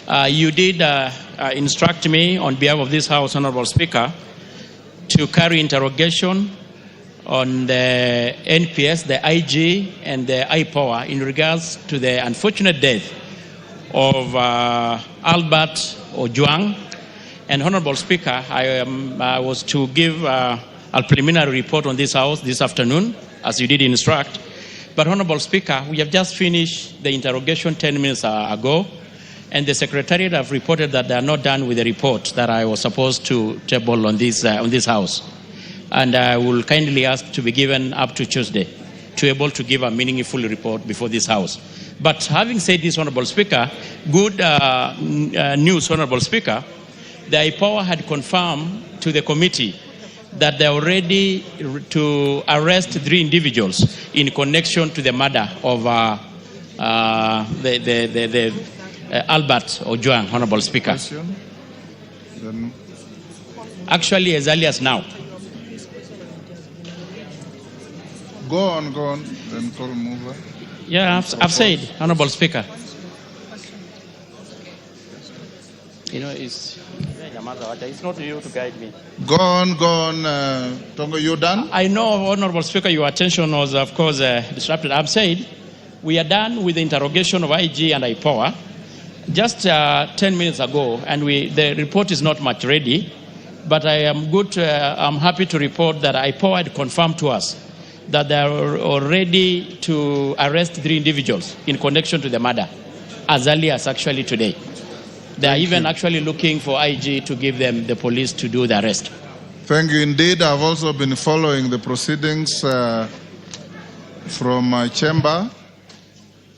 You did instruct me on behalf of this House, Honorable Speaker, to carry interrogation on the NPS, the IG, and the IPOA in regards to the unfortunate death of Albert Ojwang. And Honorable Speaker, I was to give a preliminary report on this House this afternoon, as you did instruct. But Honorable Speaker, we have just finished the interrogation 10 minutes ago, and the Secretariat have reported that they are not done with the report that I was supposed to table on this House. And I will kindly ask to be given up to Tuesday to be able to give a meaningful report before this House. But having said this, Honorable Speaker, good news, Honorable Speaker, the IPOA had confirmed to the committee that they are ready to arrest 3 individuals in connection to the murder of Albert Ojwang, Honorable Speaker. Actually, as early as now. Go on, then call mover. Yeah, I've said, Honorable Speaker. You know, it's not you to guide me. Go on, Tongo, you done? I know, Honorable Speaker, your attention was, of course, disrupted. I've said we are done with the interrogation of IG and IPOA just 10 minutes ago, and the report is not much ready, but I'm happy to report that IPOA had confirmed to us that they are ready to arrest 3 individuals in connection to the murder, as early as actually today. They are even actually looking for IG to give them the police to do the arrest. Thank you. Indeed, I've also been following the proceedings from my chamber,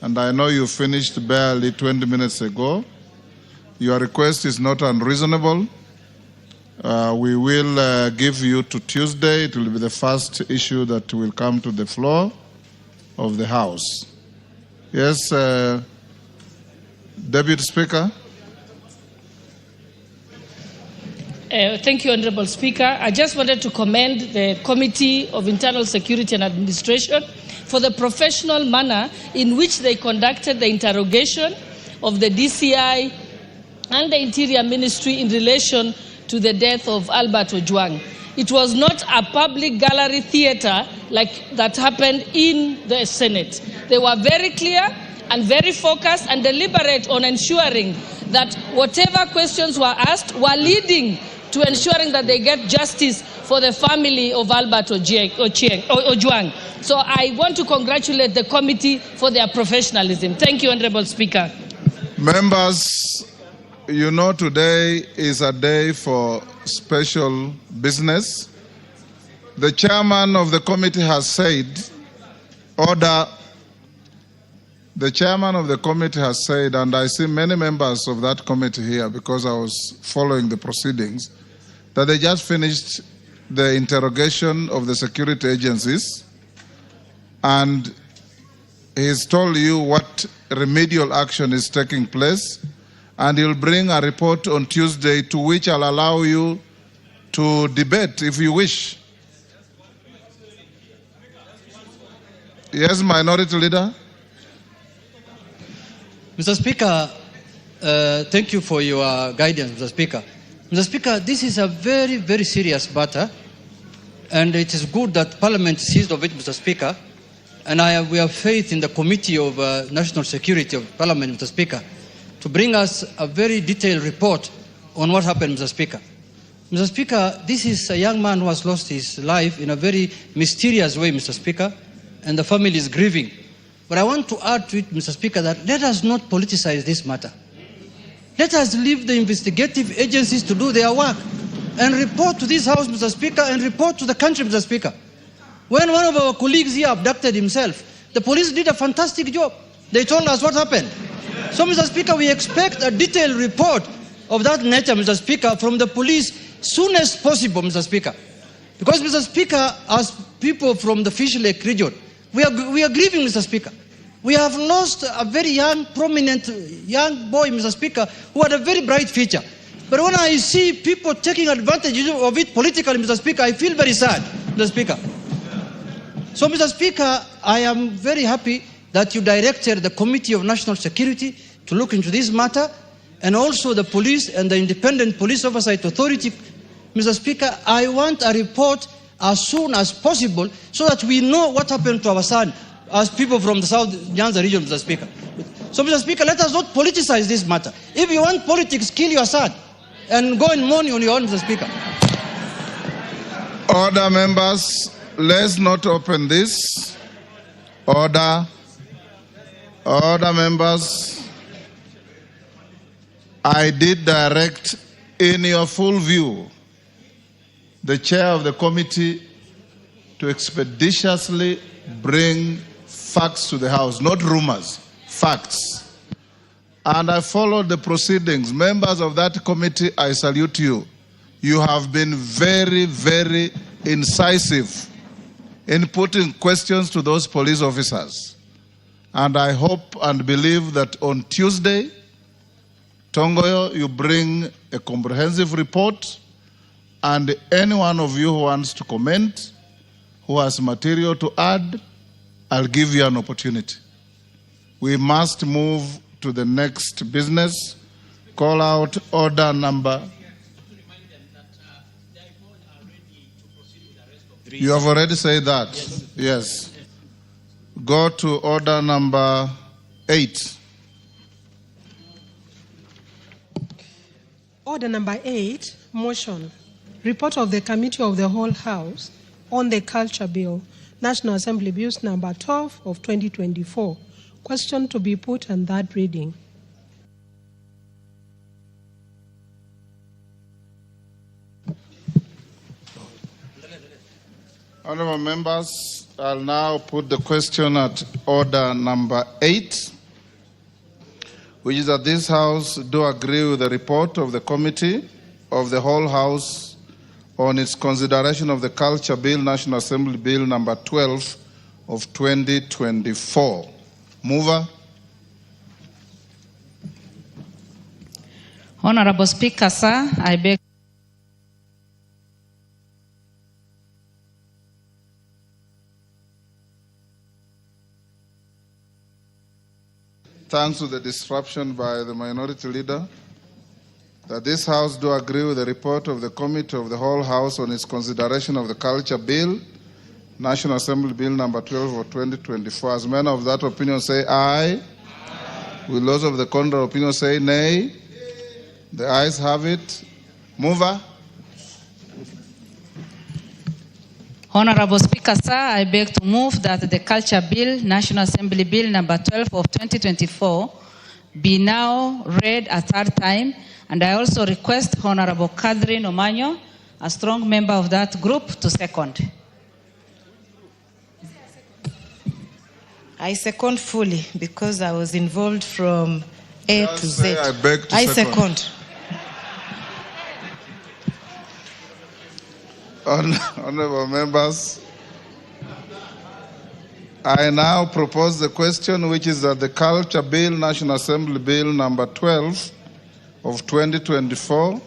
and I know you finished barely 20 minutes ago. Your request is not unreasonable. We will give you to Tuesday. It will be the first issue that will come to the floor of the House. Yes, Deputy Speaker. Thank you, Honorable Speaker. I just wanted to commend the Committee of Internal Security and Administration for the professional manner in which they conducted the interrogation of the DCI and the Interior Ministry in relation to the death of Albert Ojwang. It was not a public gallery theater like that happened in the Senate. They were very clear and very focused and deliberate on ensuring that whatever questions were asked were leading to ensuring that they get justice for the family of Albert Ojwang. So I want to congratulate the committee for their professionalism. Thank you, Honorable Speaker. Members, you know today is a day for special business. The chairman of the committee has said, order. The chairman of the committee has said, and I see many members of that committee here because I was following the proceedings, that they just finished the interrogation of the security agencies, and he's told you what remedial action is taking place, and he'll bring a report on Tuesday to which I'll allow you to debate if you wish. Yes, Minority Leader. Mr. Speaker, thank you for your guidance, Mr. Speaker. Mr. Speaker, this is a very, very serious matter, and it is good that Parliament seized of it, Mr. Speaker, and we have faith in the Committee of National Security of Parliament, Mr. Speaker, to bring us a very detailed report on what happened, Mr. Speaker. Mr. Speaker, this is a young man who has lost his life in a very mysterious way, Mr. Speaker, and the family is grieving. But I want to add to it, Mr. Speaker, that let us not politicize this matter. Let us leave the investigative agencies to do their work and report to this House, Mr. Speaker, and report to the country, Mr. Speaker. When one of our colleagues here abducted himself, the police did a fantastic job. They told us what happened. So, Mr. Speaker, we expect a detailed report of that nature, Mr. Speaker, from the police soon as possible, Mr. Speaker. Because, Mr. Speaker, as people from the Fish Lake region, we are grieving, Mr. Speaker. We have lost a very young, prominent young boy, Mr. Speaker, who had a very bright future. But when I see people taking advantage of it politically, Mr. Speaker, I feel very sad, Mr. Speaker. So, Mr. Speaker, I am very happy that you directed the Committee of National Security to look into this matter. and also the police and the Independent Police Oversight Authority. Mr. Speaker, I want a report as soon as possible so that we know what happened to our son as people from the South Nyanza region, Mr. Speaker. So, Mr. Speaker, let us not politicize this matter. If you want politics, kill your son and go and mourn on your own, Mr. Speaker. Order, members. Let's not open this. Order. Order, members. I did direct in your full view the chair of the committee to expeditiously bring facts to the House, not rumors, facts. And I followed the proceedings. Members of that committee, I salute you. You have been very, very incisive in putting questions to those police officers. And I hope and believe that on Tuesday, Tongoyo, you bring a comprehensive report, and any one of you who wants to comment, who has material to add, I'll give you an opportunity. We must move to the next business. Call out order number. You have already said that. Yes. Go to order number 8. Order number 8, motion. Report of the Committee of the Whole House on the Culture Bill, National Assembly Bills number 12 of 2024. Question to be put on that reading. Honourable members, I'll now put the question at order number 8, which is that this House do agree with the report of the Committee of the Whole House on its consideration of the Culture Bill, National Assembly Bill number 12 of 2024. Mover. Honorable Speaker, sir, I beg. Thanks to the disruption by the Minority Leader, that this House do agree with the report of the Committee of the Whole House on its consideration of the Culture Bill, National Assembly Bill number 12 of 2024. As men of that opinion say aye. Will those of the contrary opinion say nay? The ayes have it. Mover. Honorable Speaker, sir, I beg to move that the Culture Bill, National Assembly Bill number 12 of 2024 be now read a third time, and I also request Honorable Catherine Omanyo, a strong member of that group, to second. I second fully because I was involved from A to Z. I beg to second. Honourable members, I now propose the question, which is that the Culture Bill, National Assembly Bill number 12 of 2024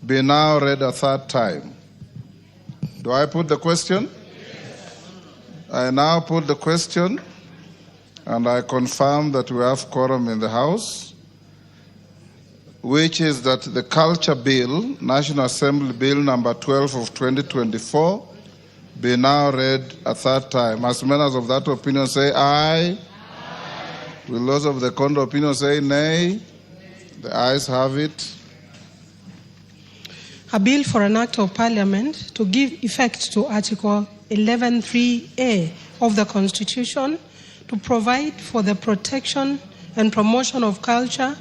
be now read a third time. Do I put the question? I now put the question, and I confirm that we have quorum in the House, which is that the Culture Bill, National Assembly Bill number 12 of 2024, be now read a third time. As members of that opinion say aye. Will those of the contrary opinion say nay? The ayes have it. A bill for an act of parliament to give effect to Article 11.3a of the Constitution to provide for the protection and promotion of culture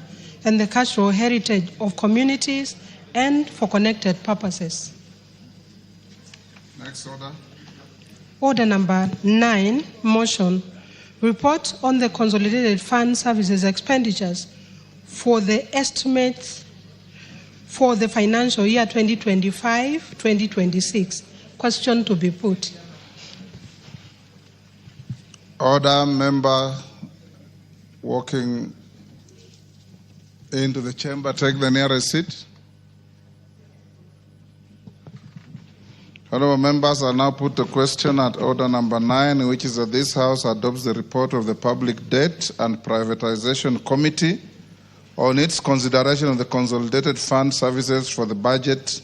and the cultural heritage of communities and for connected purposes. Next order. Order number 9, motion. Report on the consolidated fund services expenditures for the estimates for the financial year 2025-2026. Question to be put. Order, member walking into the chamber, take the nearest seat. Honourable members, I now put the question at order number 9, which is that this House adopts the report of the Public Debt and Privatization Committee on its consideration of the consolidated fund services for the budget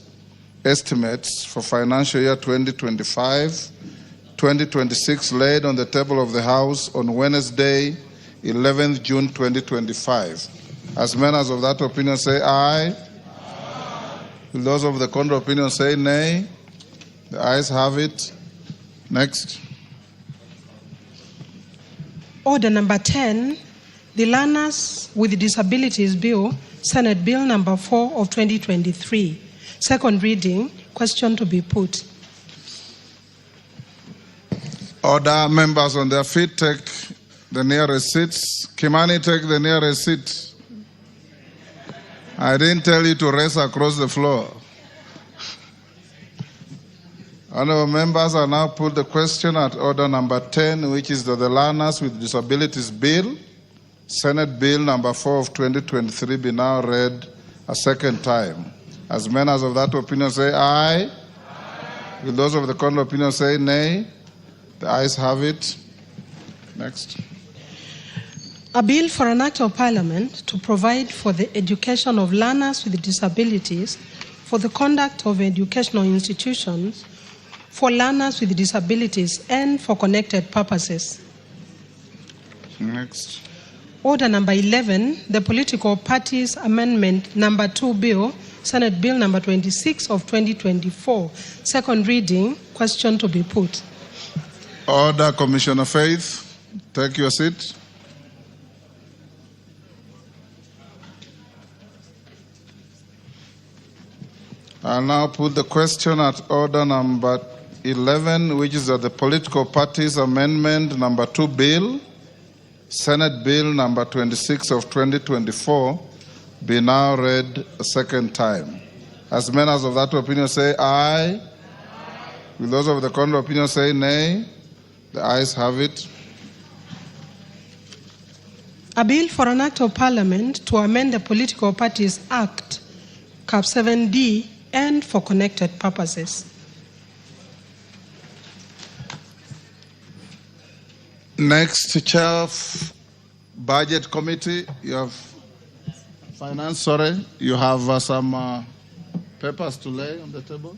estimates for financial year 2025-2026 laid on the table of the House on Wednesday, 11th June 2025. As members of that opinion say aye. Will those of the contrary opinion say nay? The ayes have it. Next. Order number 10, the Learners with Disabilities Bill, Senate Bill number 4 of 2023. Second reading, question to be put. Order, members on their feet, take the nearest seats. Kimani, take the nearest seat. I didn't tell you to race across the floor. Honorable members, I now put the question at order number 10, which is the Learners with Disabilities Bill, Senate Bill number 4 of 2023, be now read a second time. As members of that opinion say aye. Will those of the contrary opinion say nay? The ayes have it. Next. A bill for an act of parliament to provide for the education of learners with disabilities, for the conduct of educational institutions, for learners with disabilities, and for connected purposes. Next. Order number 11, the Political Parties Amendment number 2 Bill, Senate Bill number 26 of 2024. Second reading, question to be put. Order, Commissioner Faith. Take your seat. I'll now put the question at order number 11, which is the Political Parties Amendment number 2 Bill, Senate Bill number 26 of 2024, be now read a second time. As members of that opinion say aye. Will those of the contrary opinion say nay? The ayes have it. A bill for an act of parliament to amend the Political Parties Act, Cap 7D, and for connected purposes. Next, Chair of Budget Committee, you have Finance, you have some papers to lay on the table.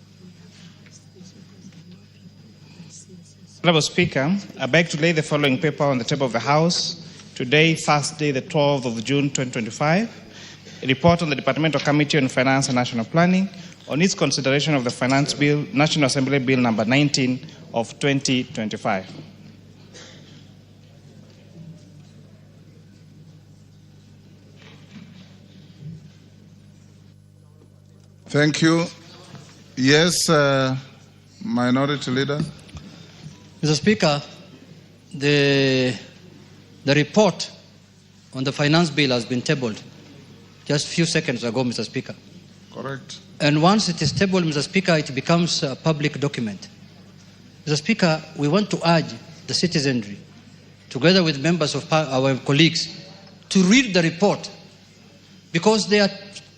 Honorable Speaker, I beg to lay the following paper on the table of the House today, Thursday, the 12th of June 2025. A report on the Departmental Committee on Finance and National Planning on its consideration of the Finance Bill, National Assembly Bill number 19 of 2025. Thank you. Yes, Minority Leader. Mr. Speaker, the report on the finance bill has been tabled just a few seconds ago, Mr. Speaker. Correct. And once it is tabled, Mr. Speaker, it becomes a public document. Mr. Speaker, we want to urge the citizenry, together with members of our colleagues, to read the report, because there are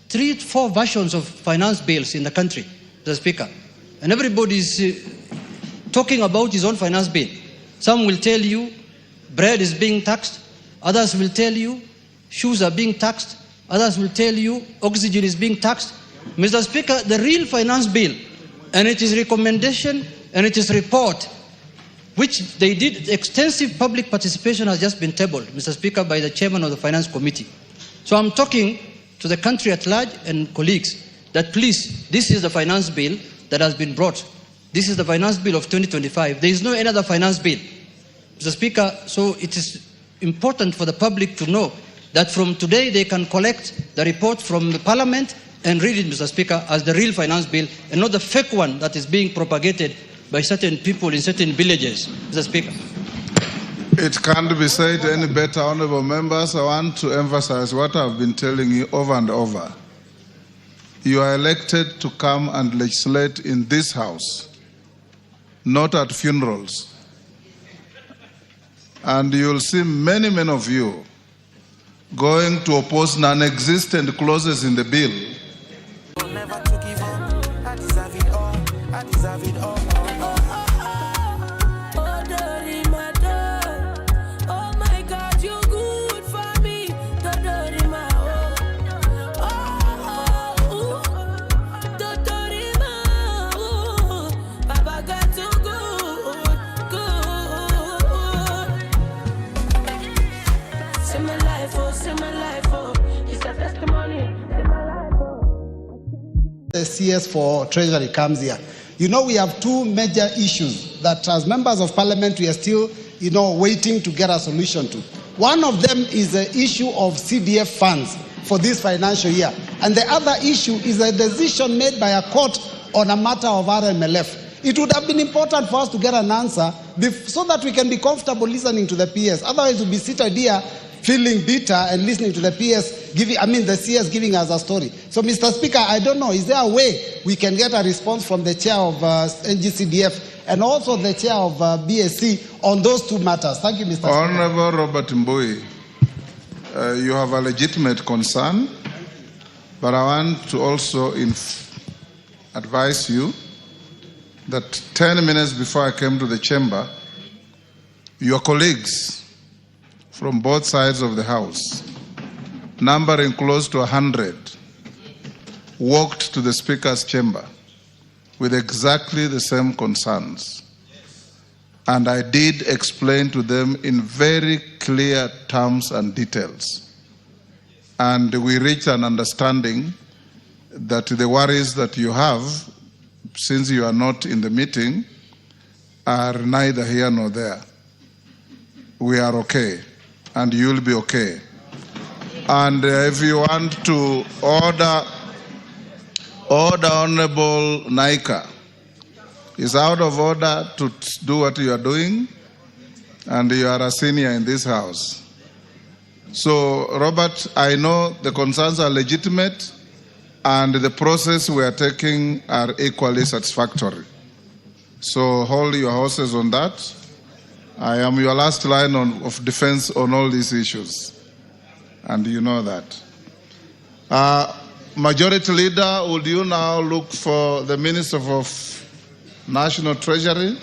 3-4 versions of finance bills in the country, Mr. Speaker, and everybody is talking about his own finance bill. Some will tell you bread is being taxed, others will tell you shoes are being taxed, others will tell you oxygen is being taxed. Mr. Speaker, the real finance bill, and it is recommendation and it is report, which they did extensive public participation, has just been tabled, Mr. Speaker, by the chairman of the Finance Committee. So I'm talking to the country at large and colleagues that please, this is the finance bill that has been brought. This is the finance bill of 2025. There is no any other finance bill, Mr. Speaker. So it is important for the public to know that from today they can collect the report from the Parliament and read it, Mr. Speaker, as the real finance bill and not the fake one that is being propagated by certain people in certain villages, Mr. Speaker. It can't be said any better, honorable members. I want to emphasize what I've been telling you over and over. You are elected to come and legislate in this house, not at funerals. And you'll see many of you going to oppose non-existent clauses in the bill. Never to give up. I deserve it all. I deserve it all. Oh my God, you're good for me. the CS for Treasury comes here. You know, we have two major issues that as members of parliament we are still, waiting to get a solution to. One of them is the issue of CDF funds for this financial year. And the other issue is a decision made by a court on a matter of RMLF. It would have been important for us to get an answer so that we can be comfortable listening to the PS. Otherwise, we'll be seated here feeling bitter and listening to the PS, the CS giving us a story. So, Mr. Speaker, I don't know, is there a way we can get a response from the chair of NGCDF and also the chair of BSC on those two matters? Thank you, Mr. Speaker. Honorable Robert Mbui, you have a legitimate concern, but I want to also advise you that 10 minutes before I came to the chamber, your colleagues from both sides of the House, numbering close to 100, walked to the Speaker's chamber with exactly the same concerns. And I did explain to them in very clear terms and details. And we reached an understanding that the worries that you have, since you are not in the meeting, are neither here nor there. We are okay, and you'll be okay. And if you want to order Honorable Naika, it's out of order to do what you are doing, and you are a senior in this house. So, Robert, I know the concerns are legitimate, and the process we are taking are equally satisfactory. So hold your horses on that. I am your last line of defense on all these issues, and you know that. Majority Leader, would you now look for the Minister of National Treasury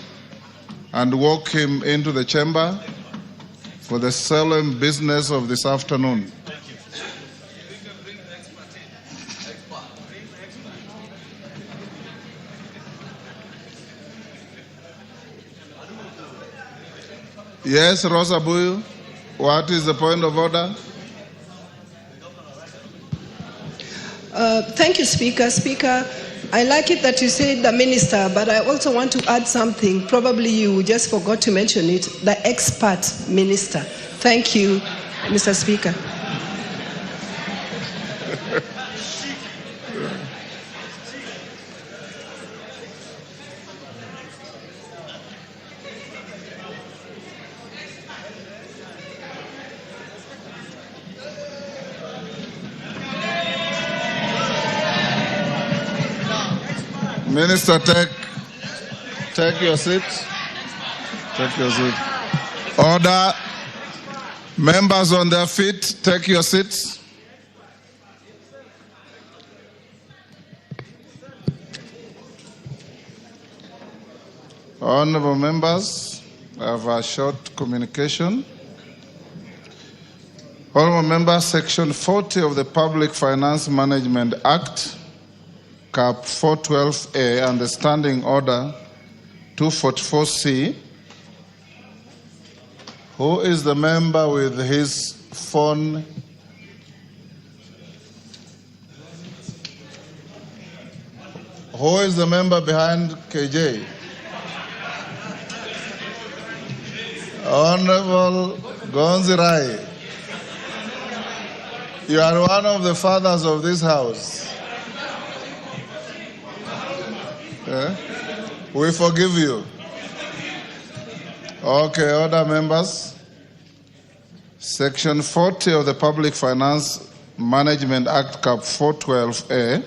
and walk him into the chamber for the solemn business of this afternoon? Yes, Rosa Buyu, what is the point of order? Thank you, Speaker. Speaker, I like it that you said the minister, but I also want to add something. Probably you just forgot to mention it, the expert minister. Thank you, Mr. Speaker. Minister, take your seat. Take your seat. Order. Members on their feet, take your seats. Honorable members, I have a short communication. Honorable members, Section 40 of the Public Finance Management Act, Cap 412A, and the Standing Order 244C. Who is the member with his phone? Who is the member behind KJ? Honorable Gonzirai, you are one of the fathers of this house. We forgive you. Okay, other members. Section 40 of the Public Finance Management Act, Cap 412A,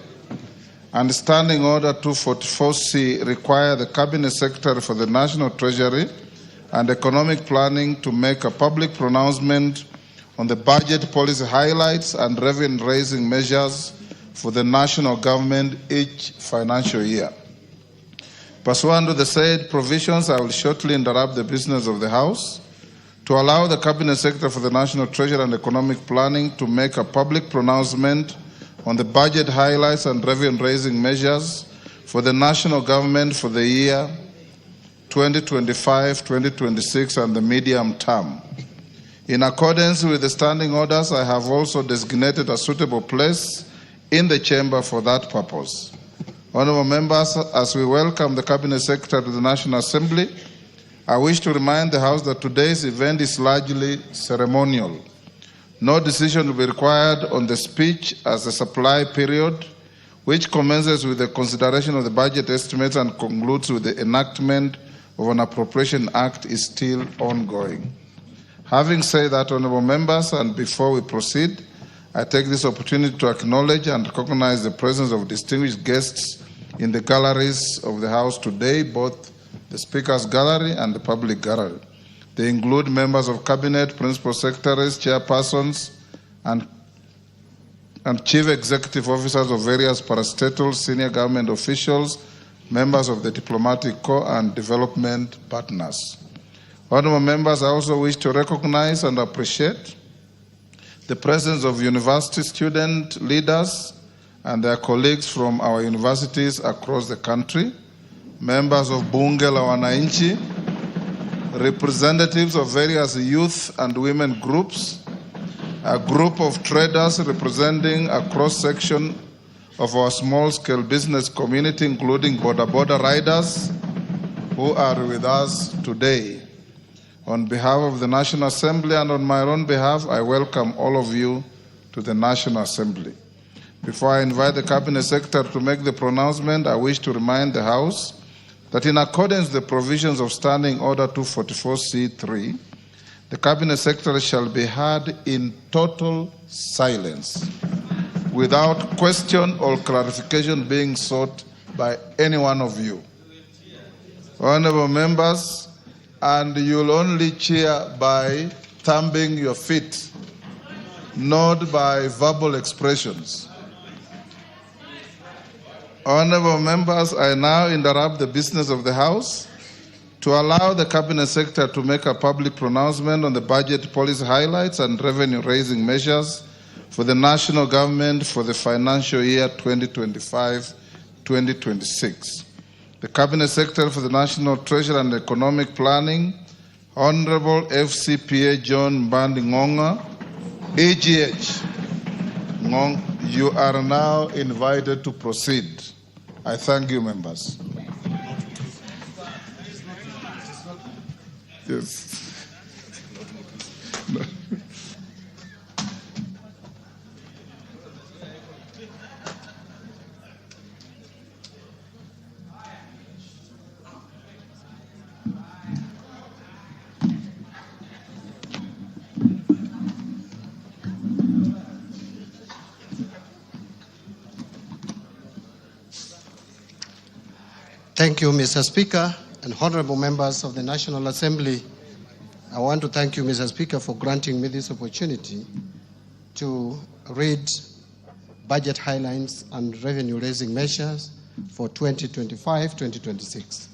and Standing Order 244C require the Cabinet Secretary for the National Treasury and Economic Planning to make a public pronouncement on the budget policy highlights and revenue-raising measures for the national government each financial year. Pursuant to the said provisions, I will shortly interrupt the business of the House to allow the Cabinet Secretary for the National Treasury and Economic Planning to make a public pronouncement on the budget highlights and revenue-raising measures for the national government for the year 2025, 2026, and the medium term. In accordance with the standing orders, I have also designated a suitable place in the chamber for that purpose. Honorable members, as we welcome the Cabinet Secretary to the National Assembly, I wish to remind the House that today's event is largely ceremonial. No decision will be required on the speech as the supply period, which commences with the consideration of the budget estimates and concludes with the enactment of an appropriation act, is still ongoing. Having said that, honorable members, and before we proceed, I take this opportunity to acknowledge and recognize the presence of distinguished guests in the galleries of the House today, both the Speaker's Gallery and the Public Gallery. They include members of Cabinet, Principal Secretaries, Chairpersons, and Chief Executive Officers of various parastatals, senior government officials, members of the Diplomatic Corps, and development partners. Honorable members, I also wish to recognize and appreciate the presence of university student leaders and their colleagues from our universities across the country, members of Bunge la Wananchi, representatives of various youth and women groups, a group of traders representing a cross-section of our small-scale business community, including border riders who are with us today. On behalf of the National Assembly and on my own behalf, I welcome all of you to the National Assembly. Before I invite the Cabinet Secretary to make the pronouncement, I wish to remind the House that in accordance with the provisions of Standing Order 244C3, the Cabinet Secretary shall be heard in total silence, without question or clarification being sought by any one of you. Honorable members, and you'll only cheer by thumping your feet, not by verbal expressions. Honorable members, I now interrupt the business of the House to allow the Cabinet Secretary to make a public pronouncement on the budget policy highlights and revenue-raising measures for the national government for the financial year 2025-2026. The Cabinet Secretary for the National Treasury and Economic Planning, Honorable FCPA John Mbandi Ngonga, AGH. You are now invited to proceed. I thank you, members. Yes. No. Thank you, Mr. Speaker, and honorable members of the National Assembly. I want to thank you, Mr. Speaker, for granting me this opportunity to read budget highlights and revenue-raising measures for 2025-2026.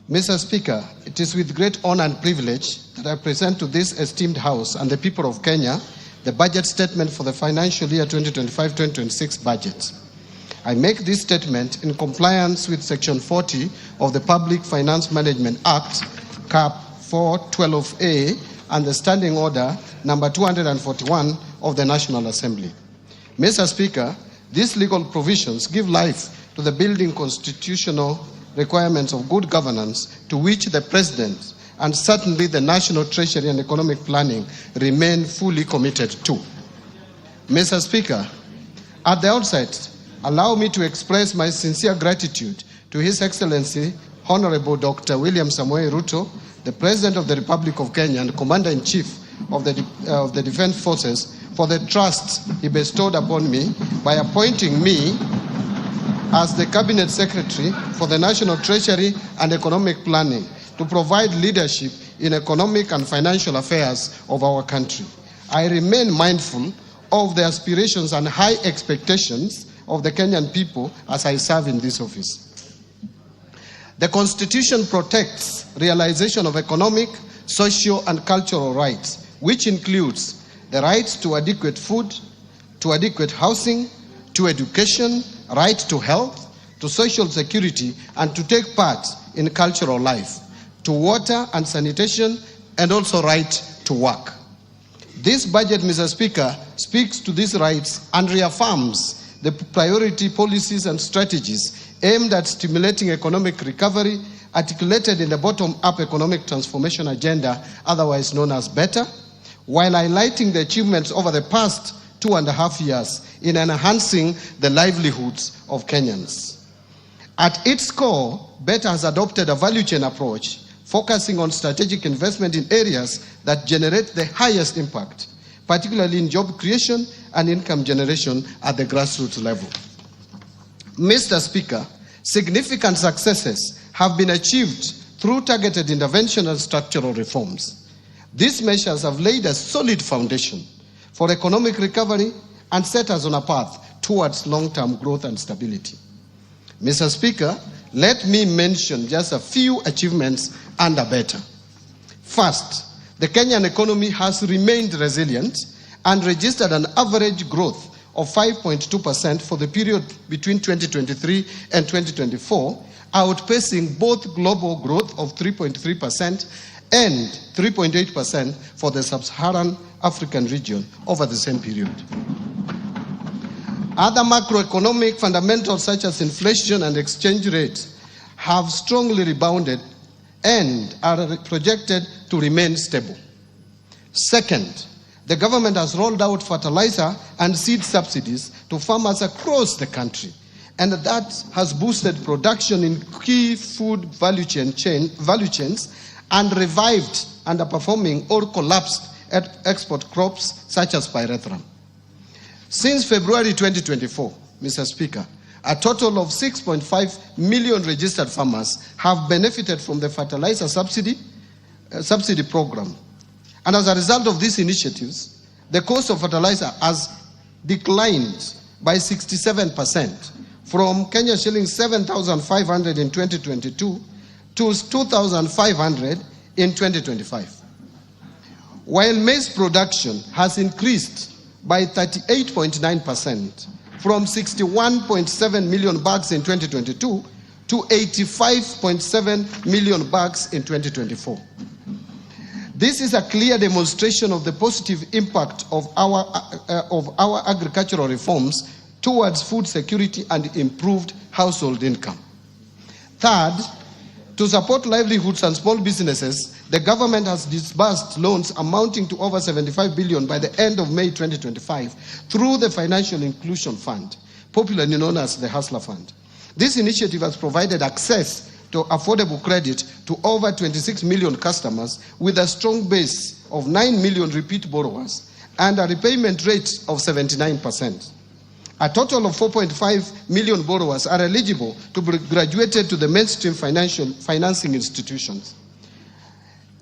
Mr. Speaker, it is with great honor and privilege that I present to this esteemed House and the people of Kenya the budget statement for the financial year 2025-2026 budget. I make this statement in compliance with Section 40 of the Public Finance Management Act, Cap 412A, and the Standing Order number 241 of the National Assembly. Mr. Speaker, these legal provisions give life to the building constitutional requirements of good governance to which the President and certainly the National Treasury and Economic Planning remain fully committed to. Mr. Speaker, at the outset, allow me to express my sincere gratitude to His Excellency, Honorable Dr. William Samoei Ruto, the President of the Republic of Kenya and Commander-in-Chief of the Defense Forces, for the trust he bestowed upon me by appointing me as the Cabinet Secretary for the National Treasury and Economic Planning to provide leadership in economic and financial affairs of our country. I remain mindful of the aspirations and high expectations of the Kenyan people as I serve in this office. The Constitution protects realization of economic, social, and cultural rights, which includes the rights to adequate food, to adequate housing, to education, right to health, to social security, and to take part in cultural life, to water and sanitation, and also right to work. This budget, Mr. Speaker, speaks to these rights and reaffirms the priority policies and strategies aimed at stimulating economic recovery articulated in the bottom-up economic transformation agenda, otherwise known as BETTER, while highlighting the achievements over the past 2.5 years in enhancing the livelihoods of Kenyans. At its core, BETTER has adopted a value chain approach, focusing on strategic investment in areas that generate the highest impact, particularly in job creation and income generation at the grassroots level. Mr. Speaker, significant successes have been achieved through targeted intervention and structural reforms. These measures have laid a solid foundation for economic recovery and set us on a path towards long-term growth and stability. Mr. Speaker, let me mention just a few achievements under BETTER. First, the Kenyan economy has remained resilient and registered an average growth of 5.2% for the period between 2023 and 2024, outpacing both global growth of 3.3% and 3.8% for the sub-Saharan African region over the same period. Other macroeconomic fundamentals such as inflation and exchange rates have strongly rebounded and are projected to remain stable. Second, the government has rolled out fertilizer and seed subsidies to farmers across the country, and that has boosted production in key food value chains and revived underperforming or collapsed export crops such as pyrethrum. Since February 2024, Mr. Speaker, a total of 6.5 million registered farmers have benefited from the fertilizer subsidy program. And as a result of these initiatives, the cost of fertilizer has declined by 67% from Kenya shillings 7,500 in 2022 to 2,500 in 2025. While maize production has increased by 38.9% from 61.7 million bags in 2022 to 85.7 million bags in 2024. This is a clear demonstration of the positive impact of our agricultural reforms towards food security and improved household income. Third, to support livelihoods and small businesses, the government has disbursed loans amounting to over 75 billion by the end of May 2025 through the Financial Inclusion Fund, popularly known as the Hustler Fund. This initiative has provided access to affordable credit to over 26 million customers with a strong base of 9 million repeat borrowers and a repayment rate of 79%. A total of 4.5 million borrowers are eligible to be graduated to the mainstream financing institutions.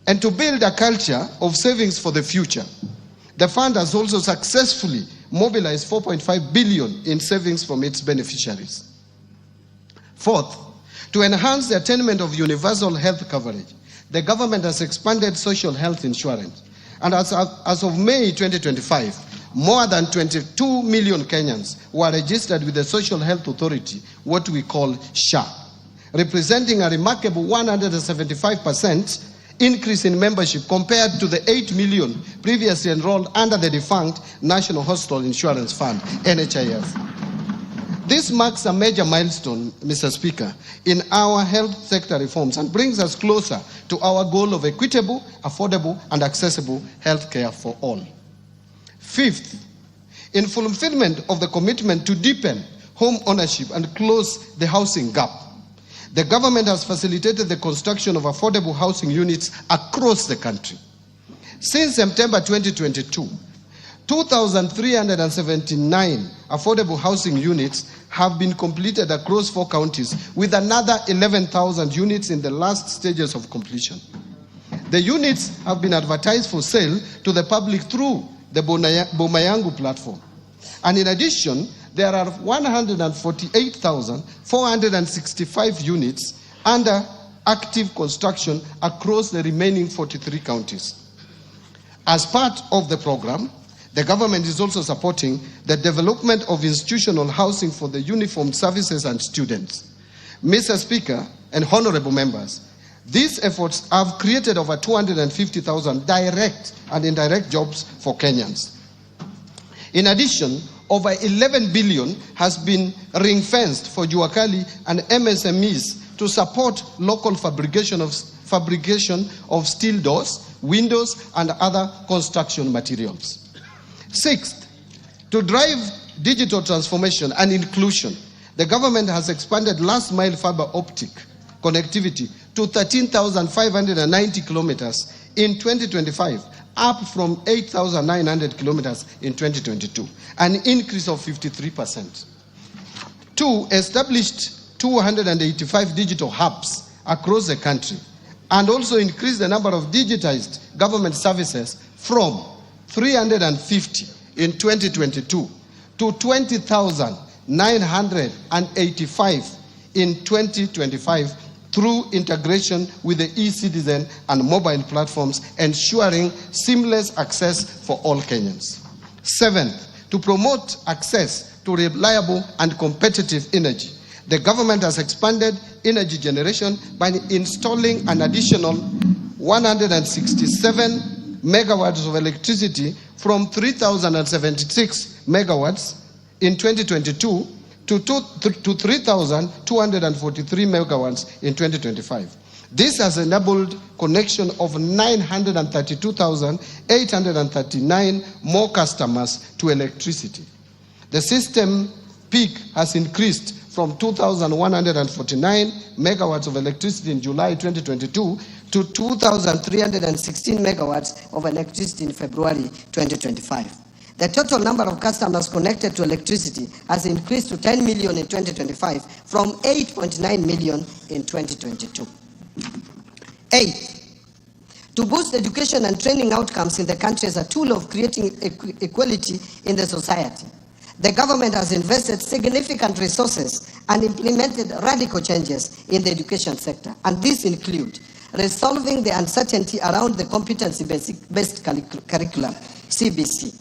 And to build a culture of savings for the future, the fund has also successfully mobilized 4.5 billion in savings from its beneficiaries. Fourth, to enhance the attainment of universal health coverage, the government has expanded social health insurance. And as of May 2025, more than 22 million Kenyans were registered with the Social Health Authority, what we call SHA, representing a remarkable 175% increase in membership compared to the 8 million previously enrolled under the defunct National Hospital Insurance Fund, NHIF. This marks a major milestone, Mr. Speaker, in our health sector reforms and brings us closer to our goal of equitable, affordable, and accessible health care for all. Fifth, in fulfillment of the commitment to deepen home ownership and close the housing gap, the government has facilitated the construction of affordable housing units across the country. Since September 2022, 2,379 affordable housing units have been completed across 4 counties, with another 11,000 units in the last stages of completion. The units have been advertised for sale to the public through the Bomayangu platform. And in addition, there are 148,465 units under active construction across the remaining 43 counties. As part of the program, the government is also supporting the development of institutional housing for the uniformed services and students. Mr. Speaker and honorable members, these efforts have created over 250,000 direct and indirect jobs for Kenyans. In addition, over 11 billion has been ring-fenced for Juakali and MSMEs to support local fabrication of steel doors, windows, and other construction materials. Sixth, to drive digital transformation and inclusion, the government has expanded last-mile fiber optic connectivity to 13,590 kilometers in 2025, up from 8,900 kilometers in 2022, an increase of 53%. Two, established 285 digital hubs across the country, and also increased the number of digitized government services from 350 in 2022 to 20,985 in 2025 through integration with the e-citizen and mobile platforms, ensuring seamless access for all Kenyans. Seventh, to promote access to reliable and competitive energy, the government has expanded energy generation by installing an additional 167 megawatts of electricity from 3,076 megawatts in 2022 to 3,243 megawatts in 2025. This has enabled connection of 932,839 more customers to electricity. The system peak has increased from 2,149 megawatts of electricity in July 2022 to 2,316 megawatts of electricity in February 2025. The total number of customers connected to electricity has increased to 10 million in 2025 from 8.9 million in 2022. Eighth, to boost education and training outcomes in the country as a tool of creating equality in the society, the government has invested significant resources and implemented radical changes in the education sector. And these include resolving the uncertainty around the competency-based curriculum, CBC,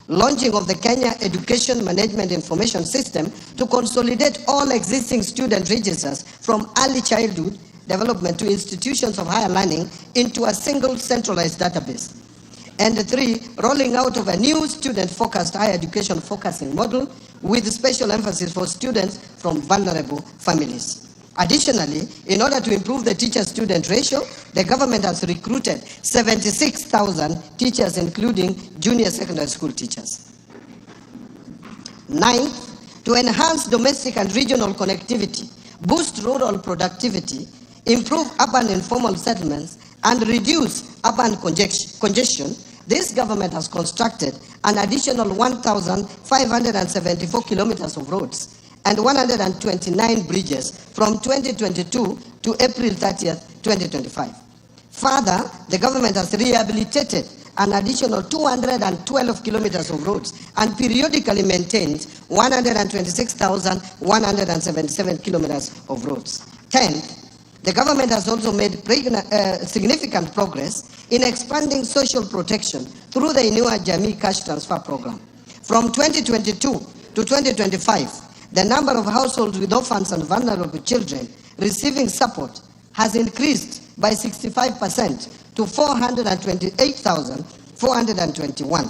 launching of the Kenya Education Management Information System to consolidate all existing student registers from early childhood development to institutions of higher learning into a single centralized database. And three, rolling out of a new student-focused higher education focusing model with special emphasis for students from vulnerable families. Additionally, in order to improve the teacher-student ratio, the government has recruited 76,000 teachers, including junior secondary school teachers. Ninth, to enhance domestic and regional connectivity, boost rural productivity, improve urban informal settlements, and reduce urban congestion, this government has constructed an additional 1,574 kilometers of roads and 129 bridges from 2022 to April 30th, 2025. Further, the government has rehabilitated an additional 212 kilometers of roads and periodically maintains 126,177 kilometers of roads. 10th, the government has also made significant progress in expanding social protection through the Inua Jamii Cash Transfer Program. From 2022 to 2025, the number of households with orphans and vulnerable children receiving support has increased by 65% to 428,421.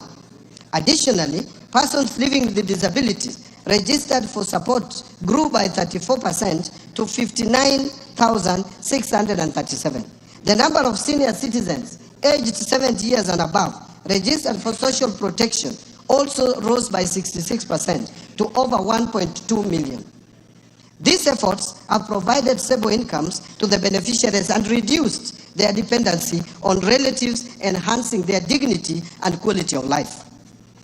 Additionally, persons living with disabilities registered for support grew by 34% to 59,637. The number of senior citizens aged 70 years and above registered for social protection also rose by 66% to over 1.2 million. These efforts have provided stable incomes to the beneficiaries and reduced their dependency on relatives, enhancing their dignity and quality of life.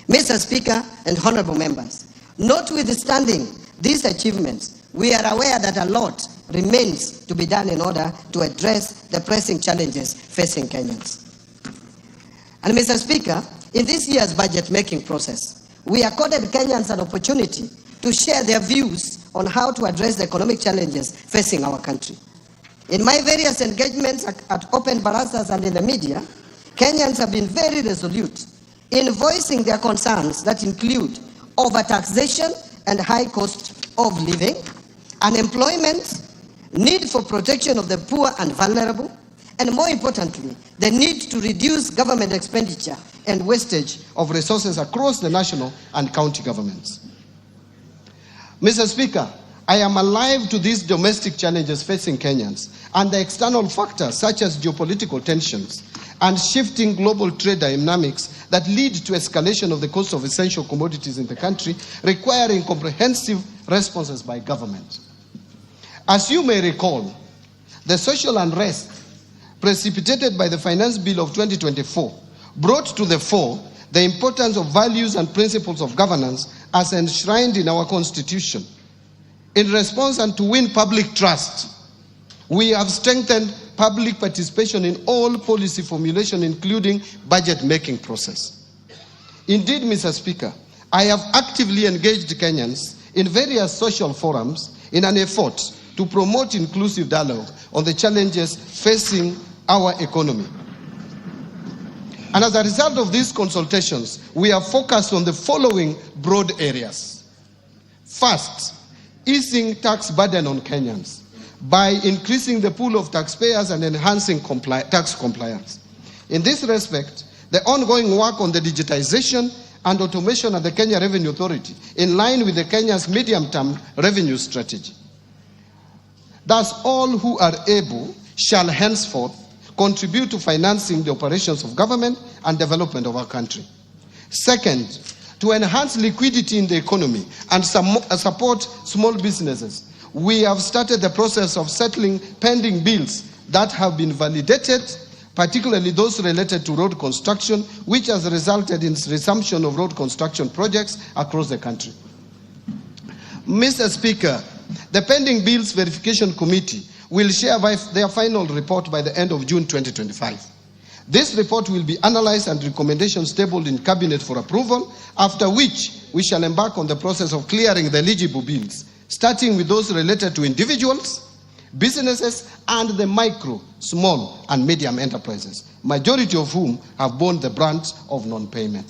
Mr. Speaker and honorable members, notwithstanding these achievements, we are aware that a lot remains to be done in order to address the pressing challenges facing Kenyans. And Mr. Speaker, in this year's budget-making process, we accorded Kenyans an opportunity to share their views on how to address the economic challenges facing our country. In my various engagements at open barazas and in the media, Kenyans have been very resolute in voicing their concerns that include overtaxation and high cost of living, unemployment, need for protection of the poor and vulnerable, and more importantly, the need to reduce government expenditure and wastage of resources across the national and county governments. Mr. Speaker, I am alive to these domestic challenges facing Kenyans and the external factors such as geopolitical tensions and shifting global trade dynamics that lead to escalation of the cost of essential commodities in the country, requiring comprehensive responses by government. As you may recall, the social unrest precipitated by the Finance Bill of 2024 brought to the fore the importance of values and principles of governance as enshrined in our Constitution. In response and to win public trust, we have strengthened public participation in all policy formulation, including budget-making process. Indeed, Mr. Speaker, I have actively engaged Kenyans in various social forums in an effort to promote inclusive dialogue on the challenges facing our economy. And as a result of these consultations, we have focused on the following broad areas. First, easing tax burden on Kenyans by increasing the pool of taxpayers and enhancing tax compliance. In this respect, the ongoing work on the digitization and automation at the Kenya Revenue Authority, in line with the Kenya's medium-term revenue strategy. Thus, all who are able shall henceforth contribute to financing the operations of government and development of our country. Second, to enhance liquidity in the economy and support small businesses, we have started the process of settling pending bills that have been validated, particularly those related to road construction, which has resulted in resumption of road construction projects across the country. Mr. Speaker, the pending bills verification committee will share their final report by the end of June 2025. This report will be analyzed and recommendations tabled in Cabinet for approval, after which we shall embark on the process of clearing the eligible bills, starting with those related to individuals, businesses, and the micro, small, and medium enterprises, majority of whom have borne the brunt of non-payment.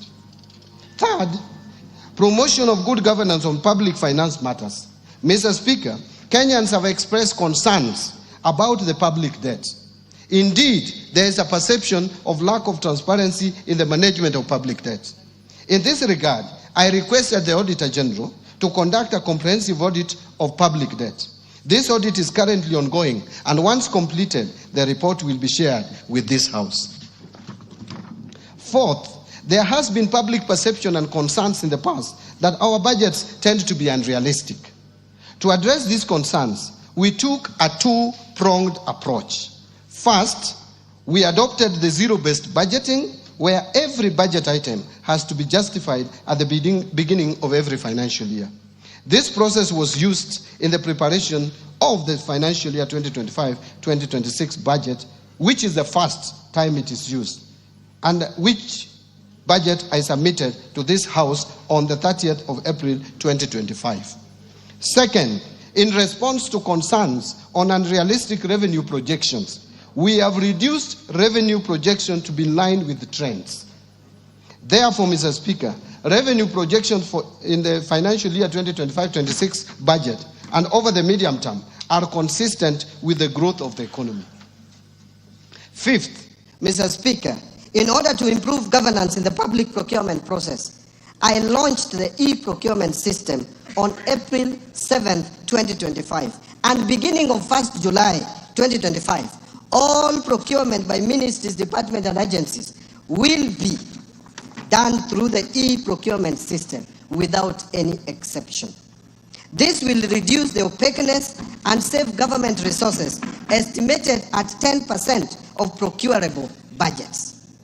Third, promotion of good governance on public finance matters. Mr. Speaker, Kenyans have expressed concerns about the public debt. Indeed, there is a perception of lack of transparency in the management of public debt. In this regard, I requested the Auditor General to conduct a comprehensive audit of public debt. This audit is currently ongoing, and once completed, the report will be shared with this House. Fourth, there has been public perception and concerns in the past that our budgets tend to be unrealistic. To address these concerns, we took a two-pronged approach. First, we adopted the zero-based budgeting, where every budget item has to be justified at the beginning of every financial year. This process was used in the preparation of the financial year 2025-2026 budget, which is the first time it is used, and which budget I submitted to this House on the 30th of April 2025. Second, in response to concerns on unrealistic revenue projections, we have reduced revenue projection to be in line with the trends. Therefore, Mr. Speaker, revenue projections in the financial year 2025-26 budget and over the medium term are consistent with the growth of the economy. Fifth, Mr. Speaker, in order to improve governance in the public procurement process, I launched the e-procurement system on April 7, 2025, and beginning of 1st July 2025, all procurement by ministries, departments, and agencies will be done through the e-procurement system without any exception. This will reduce the opaqueness and save government resources, estimated at 10% of procurable budgets.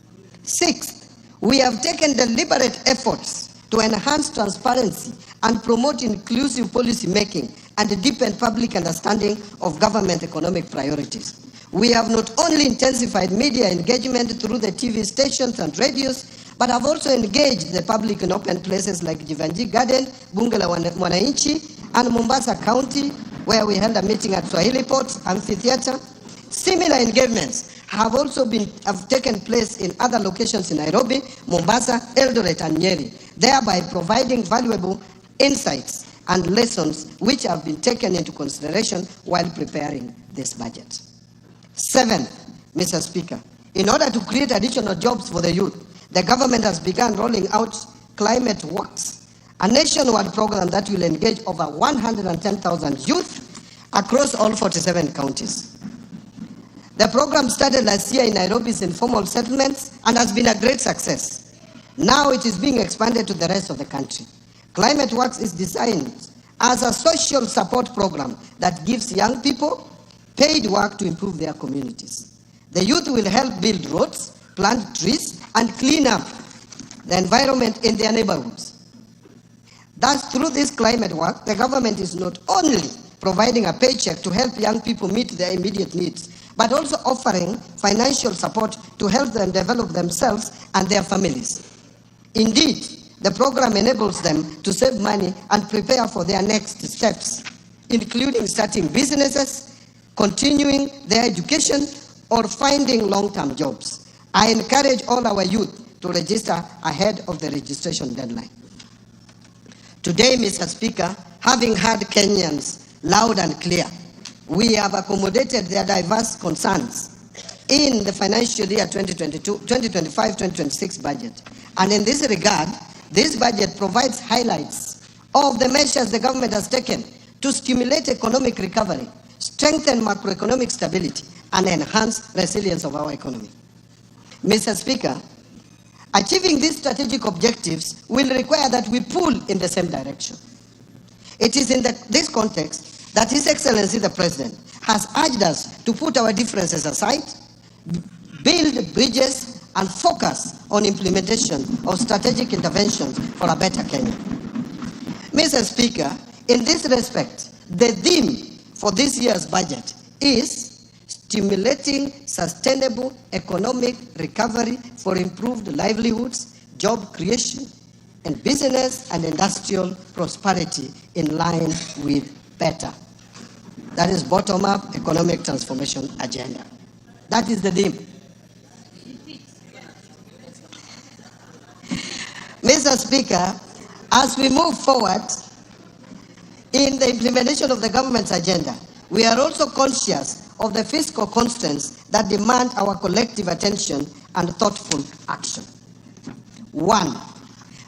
Sixth, we have taken deliberate efforts to enhance transparency and promote inclusive policy making and deepen public understanding of government economic priorities. We have not only intensified media engagement through the TV stations and radios, but have also engaged the public in open places like Jivanji Garden, Bunge la Mwananchi, and Mombasa County, where we held a meeting at Swahili Port Amphitheatre. Similar engagements have taken place in other locations in Nairobi, Mombasa, Eldoret, and Nyeri, thereby providing valuable insights and lessons which have been taken into consideration while preparing this budget. Seventh, Mr. Speaker, in order to create additional jobs for the youth, the government has begun rolling out Climate Works, a nationwide program that will engage over 110,000 youth across all 47 counties. The program started last year in Nairobi's informal settlements and has been a great success. Now it is being expanded to the rest of the country. Climate Works is designed as a social support program that gives young people paid work to improve their communities. The youth will help build roads, plant trees, and clean up the environment in their neighborhoods. Thus, through this climate work, the government is not only providing a paycheck to help young people meet their immediate needs, but also offering financial support to help them develop themselves and their families. Indeed, the program enables them to save money and prepare for their next steps, including starting businesses, continuing their education, or finding long-term jobs. I encourage all our youth to register ahead of the registration deadline. Today, Mr. Speaker, having heard Kenyans loud and clear, we have accommodated their diverse concerns in the financial year 2025-2026 budget. And in this regard, this budget provides highlights of the measures the government has taken to stimulate economic recovery, strengthen macroeconomic stability, and enhance resilience of our economy. Mr. Speaker, achieving these strategic objectives will require that we pull in the same direction. It is in this context that His Excellency the President has urged us to put our differences aside, build bridges, and focus on implementation of strategic interventions for a better Kenya. Mr. Speaker, in this respect, the theme for this year's budget is stimulating sustainable economic recovery for improved livelihoods, job creation, and business and industrial prosperity in line with better. That is bottom-up economic transformation agenda. That is the theme. Mr. Speaker, as we move forward in the implementation of the government's agenda, we are also conscious of the fiscal constraints that demand our collective attention and thoughtful action. 1.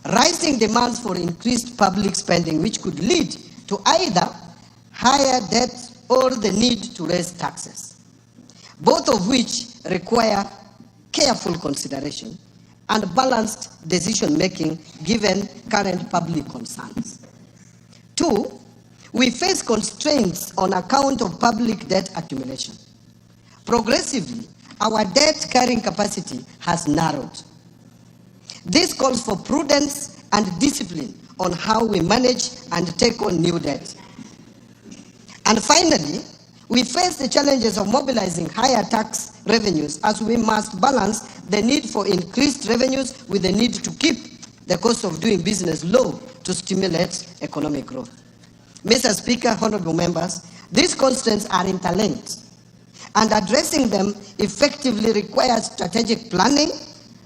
Rising demands for increased public spending, which could lead to either higher debt or the need to raise taxes, both of which require careful consideration and balanced decision-making given current public concerns. 2, we face constraints on account of public debt accumulation. Progressively, our debt carrying capacity has narrowed. This calls for prudence and discipline on how we manage and take on new debt. And finally, we face the challenges of mobilizing higher tax revenues as we must balance the need for increased revenues with the need to keep the cost of doing business low to stimulate economic growth. Mr. Speaker, honorable members, these constraints are interlinked, and addressing them effectively requires strategic planning,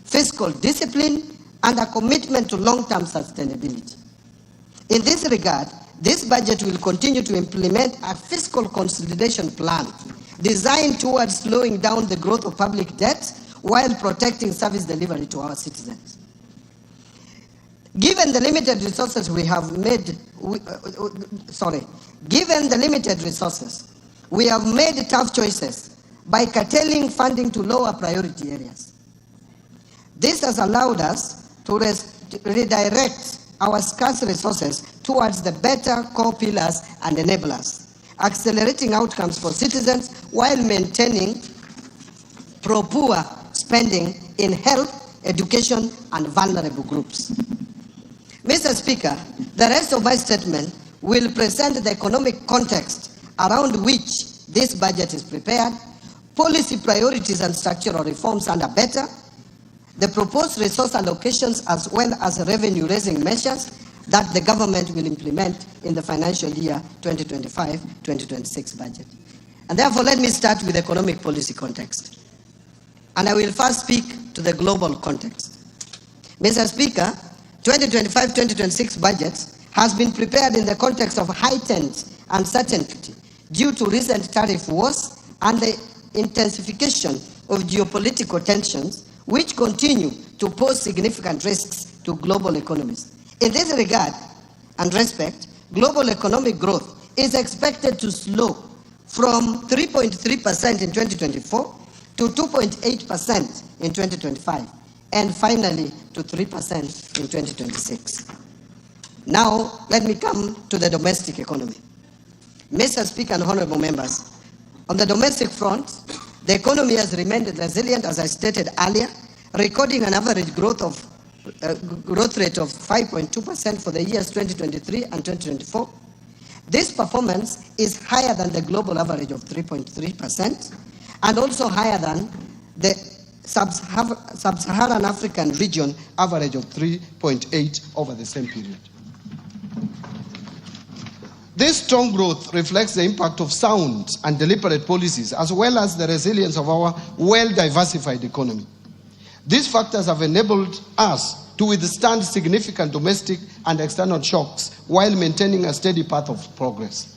fiscal discipline, and a commitment to long-term sustainability. In this regard, this budget will continue to implement a fiscal consolidation plan designed towards slowing down the growth of public debt while protecting service delivery to our citizens. Given the limited resources we have made tough choices by curtailing funding to lower priority areas. This has allowed us to redirect our scarce resources towards the better core pillars and enablers, accelerating outcomes for citizens while maintaining pro-poor spending in health, education, and vulnerable groups. Mr. Speaker, the rest of my statement will present the economic context around which this budget is prepared, policy priorities and structural reforms under better, the proposed resource allocations as well as revenue-raising measures that the government will implement in the financial year 2025-2026 budget. And therefore, let me start with economic policy context. And I will first speak to the global context. Mr. Speaker, 2025-2026 budget has been prepared in the context of heightened uncertainty due to recent tariff wars and the intensification of geopolitical tensions, which continue to pose significant risks to global economies. In this regard and respect, global economic growth is expected to slow from 3.3% in 2024 to 2.8% in 2025, and finally to 3% in 2026. Now, let me come to the domestic economy. Mr. Speaker and honorable members, on the domestic front, the economy has remained resilient, as I stated earlier, recording an average growth rate of 5.2% for the years 2023 and 2024. This performance is higher than the global average of 3.3% and also higher than the sub-Saharan African region average of 3.8% over the same period. This strong growth reflects the impact of sound and deliberate policies, as well as the resilience of our well-diversified economy. These factors have enabled us to withstand significant domestic and external shocks while maintaining a steady path of progress.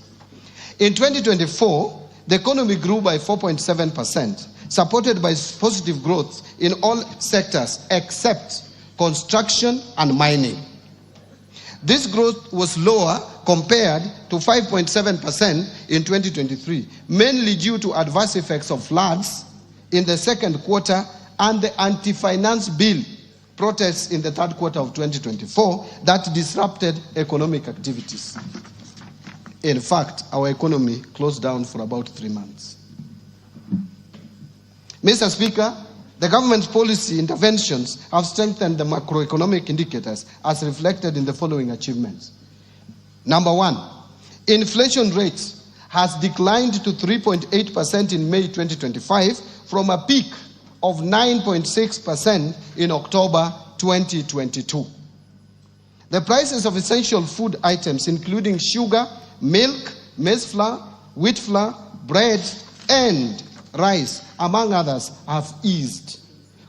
In 2024, the economy grew by 4.7%, supported by positive growth in all sectors except construction and mining. This growth was lower compared to 5.7% in 2023, mainly due to adverse effects of floods in the second quarter and the anti-finance bill protests in the third quarter of 2024 that disrupted economic activities. In fact, our economy closed down for about 3 months. Mr. Speaker, the government's policy interventions have strengthened the macroeconomic indicators as reflected in the following achievements. Number one, inflation rate has declined to 3.8% in May 2025 from a peak of 9.6% in October 2022. The prices of essential food items, including sugar, milk, maize flour, wheat flour, bread, and rice, among others, have eased.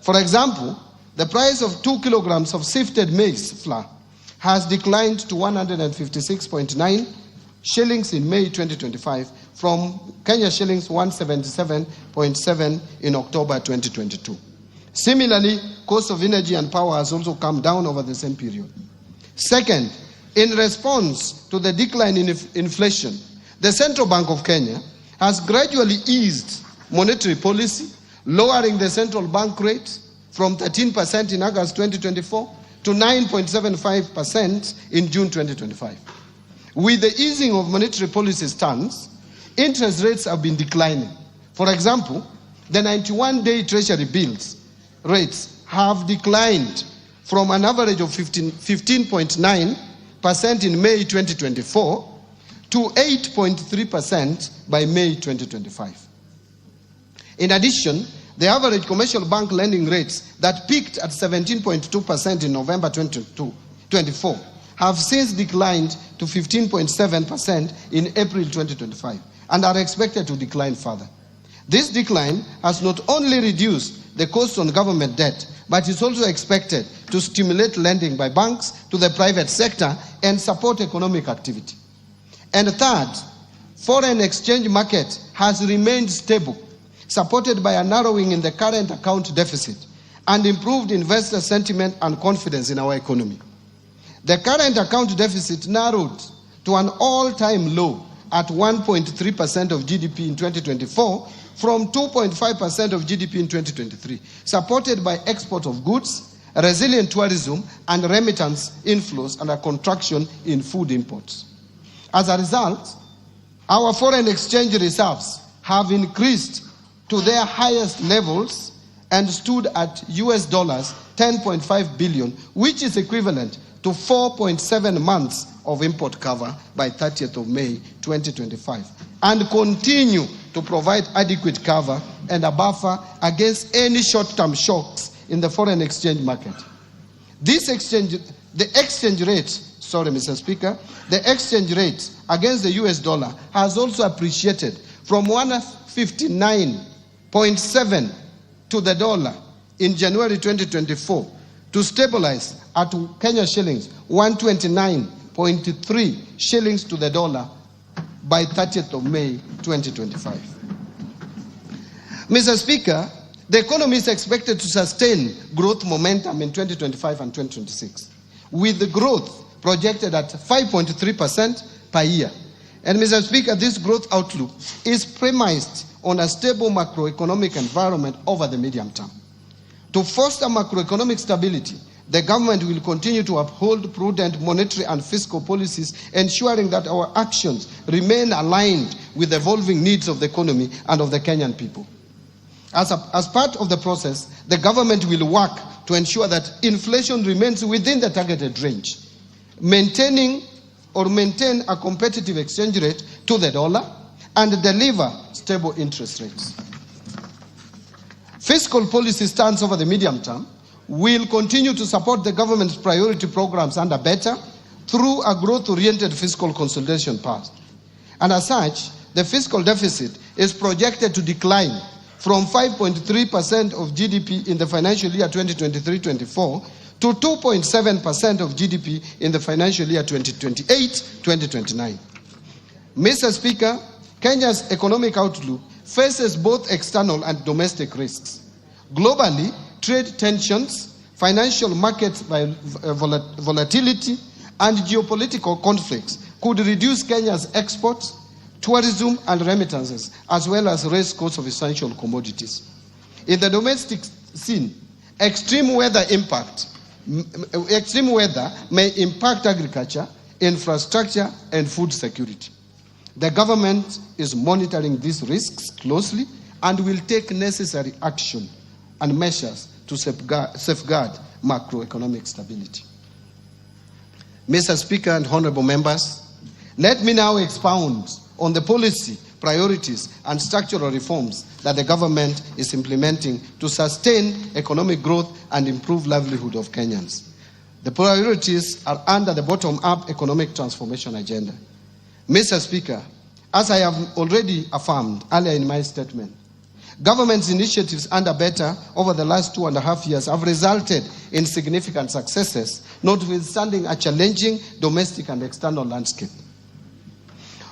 For example, the price of 2 kilograms of sifted maize flour has declined to 156.9 shillings in May 2025 from Kenya shillings 177.7 in October 2022. Similarly, cost of energy and power has also come down over the same period. Second, in response to the decline in inflation, the Central Bank of Kenya has gradually eased monetary policy, lowering the central bank rate from 13% in August 2024 to 9.75% in June 2025. With the easing of monetary policy stance, interest rates have been declining. For example, the 91-day treasury bills rates have declined from an average of 15.9% in May 2024 to 8.3% by May 2025. In addition, the average commercial bank lending rates that peaked at 17.2% in November 2024 have since declined to 15.7% in April 2025 and are expected to decline further. This decline has not only reduced the cost on government debt, but is also expected to stimulate lending by banks to the private sector and support economic activity. And third, foreign exchange market has remained stable, supported by a narrowing in the current account deficit and improved investor sentiment and confidence in our economy. The current account deficit narrowed to an all-time low at 1.3% of GDP in 2024 from 2.5% of GDP in 2023, supported by export of goods, resilient tourism, and remittance inflows and a contraction in food imports. As a result, our foreign exchange reserves have increased to their highest levels and stood at US dollars 10.5 billion, which is equivalent to 4.7 months of import cover by 30th of May 2025, and continue to provide adequate cover and a buffer against any short-term shocks in the foreign exchange market. The exchange rate against the US dollar has also appreciated from 159.7 to the dollar in January 2024 to stabilize at Kenya shillings 129.3 shillings to the dollar by 30th of May 2025. Mr. Speaker, The economy is expected to sustain growth momentum in 2025 and 2026, with the growth projected at 5.3% per year. And Mr. Speaker, this growth outlook is premised on a stable macroeconomic environment over the medium term. To foster macroeconomic stability, the government will continue to uphold prudent monetary and fiscal policies, ensuring that our actions remain aligned with the evolving needs of the economy and of the Kenyan people. As part of the process, the government will work to ensure that inflation remains within the targeted range, maintain a competitive exchange rate to the dollar, and deliver stable interest rates. Fiscal policy stance over the medium term will continue to support the government's priority programs under BETTER through a growth-oriented fiscal consolidation path. And as such, the fiscal deficit is projected to decline from 5.3% of GDP in the financial year 2023-24 to 2.7% of GDP in the financial year 2028-2029. Mr. Speaker, Kenya's economic outlook faces both external and domestic risks. Globally, trade tensions, financial market volatility, and geopolitical conflicts could reduce Kenya's exports, tourism, and remittances, as well as raise costs of essential commodities. In the domestic scene, extreme weather may impact agriculture, infrastructure, and food security. The government is monitoring these risks closely and will take necessary action and measures to safeguard macroeconomic stability. Mr. Speaker and honorable members, let me now expound on the policy, priorities, and structural reforms that the government is implementing to sustain economic growth and improve livelihood of Kenyans. The priorities are under the bottom-up economic transformation agenda. Mr. Speaker, as I have already affirmed earlier in my statement, government's initiatives under BETTER over the last 2.5 years have resulted in significant successes, notwithstanding a challenging domestic and external landscape.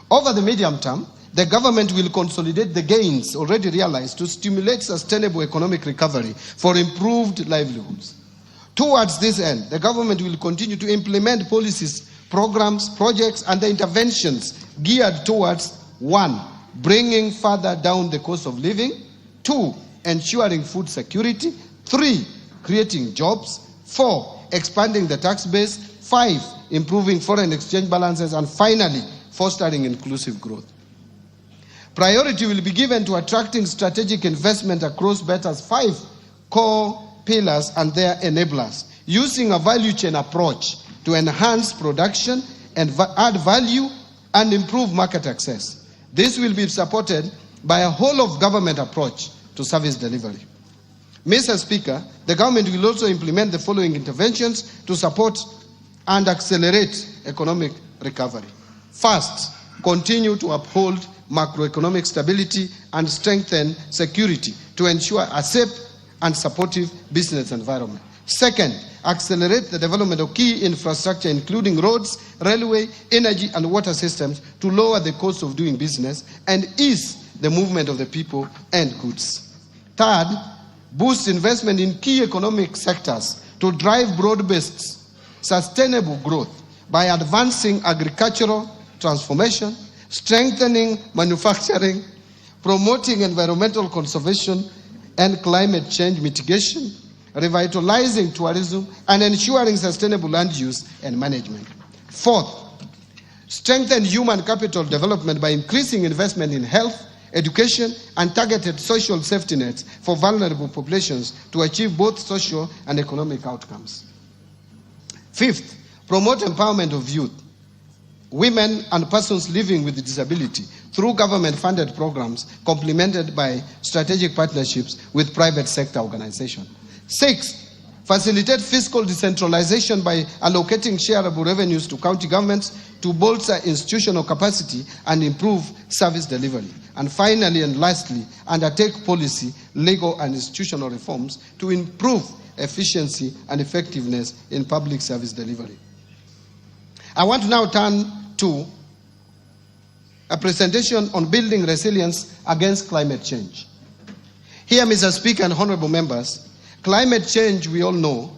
Over the medium term, the government will consolidate the gains already realized to stimulate sustainable economic recovery for improved livelihoods. Towards this end, the government will continue to implement policies, programs, projects, and the interventions geared towards 1. Bringing further down the cost of living, 2. Ensuring food security, 3. Creating jobs, 4. Expanding the tax base, 5. Improving foreign exchange balances, and finally, fostering inclusive growth. Priority will be given to attracting strategic investment across BETTER's 5 core pillars and their enablers, using a value chain approach to enhance production and add value and improve market access. This will be supported by a whole-of-government approach to service delivery. Mr. Speaker, the government will also implement the following interventions to support and accelerate economic recovery. First, continue to uphold macroeconomic stability and strengthen security to ensure a safe and supportive business environment. Second, accelerate the development of key infrastructure, including roads, railway, energy, and water systems to lower the cost of doing business and ease the movement of the people and goods. Third, boost investment in key economic sectors to drive broad-based, sustainable growth by advancing agricultural transformation, strengthening manufacturing, promoting environmental conservation and climate change mitigation, revitalizing tourism, and ensuring sustainable land use and management. Fourth, strengthen human capital development by increasing investment in health, education, and targeted social safety nets for vulnerable populations to achieve both social and economic outcomes. Fifth, promote empowerment of youth, women, and persons living with disability through government-funded programs complemented by strategic partnerships with private sector organizations. Sixth, facilitate fiscal decentralization by allocating shareable revenues to county governments to bolster institutional capacity and improve service delivery. And finally and lastly, undertake policy, legal, and institutional reforms to improve efficiency and effectiveness in public service delivery. I want to now turn to a presentation on building resilience against climate change. Here, Mr. Speaker and honorable members, climate change, we all know,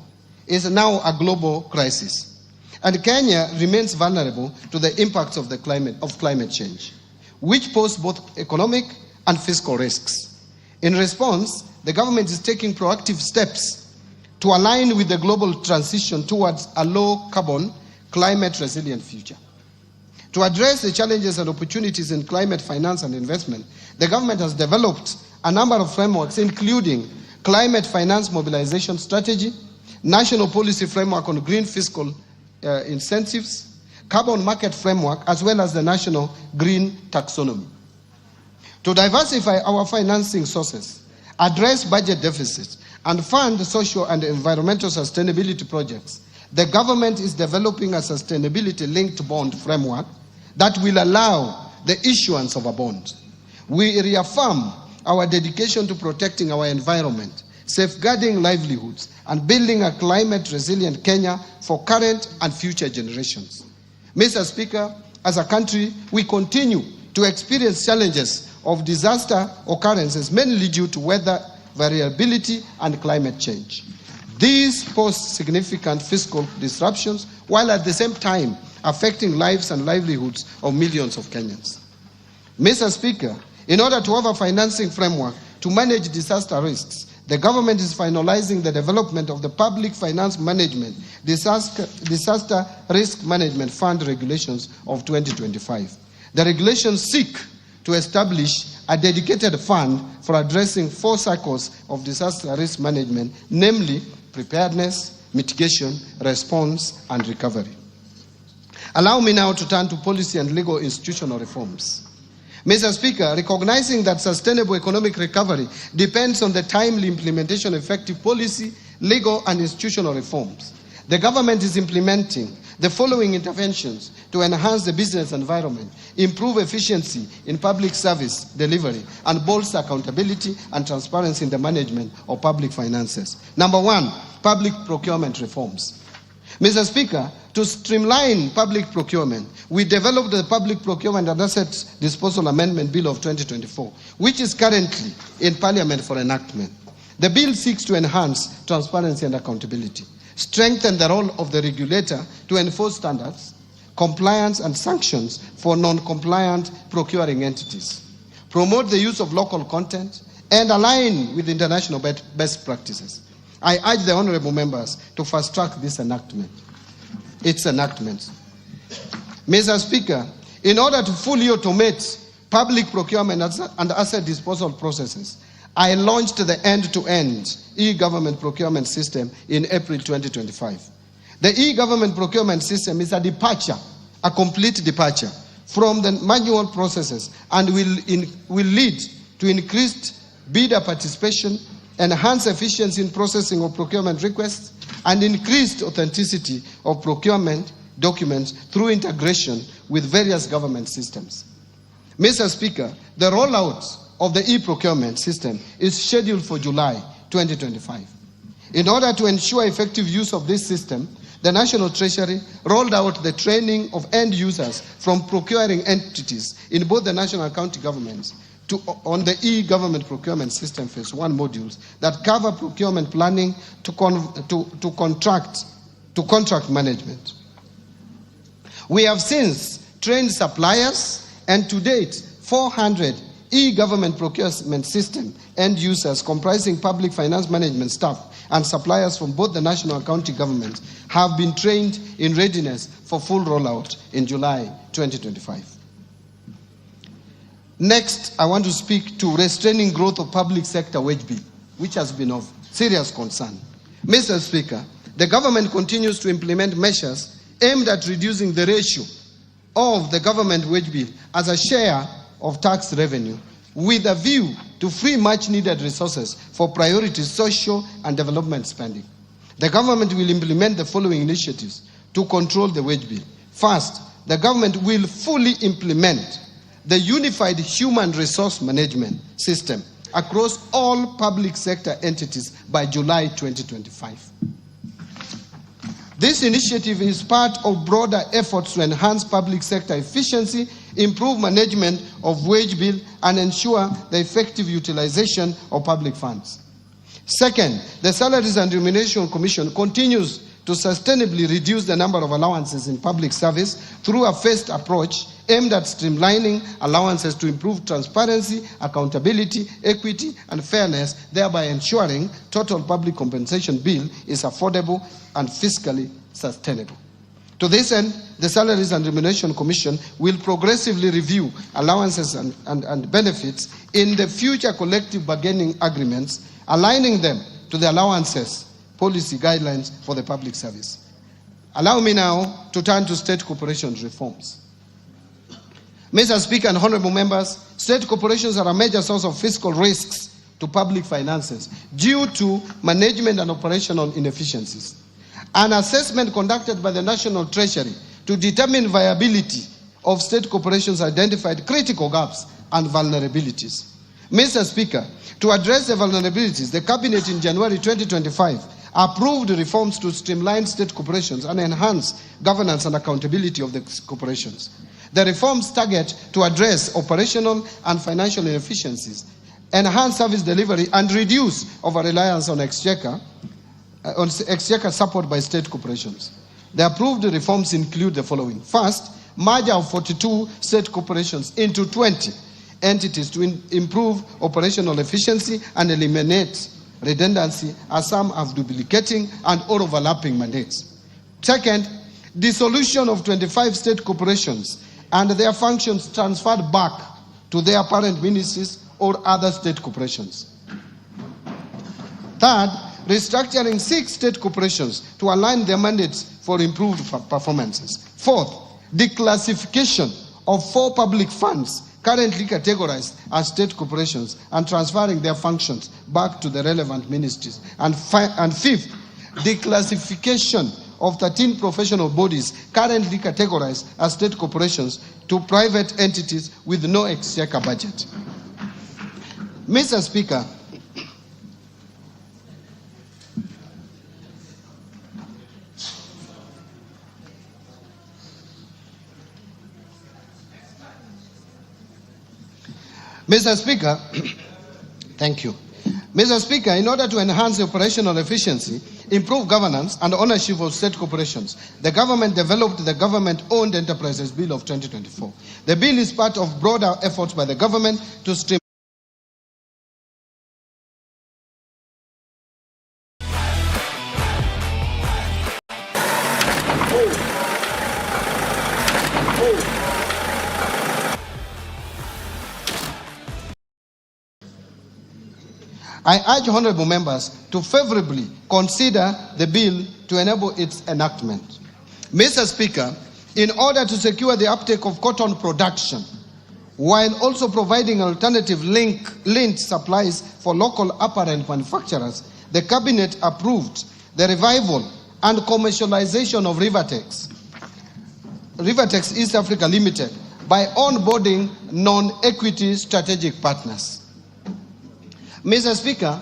is now a global crisis. And Kenya remains vulnerable to the impacts of climate change, which pose both economic and fiscal risks. In response, the government is taking proactive steps to align with the global transition towards a low-carbon, climate-resilient future. To address the challenges and opportunities in climate finance and investment, the government has developed a number of frameworks, including climate finance mobilization strategy, national policy framework on green fiscal incentives, carbon market framework, as well as the national green taxonomy. To diversify our financing sources, address budget deficits, and fund social and environmental sustainability projects, the government is developing a sustainability-linked bond framework that will allow the issuance of a bond. We reaffirm our dedication to protecting our environment, safeguarding livelihoods, and building a climate-resilient Kenya for current and future generations. Mr. Speaker, as a country, we continue to experience challenges of disaster occurrences, mainly due to weather variability and climate change. These pose significant fiscal disruptions, while at the same time affecting lives and livelihoods of millions of Kenyans. Mr. Speaker, in order to have a financing framework to manage disaster risks, the government is finalizing the development of the Public Finance Management Disaster Risk Management Fund regulations of 2025. The regulations seek to establish a dedicated fund for addressing 4 cycles of disaster risk management, namely preparedness, mitigation, response, and recovery. Allow me now to turn to policy and legal institutional reforms. Mr. Speaker, recognizing that sustainable economic recovery depends on the timely implementation of effective policy, legal, and institutional reforms, the government is implementing the following interventions to enhance the business environment, improve efficiency in public service delivery, and bolster accountability and transparency in the management of public finances. Number 1, public procurement reforms. Mr. Speaker, to streamline public procurement, we developed the Public Procurement and Assets Disposal Amendment Bill of 2024, which is currently in Parliament for enactment. The bill seeks to enhance transparency and accountability, strengthen the role of the regulator to enforce standards, compliance, and sanctions for non-compliant procuring entities, promote the use of local content, and align with international best practices. I urge the honorable members to fast-track this enactment. Its enactment. Mr. Speaker, in order to fully automate public procurement and asset disposal processes, I launched the end-to-end e-government procurement system in April 2025. The e-government procurement system is a complete departure from the manual processes, and will lead to increased bidder participation, enhance efficiency in processing of procurement requests, and increased authenticity of procurement documents through integration with various government systems. Mr. Speaker, the rollout of the e-procurement system is scheduled for July 2025. In order to ensure effective use of this system, the National Treasury rolled out the training of end users from procuring entities in both the national and county governments on the e-government procurement system phase 1 modules that cover procurement planning to contract management. We have since trained suppliers, and to date 400 e-government procurement system end users comprising public finance management staff and suppliers from both the national and county governments have been trained in readiness for full rollout in July 2025. Next, I want to speak to restraining growth of public sector wage bill, which has been of serious concern. Mr. Speaker, the government continues to implement measures aimed at reducing the ratio of the government wage bill as a share of tax revenue, with a view to free much-needed resources for priority social and development spending. The government will implement the following initiatives to control the wage bill. First, the government will fully implement the Unified Human Resource Management System across all public sector entities by July 2025. This initiative is part of broader efforts to enhance public sector efficiency improve management of wage bill, and ensure the effective utilization of public funds. Second, the Salaries and Remuneration Commission continues to sustainably reduce the number of allowances in public service through a phased approach aimed at streamlining allowances to improve transparency, accountability, equity, and fairness, thereby ensuring total public compensation bill is affordable and fiscally sustainable. To this end, the Salaries and Remuneration Commission will progressively review allowances and benefits in the future collective bargaining agreements, aligning them to the allowances policy guidelines for the public service. Allow me now to turn to state corporation reforms. Mr. Speaker and honorable members, state corporations are a major source of fiscal risks to public finances due to management and operational inefficiencies. An assessment conducted by the National Treasury to determine viability of state corporations identified critical gaps and vulnerabilities. Mr. Speaker, to address the vulnerabilities, the Cabinet in January 2025 approved reforms to streamline state corporations and enhance governance and accountability of the corporations. The reforms target to address operational and financial inefficiencies, enhance service delivery, and reduce over-reliance on exchequer support by state corporations. The approved reforms include the following. First, merger of 42 state corporations into 20 entities to improve operational efficiency and eliminate redundancy, as some have duplicating and or overlapping mandates. Second, dissolution of 25 state corporations and their functions transferred back to their parent ministries or other state corporations. Third, restructuring 6 state corporations to align their mandates for improved performances. Fourth, declassification of 4 public funds currently categorized as state corporations and transferring their functions back to the relevant ministries. And fifth, declassification of 13 professional bodies currently categorized as state corporations to private entities with no exchequer budget. Mr. Speaker, thank you. Mr. Speaker, in order to enhance operational efficiency, improve governance and ownership of state corporations, the government developed the Government-Owned Enterprises Bill of 2024. The bill is part of broader efforts by the government to streamline I urge honorable members to favorably consider the bill to enable its enactment. Mr. Speaker, in order to secure the uptake of cotton production, while also providing alternative linked supplies for local apparel manufacturers, the Cabinet approved the revival and commercialization of Rivertex East Africa Limited by onboarding non-equity strategic partners. Mr. Speaker,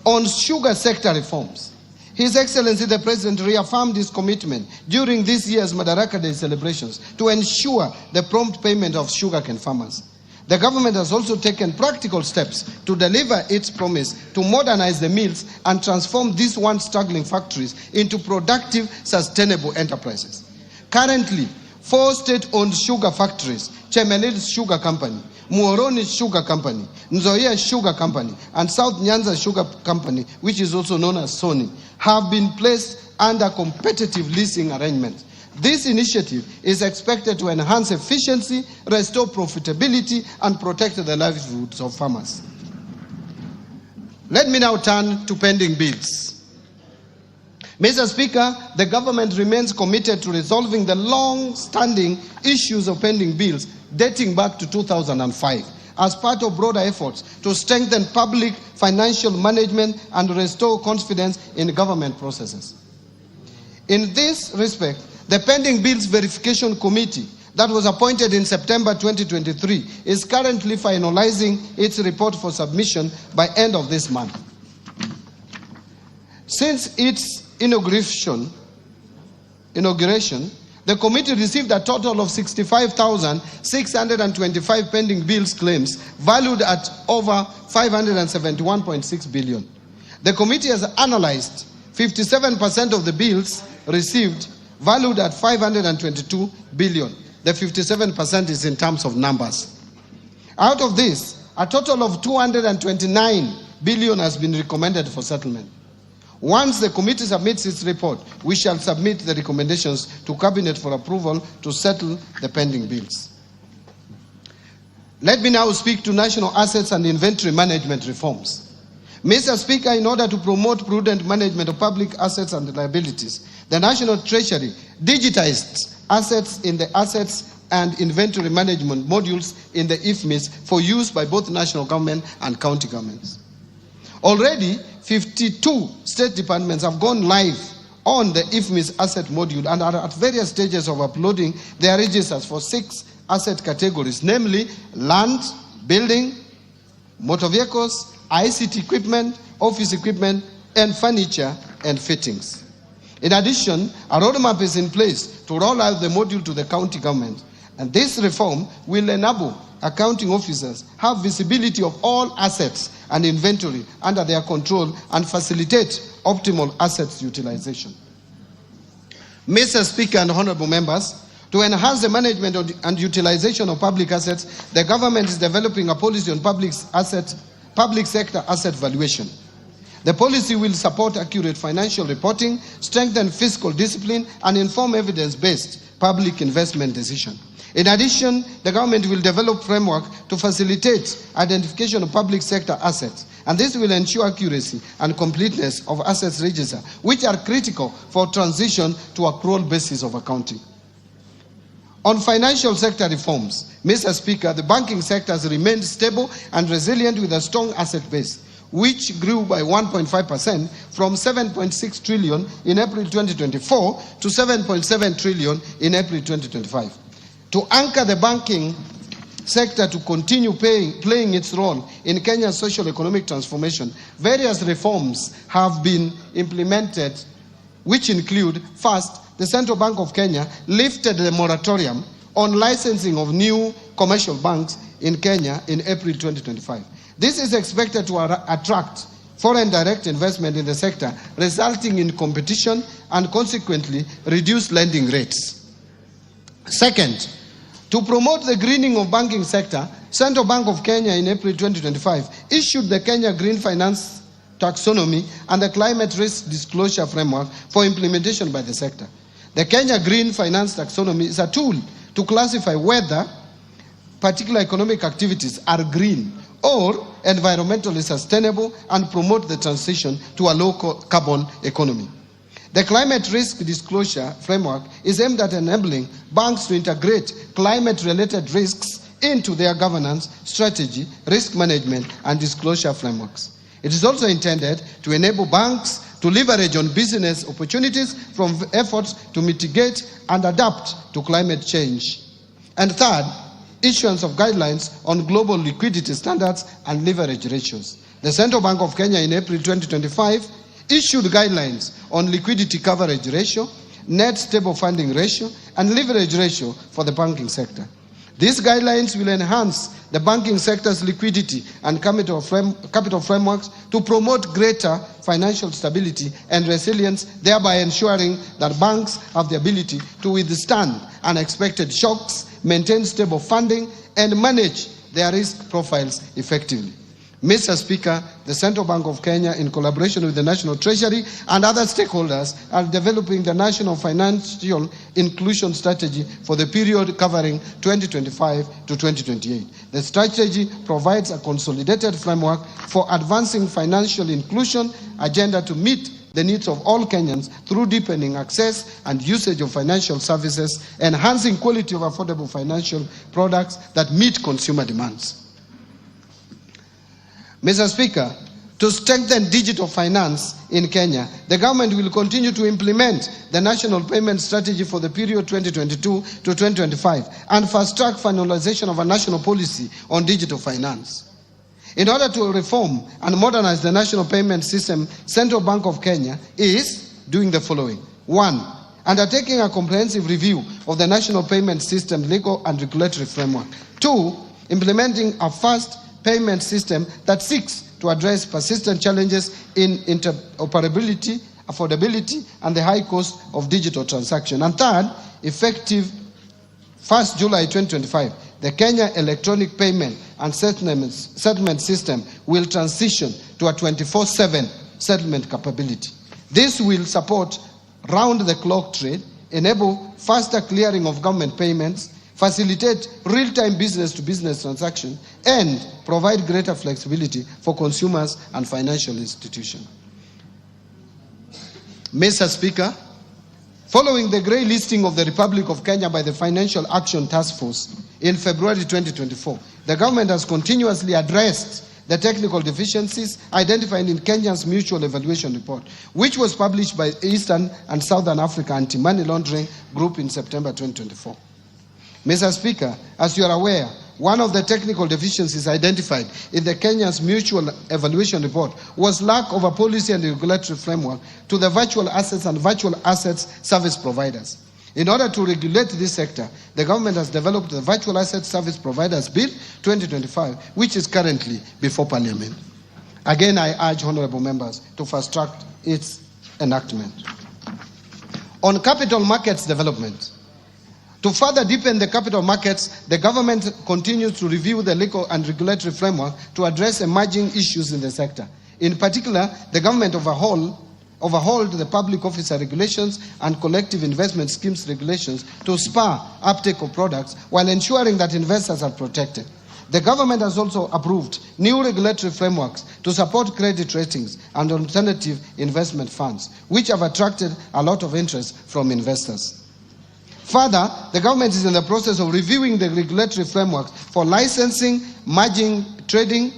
on sugar sector reforms, His Excellency the President reaffirmed his commitment during this year's Madaraka Day celebrations to ensure the prompt payment of sugarcane farmers. The government has also taken practical steps to deliver its promise to modernize the mills and transform these once struggling factories into productive, sustainable enterprises. Currently, 4 state-owned sugar factories, Chemelil's Sugar Company, Muhoroni's Sugar Company, Nzoia's Sugar Company, and South Nyanza Sugar Company, which is also known as Sony, have been placed under competitive leasing arrangements. This initiative is expected to enhance efficiency, restore profitability, and protect the livelihoods of farmers. Let me now turn to pending bills. Mr. Speaker, the government remains committed to resolving the long-standing issues of pending bills dating back to 2005 as part of broader efforts to strengthen public financial management and restore confidence in government processes. In this respect, the Pending Bills Verification Committee that was appointed in September 2023 is currently finalizing its report for submission by end of this month. Since its inauguration, the the committee received a total of 65,625 pending bills claims valued at over 571.6 billion. The committee has analyzed 57% of the bills received valued at 522 billion. The 57% is in terms of numbers. Out of this, a total of 229 billion has been recommended for settlement. Once the committee submits its report, we shall submit the recommendations to Cabinet for approval to settle the pending bills. Let me now speak to national assets and inventory management reforms. Mr. Speaker, in order to promote prudent management of public assets and liabilities, the National Treasury digitized assets in the assets and inventory management modules in the IFMIS for use by both national government and county governments. Already, 52 state departments have gone live on the IFMIS asset module and are at various stages of uploading their registers for 6 asset categories, namely land, building, motor vehicles, ICT equipment, office equipment, and furniture and fittings. In addition, a roadmap is in place to roll out the module to the county government, and this reform will enable accounting officers have visibility of all assets and inventory under their control and facilitate optimal assets utilization. Mr. Speaker and honorable members, to enhance the management and utilization of public assets, the government is developing a policy on public sector asset valuation. The policy will support accurate financial reporting, strengthen fiscal discipline, and inform evidence-based public investment decisions. In addition, the government will develop framework to facilitate identification of public sector assets, and this will ensure accuracy and completeness of assets register, which are critical for transition to accrual basis of accounting. On financial sector reforms, Mr. Speaker, the banking sector has remained stable and resilient with a strong asset base, which grew by 1.5% from 7.6 trillion in April 2024 to 7.7 trillion in April 2025. To anchor the banking sector to continue playing its role in Kenya's socio-economic transformation, various reforms have been implemented, which include, first, the Central Bank of Kenya lifted the moratorium on licensing of new commercial banks in Kenya in April 2025. This is expected to attract foreign direct investment in the sector, resulting in competition and consequently reduced lending rates. Second, to promote the greening of banking sector, Central Bank of Kenya in April 2025 issued the Kenya Green Finance Taxonomy and the Climate Risk Disclosure Framework for implementation by the sector. The Kenya Green Finance Taxonomy is a tool to classify whether particular economic activities are green or environmentally sustainable and promote the transition to a low carbon economy. The Climate Risk Disclosure Framework is aimed at enabling banks to integrate climate-related risks into their governance, strategy, risk management, and disclosure frameworks. It is also intended to enable banks to leverage on business opportunities from efforts to mitigate and adapt to climate change. And third, issuance of guidelines on global liquidity standards and leverage ratios. The Central Bank of Kenya in April 2025 issued guidelines on liquidity coverage ratio, net stable funding ratio, and leverage ratio for the banking sector. These guidelines will enhance the banking sector's liquidity and capital frameworks to promote greater financial stability and resilience, thereby ensuring that banks have the ability to withstand unexpected shocks, maintain stable funding, and manage their risk profiles effectively. Mr. Speaker, the Central Bank of Kenya, in collaboration with the National Treasury and other stakeholders, are developing the National Financial Inclusion Strategy for the period covering 2025 to 2028. The strategy provides a consolidated framework for advancing financial inclusion agenda to meet the needs of all Kenyans through deepening access and usage of financial services, enhancing quality of affordable financial products that meet consumer demands. Mr. Speaker, to strengthen digital finance in Kenya, the government will continue to implement the National Payment Strategy for the period 2022 to 2025 and fast-track finalization of a national policy on digital finance. In order to reform and modernize the national payment system, Central Bank of Kenya is doing the following. 1. undertaking a comprehensive review of the national payment system legal and regulatory framework. 2, implementing a fast payment system that seeks to address persistent challenges in interoperability, affordability, and the high cost of digital transaction. And 3rd, effective 1st July 2025, the Kenya Electronic Payment and Settlement System will transition to a 24/7 settlement capability. This will support round-the-clock trade, enable faster clearing of government payments, facilitate real-time business-to-business transactions, and provide greater flexibility for consumers and financial institutions. Mr. Speaker, following the grey listing of the Republic of Kenya by the Financial Action Task Force in February 2024, the government has continuously addressed the technical deficiencies identified in Kenya's Mutual Evaluation Report, which was published by Eastern and Southern Africa Anti-Money Laundering Group in September 2024. Mr. Speaker, as you are aware, one of the technical deficiencies identified in the Kenya's Mutual Evaluation Report was lack of a policy and regulatory framework to the virtual assets and virtual assets service providers. In order to regulate this sector, the government has developed the Virtual Asset Service Providers Bill 2025, which is currently before Parliament. Again, I urge honorable members to fast-track its enactment. On capital markets development, to further deepen the capital markets, the government continues to review the legal and regulatory framework to address emerging issues in the sector. In particular, the government overhauled the public officer regulations and collective investment schemes regulations to spur uptake of products while ensuring that investors are protected. The government has also approved new regulatory frameworks to support credit ratings and alternative investment funds, which have attracted a lot of interest from investors. Further, the government is in the process of reviewing the regulatory frameworks for licensing, margin trading,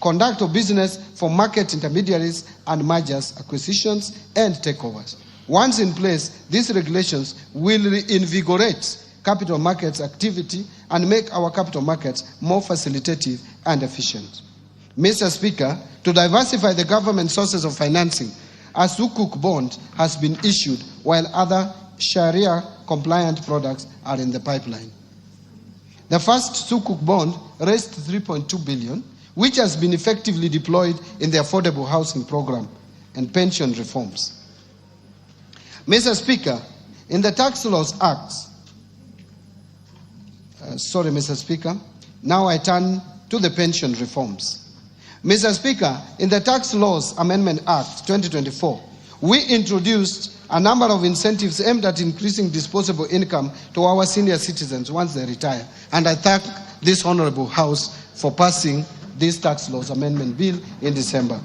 conduct of business for market intermediaries, and mergers, acquisitions, and takeovers. Once in place, these regulations will reinvigorate capital markets activity and make our capital markets more facilitative and efficient. Mr. Speaker, to diversify the government sources of financing, a Sukuk bond has been issued while other Sharia-compliant products are in the pipeline. The first Sukuk bond raised 3.2 billion, which has been effectively deployed in the affordable housing program and pension reforms. Mr. Speaker, in the Tax Laws Act, Mr. Speaker, now I turn to the pension reforms. Mr. Speaker, in the Tax Laws Amendment Act 2024, we introduced a number of incentives aimed at increasing disposable income to our senior citizens once they retire. And I thank this Honorable House for passing this Tax Laws Amendment Bill in December.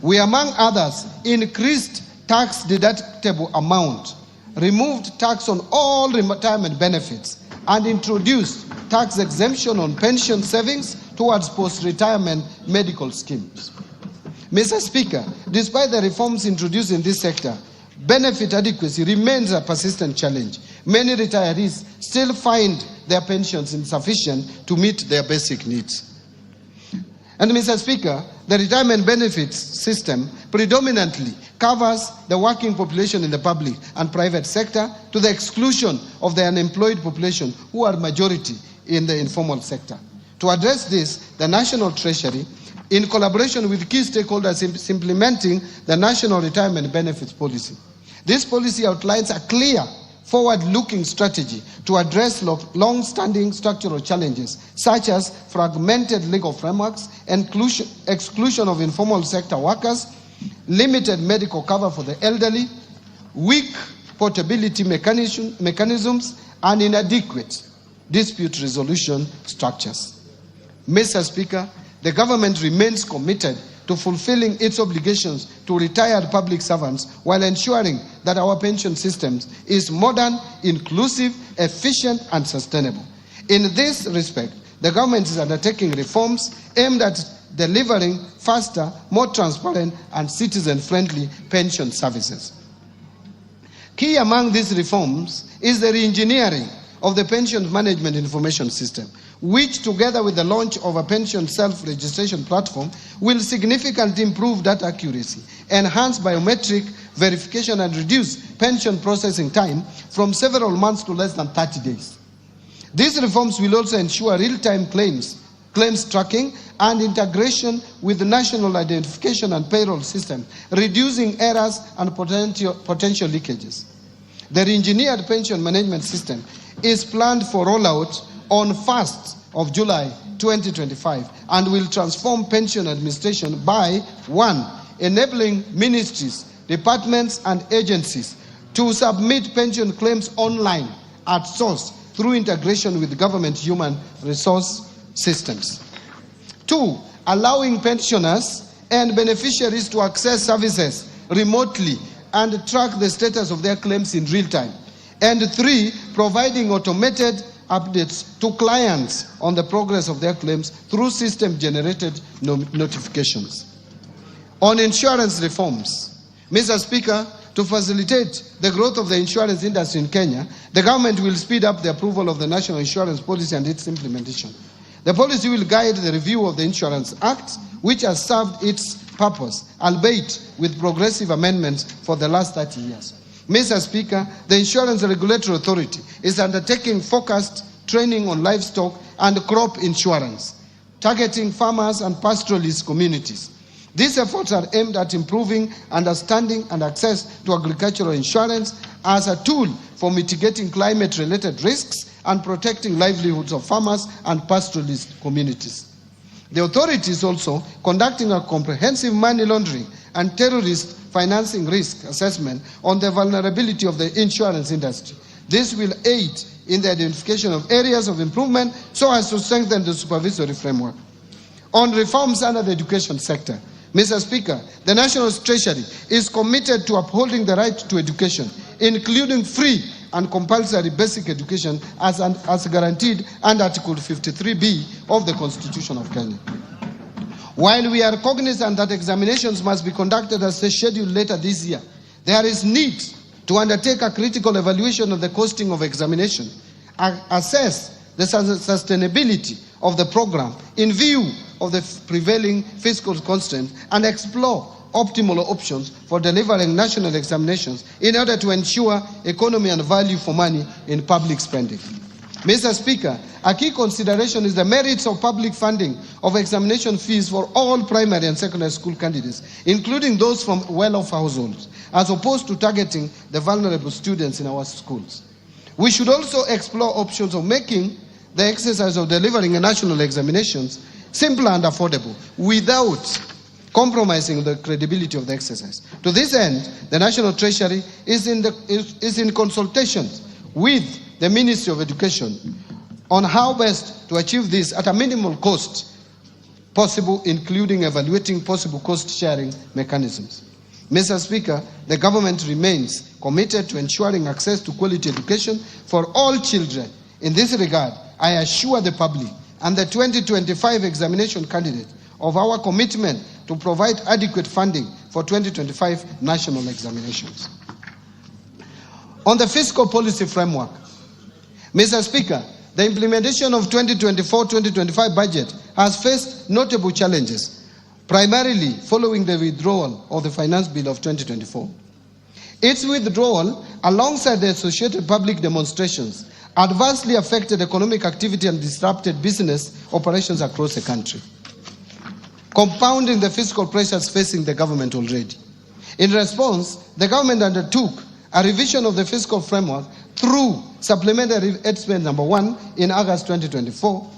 We, among others, increased tax deductible amount, removed tax on all retirement benefits, and introduced tax exemption on pension savings towards post-retirement medical schemes. Mr. Speaker, despite the reforms introduced in this sector, benefit adequacy remains a persistent challenge. Many retirees still find their pensions insufficient to meet their basic needs. And Mr. Speaker, the retirement benefits system predominantly covers the working population in the public and private sector to the exclusion of the unemployed population, who are majority in the informal sector. To address this, the National Treasury, in collaboration with key stakeholders, is implementing the National Retirement Benefits Policy. This policy outlines a clear, forward-looking strategy to address long-standing structural challenges, such as fragmented legal frameworks, exclusion of informal sector workers, limited medical cover for the elderly, weak portability mechanisms, and inadequate dispute resolution structures. Mr. Speaker, the government remains committed to fulfilling its obligations to retired public servants while ensuring that our pension systems is modern, inclusive, efficient, and sustainable. In this respect, the government is undertaking reforms aimed at delivering faster, more transparent, and citizen-friendly pension services. Key among these reforms is the re-engineering of the pension management information system, which together with the launch of a pension self-registration platform will significantly improve data accuracy, enhance biometric verification and reduce pension processing time from several months to less than 30 days. These reforms will also ensure real-time claims tracking and integration with the national identification and payroll system, reducing errors and potential leakages. The re-engineered pension management system is planned for rollout on 1st of July 2025 and will transform pension administration by 1. Enabling ministries, departments and agencies to submit pension claims online at source through integration with government human resource systems. 2. Allowing pensioners and beneficiaries to access services remotely and track the status of their claims in real time. And 3. Providing automated updates to clients on the progress of their claims through system-generated notifications. On insurance reforms, Mr. Speaker, to facilitate the growth of the insurance industry in Kenya, the government will speed up the approval of the National Insurance Policy and its implementation. The policy will guide the review of the Insurance Act, which has served its purpose, albeit with progressive amendments for the last 30 years. Mr. Speaker, the Insurance Regulatory Authority is undertaking focused training on livestock and crop insurance, targeting farmers and pastoralist communities. These efforts are aimed at improving understanding and access to agricultural insurance as a tool for mitigating climate-related risks and protecting livelihoods of farmers and pastoralist communities. The authority is also conducting a comprehensive money laundering and terrorist financing risk assessment on the vulnerability of the insurance industry. This will aid in the identification of areas of improvement so as to strengthen the supervisory framework. On reforms under the education sector, Mr. Speaker, the National Treasury is committed to upholding the right to education, including free and compulsory basic education as guaranteed under Article 53B of the Constitution of Kenya. While we are cognizant that examinations must be conducted as scheduled later this year, there is need to undertake a critical evaluation of the costing of examination, assess the sustainability of the program in view of the prevailing fiscal constraints, and explore optimal options for delivering national examinations in order to ensure economy and value for money in public spending. Mr. Speaker, a key consideration is the merits of public funding of examination fees for all primary and secondary school candidates, including those from well-off households, as opposed to targeting the vulnerable students in our schools. We should also explore options of making the exercise of delivering national examinations simpler and affordable without compromising the credibility of the exercise. To this end, the National Treasury is in consultations with the Ministry of Education on how best to achieve this at a minimal cost possible, including evaluating possible cost-sharing mechanisms. Mr. Speaker, the government remains committed to ensuring access to quality education for all children. In this regard, I assure the public and the 2025 examination candidate of our commitment to provide adequate funding for 2025 national examinations. On the fiscal policy framework, Mr. Speaker, the implementation of 2024-2025 budget has faced notable challenges, primarily following the withdrawal of the Finance Bill of 2024. Its withdrawal, alongside the associated public demonstrations, adversely affected economic activity and disrupted business operations across the country, compounding the fiscal pressures facing the government already. In response, the government undertook a revision of the fiscal framework through Supplementary Expense Number 1 in August 2024.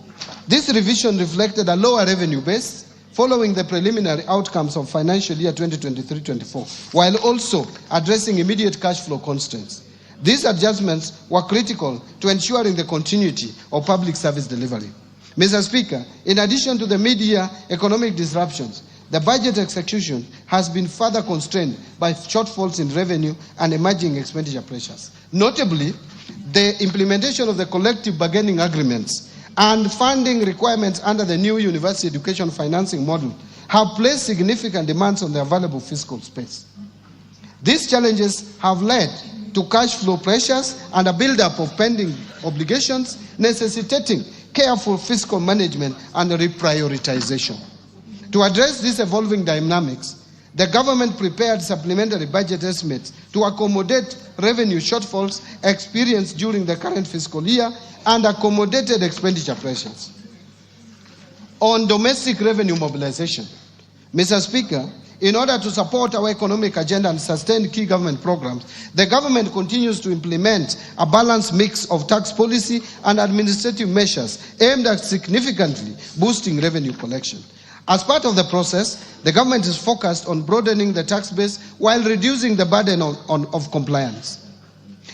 This revision reflected a lower revenue base following the preliminary outcomes of financial year 2023-24, while also addressing immediate cash flow constraints. These adjustments were critical to ensuring the continuity of public service delivery. Mr. Speaker, in addition to the mid-year economic disruptions, the budget execution has been further constrained by shortfalls in revenue and emerging expenditure pressures. Notably, the implementation of the collective bargaining agreements and funding requirements under the new university education financing model have placed significant demands on the available fiscal space. These challenges have led to cash flow pressures and a buildup of pending obligations, necessitating careful fiscal management, and reprioritization. To address these evolving dynamics, the government prepared supplementary budget estimates to accommodate revenue shortfalls experienced during the current fiscal year and accommodated expenditure pressures. On domestic revenue mobilization, Mr. Speaker, in order to support our economic agenda and sustain key government programs, the government continues to implement a balanced mix of tax policy and administrative measures aimed at significantly boosting revenue collection. As part of the process, the government is focused on broadening the tax base while reducing the burden of compliance.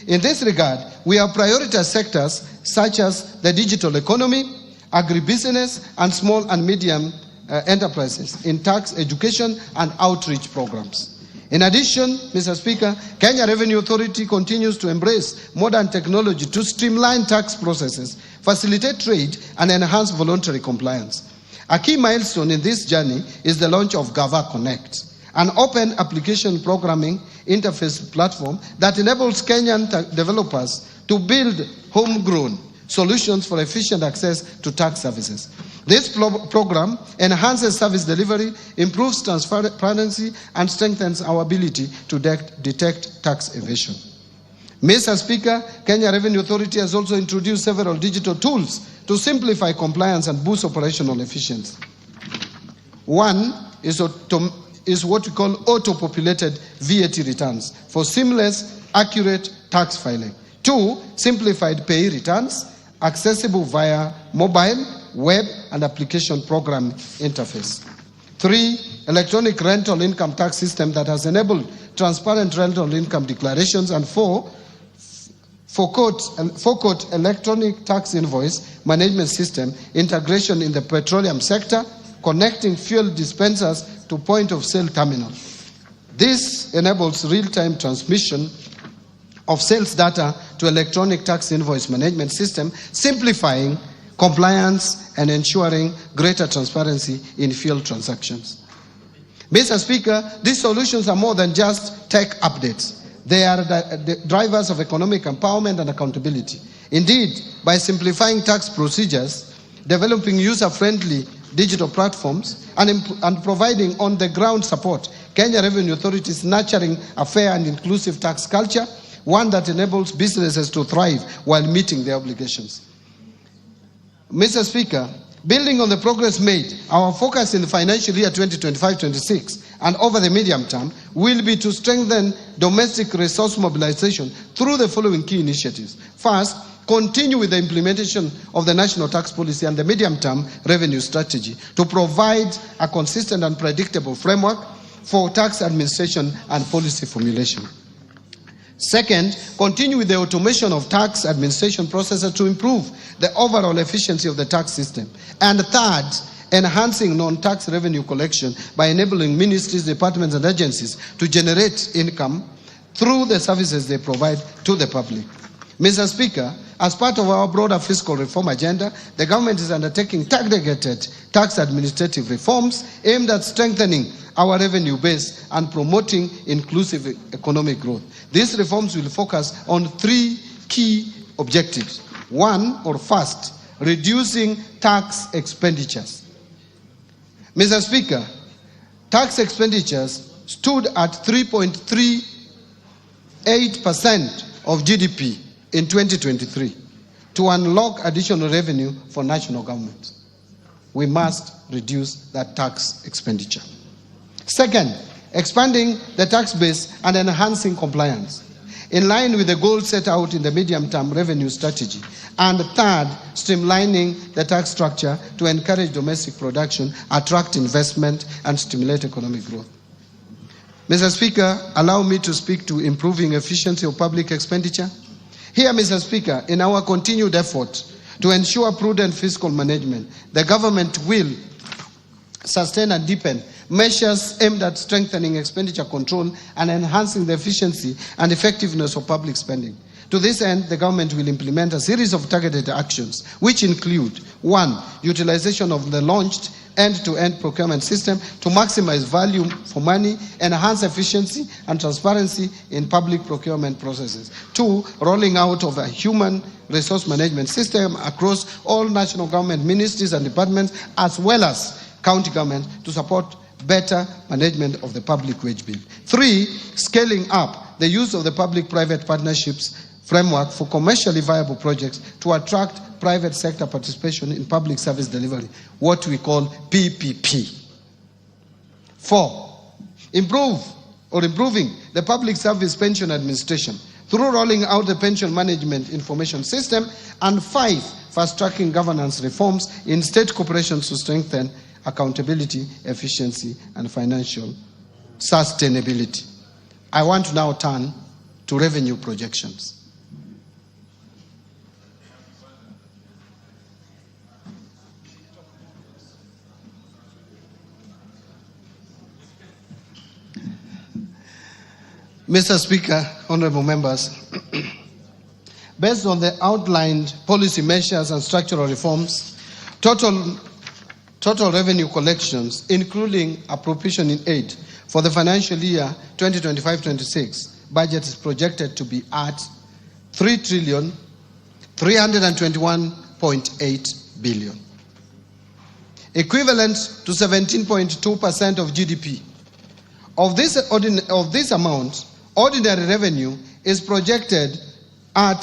In this regard, we have prioritized sectors such as the digital economy, agribusiness, and small and medium enterprises in tax education and outreach programs. In addition, Mr. Speaker, Kenya Revenue Authority continues to embrace modern technology to streamline tax processes, facilitate trade, and enhance voluntary compliance. A key milestone in this journey is the launch of Gava Connect, an open application programming interface platform that enables Kenyan developers to build homegrown solutions for efficient access to tax services. This program enhances service delivery, improves transparency, and strengthens our ability to detect tax evasion. Mr. Speaker, Kenya Revenue Authority has also introduced several digital tools to simplify compliance and boost operational efficiency. One is what we call auto-populated VAT returns for seamless, accurate tax filing. 2, simplified pay returns, accessible via mobile, web, and application program interface. 3, electronic rental income tax system that has enabled transparent rental income declarations. And 4, forecourt electronic tax invoice management system integration in the petroleum sector, connecting fuel dispensers to point-of-sale terminal. This enables real-time transmission of sales data to electronic tax invoice management system, simplifying compliance and ensuring greater transparency in fuel transactions. Mr. Speaker, these solutions are more than just tech updates. They are the drivers of economic empowerment and accountability. Indeed, by simplifying tax procedures, developing user-friendly digital platforms, and providing on-the-ground support, Kenya Revenue Authority is nurturing a fair and inclusive tax culture, one that enables businesses to thrive while meeting their obligations. Mr. Speaker, building on the progress made, our focus in the financial year 2025-26 and over the medium term will be to strengthen domestic resource mobilization through the following key initiatives. First, continue with the implementation of the national tax policy and the medium-term revenue strategy to provide a consistent and predictable framework for tax administration and policy formulation. Second, continue with the automation of tax administration processes to improve the overall efficiency of the tax system. And third, enhancing non-tax revenue collection by enabling ministries, departments, and agencies to generate income through the services they provide to the public. Mr. Speaker, as part of our broader fiscal reform agenda, the government is undertaking targeted tax administrative reforms aimed at strengthening our revenue base and promoting inclusive economic growth. These reforms will focus on 3 key objectives. First, reducing tax expenditures. Mr. Speaker, tax expenditures stood at 3.38% of GDP in 2023. To unlock additional revenue for national government, we must reduce that tax expenditure. Second, expanding the tax base and enhancing compliance, in line with the goals set out in the medium-term revenue strategy. And third, streamlining the tax structure to encourage domestic production, attract investment, and stimulate economic growth. Mr. Speaker, allow me to speak to improving efficiency of public expenditure. Here, Mr. Speaker, in our continued effort to ensure prudent fiscal management, the government will sustain and deepen measures aimed at strengthening expenditure control and enhancing the efficiency and effectiveness of public spending. To this end, the government will implement a series of targeted actions, which include: 1, utilization of the launched end-to-end procurement system to maximize value for money, enhance efficiency and transparency in public procurement processes. 2, rolling out of a human resource management system across all national government ministries and departments, as well as county government, to support better management of the public wage bill. 3, scaling up the use of the public-private partnerships framework for commercially viable projects to attract private sector participation in public service delivery, what we call PPP. 4, improving the public service pension administration through rolling out the pension management information system. And 5, fast-tracking governance reforms in state corporations to strengthen accountability, efficiency, and financial sustainability. I want to now turn to revenue projections. Mr. Speaker, honorable members, based on the outlined policy measures and structural reforms, total revenue collections, including appropriation in aid for the financial year 2025-26, budget is projected to be at 3,321.8 billion, equivalent to 17.2% of GDP. Of this amount, ordinary revenue is projected at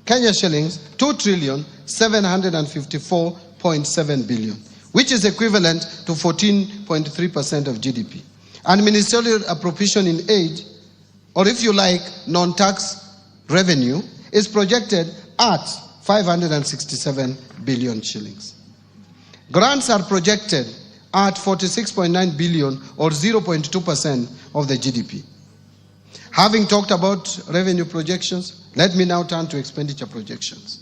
Kenya shillings 2,754.7 billion, which is equivalent to 14.3% of GDP. And ministerial appropriation in aid, or if you like, non-tax revenue, is projected at 567 billion shillings. Grants are projected at 46.9 billion, or 0.2% of the GDP. Having talked about revenue projections, let me now turn to expenditure projections.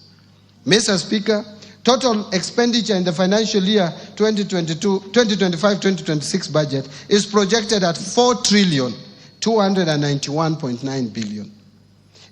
Mr. Speaker, total expenditure in the financial year 2025-2026 budget is projected at 4,291.9 billion,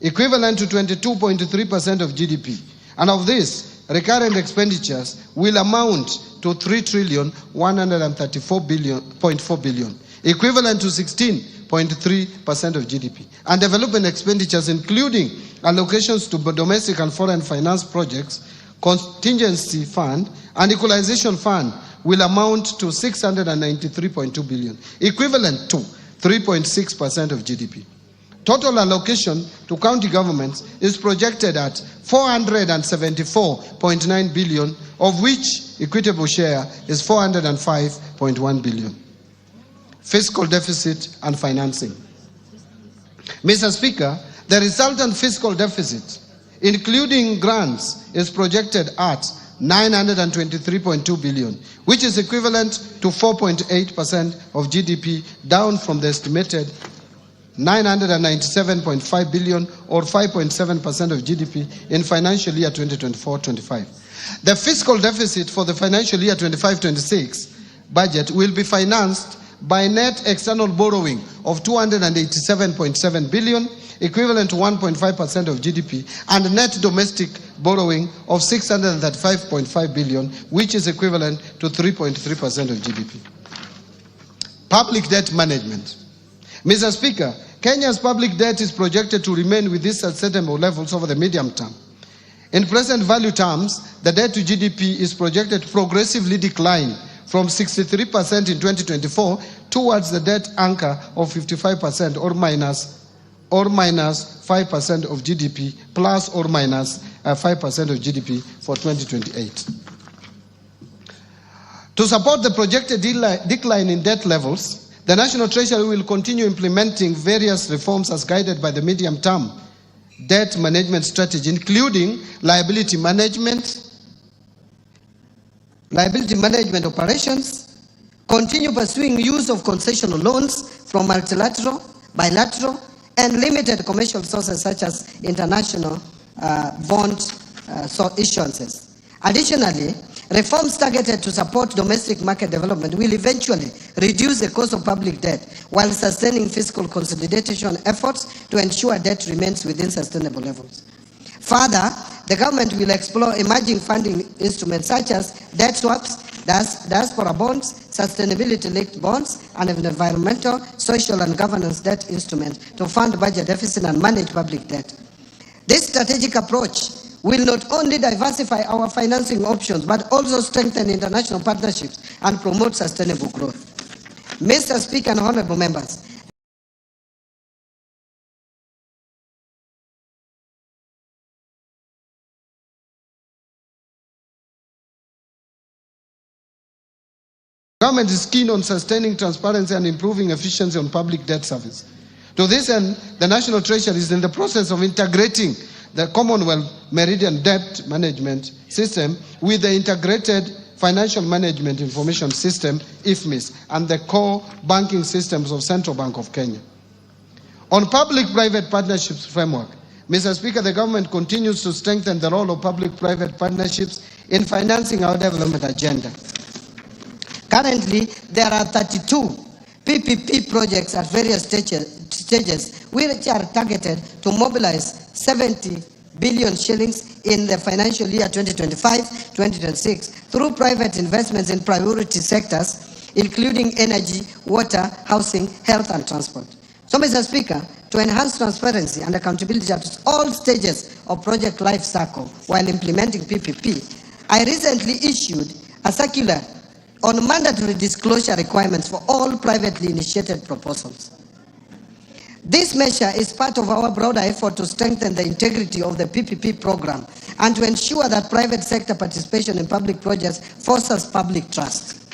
equivalent to 22.3% of GDP. And of this, recurrent expenditures will amount to 3,134.4 billion, equivalent to 16.3% of GDP. And development expenditures, including allocations to domestic and foreign finance projects, contingency fund, and equalization fund, will amount to 693.2 billion, equivalent to 3.6% of GDP. Total allocation to county governments is projected at 474.9 billion, of which equitable share is 405.1 billion. Fiscal deficit and financing. Mr. Speaker, the resultant fiscal deficit, including grants, is projected at 923.2 billion, which is equivalent to 4.8% of GDP, down from the estimated 997.5 billion, or 5.7% of GDP in financial year 2024-25. The fiscal deficit for the financial year 25-26 budget will be financed by net external borrowing of 287.7 billion, equivalent to 1.5% of GDP, and net domestic borrowing of 635.5 billion, which is equivalent to 3.3% of GDP. Public debt management. Mr. Speaker, Kenya's public debt is projected to remain with these sustainable levels over the medium term. In present value terms, the debt to GDP is projected to progressively decline from 63% in 2024 towards the debt anchor of 55%, or minus 5% of GDP, plus or minus 5% of GDP for 2028. To support the projected decline in debt levels, the National Treasury will continue implementing various reforms as guided by the medium-term debt management strategy, including liability management operations, continue pursuing use of concessional loans from multilateral, bilateral, and limited commercial sources such as international bond issuances. Additionally, reforms targeted to support domestic market development will eventually reduce the cost of public debt while sustaining fiscal consolidation efforts to ensure debt remains within sustainable levels. Further, the government will explore emerging funding instruments such as debt swaps, diaspora bonds, sustainability-linked bonds, and an environmental, social, and governance debt instrument to fund budget deficit and manage public debt. This strategic approach will not only diversify our financing options, but also strengthen international partnerships and promote sustainable growth. Mr. Speaker and honorable members, the government is keen on sustaining transparency and improving efficiency on public debt service. To this end, the National Treasury is in the process of integrating the Commonwealth Meridian Debt Management System with the Integrated Financial Management Information System, IFMIS, and the core banking systems of Central Bank of Kenya. On public-private partnerships framework, Mr. Speaker, the government continues to strengthen the role of public-private partnerships in financing our development agenda. Currently, there are 32 PPP projects at various stages which are targeted to mobilize 70 billion shillings in the financial year 2025-2026 through private investments in priority sectors, including energy, water, housing, health, and transport. So, Mr. Speaker, to enhance transparency and accountability at all stages of project life cycle while implementing PPP, I recently issued a circular on mandatory disclosure requirements for all privately initiated proposals. This measure is part of our broader effort to strengthen the integrity of the PPP program and to ensure that private sector participation in public projects fosters public trust.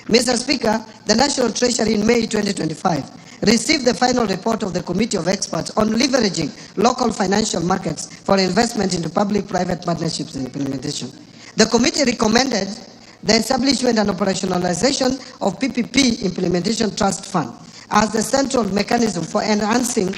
Mr. Speaker, the National Treasury in May 2025 received the final report of the Committee of Experts on leveraging local financial markets for investment into public-private partnerships and implementation. The committee recommended the establishment and operationalization of PPP Implementation Trust Fund as the central mechanism for enhancing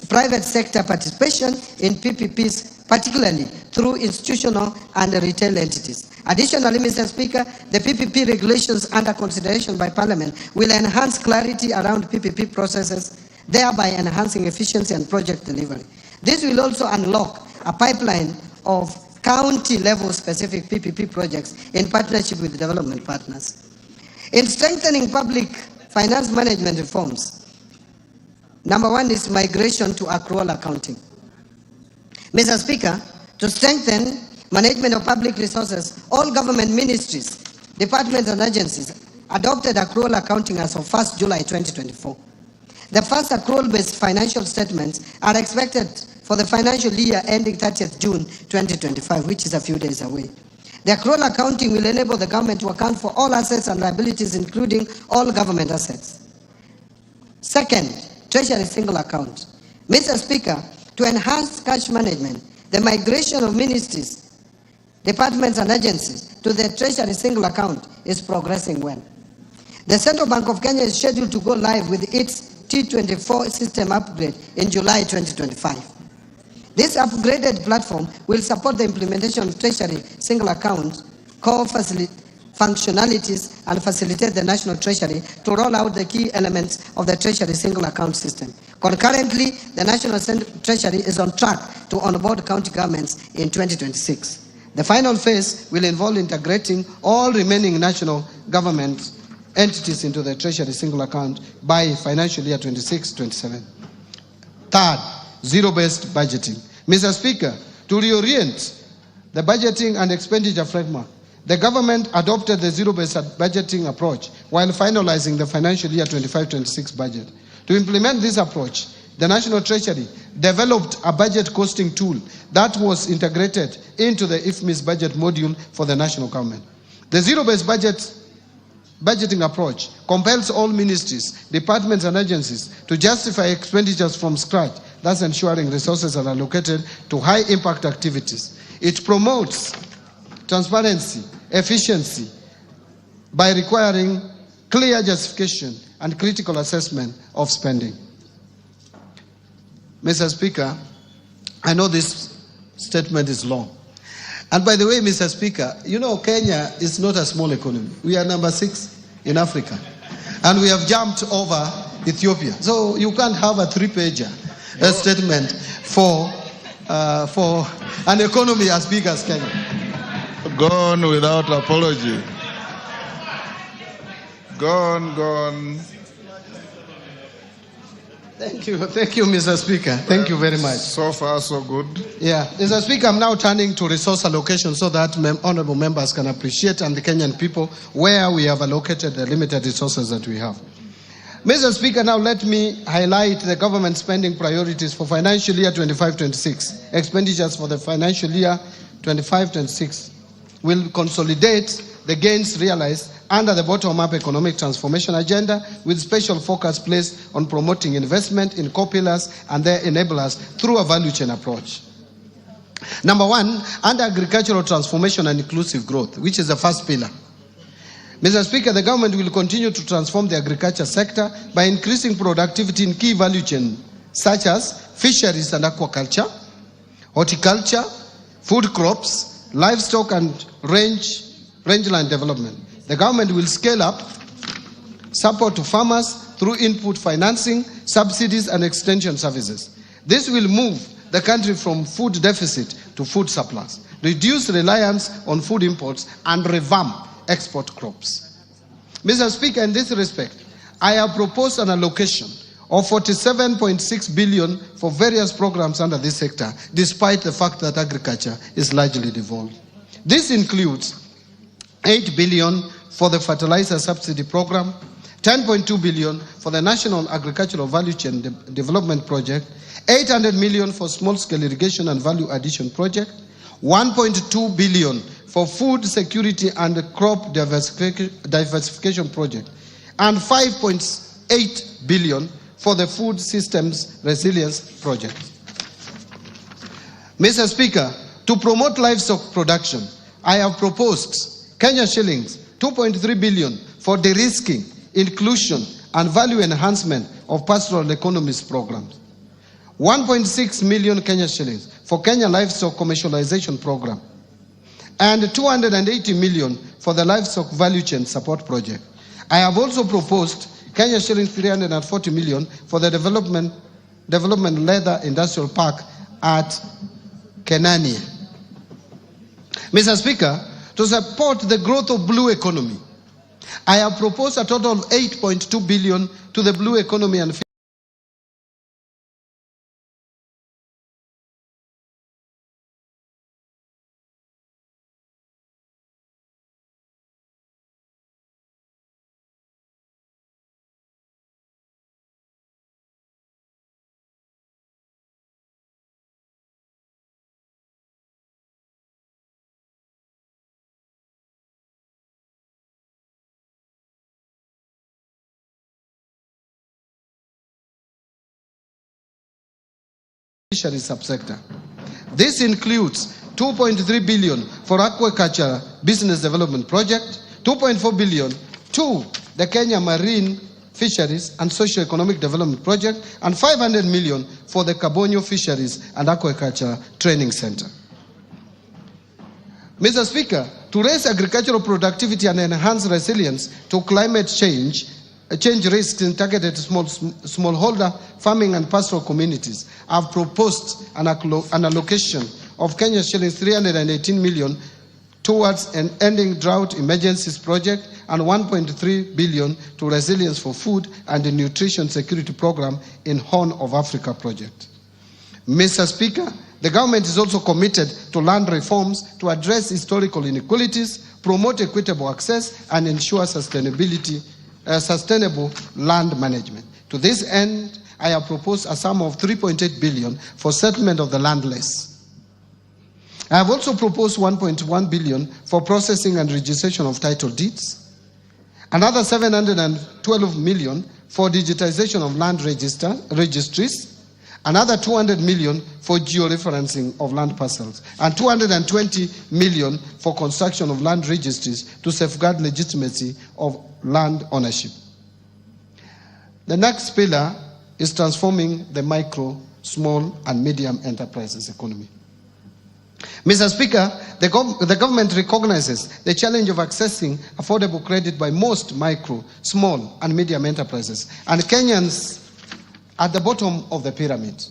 private sector participation in PPPs, particularly through institutional and retail entities. Additionally, Mr. Speaker, the PPP regulations under consideration by Parliament will enhance clarity around PPP processes, thereby enhancing efficiency and project delivery. This will also unlock a pipeline of county-level specific PPP projects in partnership with development partners. In strengthening public finance management reforms, number one is migration to accrual accounting. Mr. Speaker, to strengthen management of public resources, all government ministries, departments and agencies adopted accrual accounting as of 1st July 2024. The first accrual-based financial statements are expected for the financial year ending 30th June 2025, which is a few days away. The accrual accounting will enable the government to account for all assets and liabilities, including all government assets. Second, Treasury single account. Mr. Speaker, to enhance cash management, the migration of ministries, departments and agencies to the Treasury single account is progressing well. The Central Bank of Kenya is scheduled to go live with its T24 system upgrade in July 2025. This upgraded platform will support the implementation of Treasury single account core functionalities and facilitate the National Treasury to roll out the key elements of the Treasury single account system. Concurrently, the National Treasury is on track to onboard county governments in 2026. The final phase will involve integrating all remaining national government entities into the Treasury single account by financial year 26-27. Third, zero-based budgeting. Mr. Speaker, to reorient the budgeting and expenditure framework, the government adopted the zero-based budgeting approach while finalizing the financial year 25-26 budget. To implement this approach, the National Treasury developed a budget costing tool that was integrated into the IFMIS budget module for the national government. The zero-based budgeting approach compels all ministries, departments and agencies to justify expenditures from scratch, thus ensuring resources are allocated to high-impact activities. It promotes transparency, efficiency by requiring clear justification and critical assessment of spending. Mr. Speaker, I know this statement is long. And by the way, Mr. Speaker, you know Kenya is not a small economy. We are number 6 in Africa. And we have jumped over Ethiopia. So you can't have a 3-pager statement for an economy as big as Kenya. Gone without apology. Go on. Thank you, Mr. Speaker. Thank you very much. So far, so good. Yeah, Mr. Speaker, I'm now turning to resource allocation so that honorable members can appreciate and the Kenyan people where we have allocated the limited resources that we have. Mr. Speaker, now let me highlight the government spending priorities for financial year 25-26. Expenditures for the financial year 25-26 will consolidate the gains realized under the bottom-up economic transformation agenda, with special focus placed on promoting investment in core pillars and their enablers through a value chain approach. Number one, under agricultural transformation and inclusive growth, which is the first pillar. Mr. Speaker, the government will continue to transform the agriculture sector by increasing productivity in key value chains such as fisheries and aquaculture, horticulture, food crops, livestock and rangeland development. The government will scale up support to farmers through input financing, subsidies and extension services. This will move the country from food deficit to food surplus, reduce reliance on food imports and revamp export crops. Mr. Speaker, in this respect, I have proposed an allocation of 47.6 billion for various programs under this sector, despite the fact that agriculture is largely devolved. This includes 8 billion for the fertilizer subsidy program, 10.2 billion for the National Agricultural Value Chain Development Project, 800 million for small-scale irrigation and value addition project, 1.2 billion for food security and crop diversification project, and 5.8 billion for the food systems resilience project. Mr. Speaker, to promote livestock production, I have proposed Kenya shillings 2.3 billion for de-risking, inclusion, and value enhancement of pastoral economies programs. 1.6 million Kenya shillings for Kenya Livestock Commercialization Program, and 280 million for the Livestock Value Chain Support Project. I have also proposed Kenya shillings 340 million for the development leather industrial park at Kenania. Mr. Speaker, to support the growth of blue economy, I have proposed a total of 8.2 billion to the blue economy and fishery subsector. This includes 2.3 billion for aquaculture business development project, 2.4 billion to the Kenya Marine Fisheries and Socio-Economic Development Project, and 500 million for the Kabonyo Fisheries and Aquaculture Training Center. Mr. Speaker, to raise agricultural productivity and enhance resilience to climate change risks in targeted smallholder farming and pastoral communities, I've proposed an allocation of Kenya shillings 318 million towards an ending drought emergencies project and 1.3 billion to resilience for food and the nutrition security program in Horn of Africa project. Mr. Speaker, the government is also committed to land reforms to address historical inequalities, promote equitable access, and ensure sustainable land management. To this end, I have proposed a sum of 3.8 billion for settlement of the landless. I have also proposed 1.1 billion for processing and registration of title deeds, another 712 million for digitization of land registries, another 200 million for georeferencing of land parcels, and 220 million for construction of land registries to safeguard legitimacy of land ownership. The next pillar is transforming the micro, small, and medium enterprises economy. Mr. Speaker, the government recognizes the challenge of accessing affordable credit by most micro, small, and medium enterprises, and Kenyans at the bottom of the pyramid.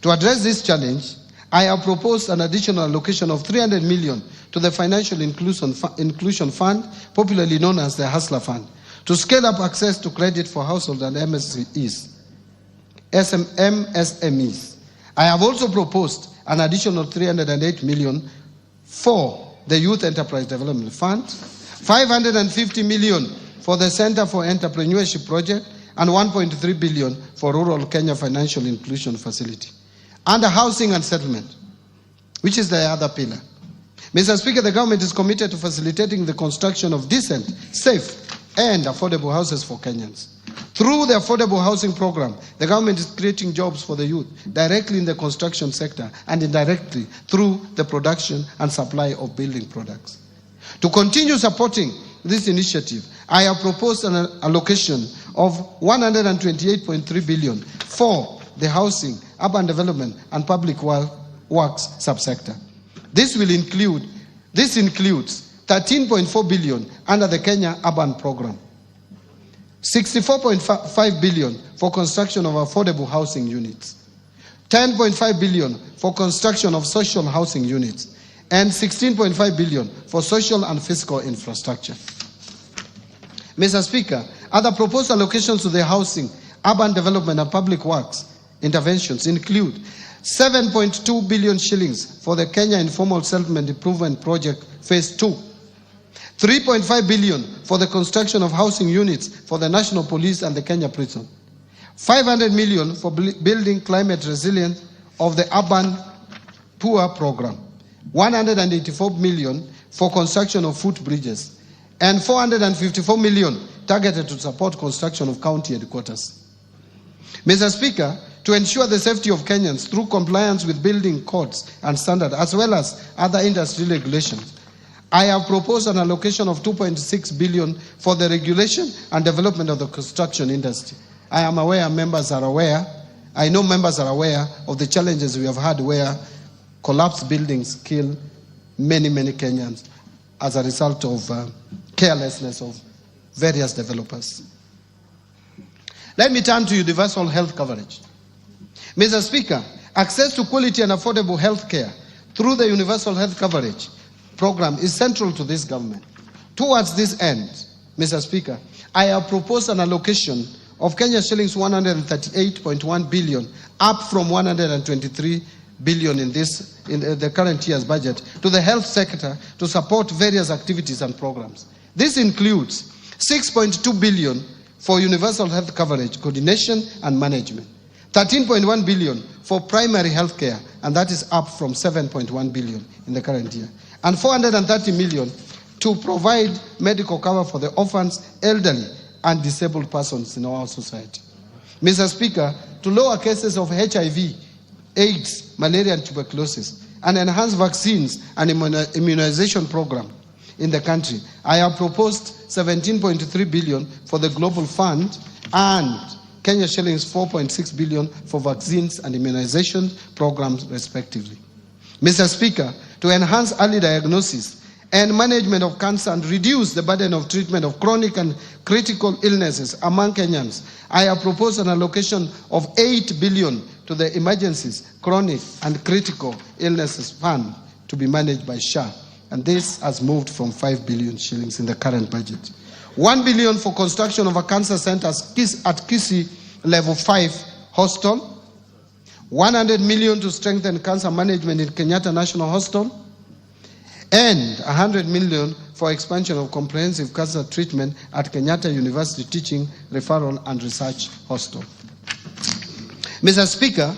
To address this challenge, I have proposed an additional allocation of 300 million to the Financial Inclusion Fund, popularly known as the Hustler Fund, to scale up access to credit for households and MSMEs. I have also proposed an additional 308 million for the Youth Enterprise Development Fund, 550 million for the Center for Entrepreneurship Project, and 1.3 billion for Rural Kenya Financial Inclusion Facility. Under housing and settlement, which is the other pillar, Mr. Speaker, the government is committed to facilitating the construction of decent, safe, and affordable houses for Kenyans. Through the affordable housing program, the government is creating jobs for the youth directly in the construction sector and indirectly through the production and supply of building products. To continue supporting this initiative, I have proposed an allocation of 128.3 billion for the housing, urban development, and public works subsector. This includes 13.4 billion under the Kenya Urban Program, 64.5 billion for construction of affordable housing units, 10.5 billion for construction of social housing units, and 16.5 billion for social and physical infrastructure. Mr. Speaker, other proposed allocations to the housing, urban development, and public works interventions include 7.2 billion shillings for the Kenya Informal Settlement Improvement Project Phase 2, 3.5 billion for the construction of housing units for the National Police and the Kenya Prison, 500 million for building climate resilience of the Urban Poor Program, 184 million for construction of footbridges, and 454 million targeted to support construction of county headquarters. Mr. Speaker, to ensure the safety of Kenyans through compliance with building codes and standards as well as other industry regulations, I have proposed an allocation of 2.6 billion for the regulation and development of the construction industry. I am aware members are aware, I know members are aware of the challenges we have had where collapsed buildings kill many Kenyans as a result of carelessness of various developers. Let me turn to universal health coverage. Mr. Speaker, access to quality and affordable health care through the universal health coverage program is central to this government. Towards this end, Mr. Speaker, I have proposed an allocation of Kenya shillings 138.1 billion, up from 123 billion in the current year's budget, to the health sector to support various activities and programs. This includes 6.2 billion for universal health coverage, coordination and management, 13.1 billion for primary health care, and that is up from 7.1 billion in the current year, and 430 million to provide medical cover for the orphans, elderly, and disabled persons in our society. Mr. Speaker, to lower cases of HIV, AIDS, malaria, and tuberculosis, and enhance vaccines and immunization program in the country, I have proposed 17.3 billion for the Global Fund and Kenya shillings 4.6 billion for vaccines and immunization programs, respectively. Mr. Speaker, to enhance early diagnosis and management of cancer and reduce the burden of treatment of chronic and critical illnesses among Kenyans, I have proposed an allocation of 8 billion to the Emergencies, Chronic and Critical Illnesses Fund to be managed by SHA, and this has moved from 5 billion shillings in the current budget. 1 billion for construction of a cancer center at Kisii Level 5 Hospital, 100 million to strengthen cancer management in Kenyatta National Hospital, and 100 million for expansion of comprehensive cancer treatment at Kenyatta University Teaching, Referral and Research Hospital. Mr. Speaker,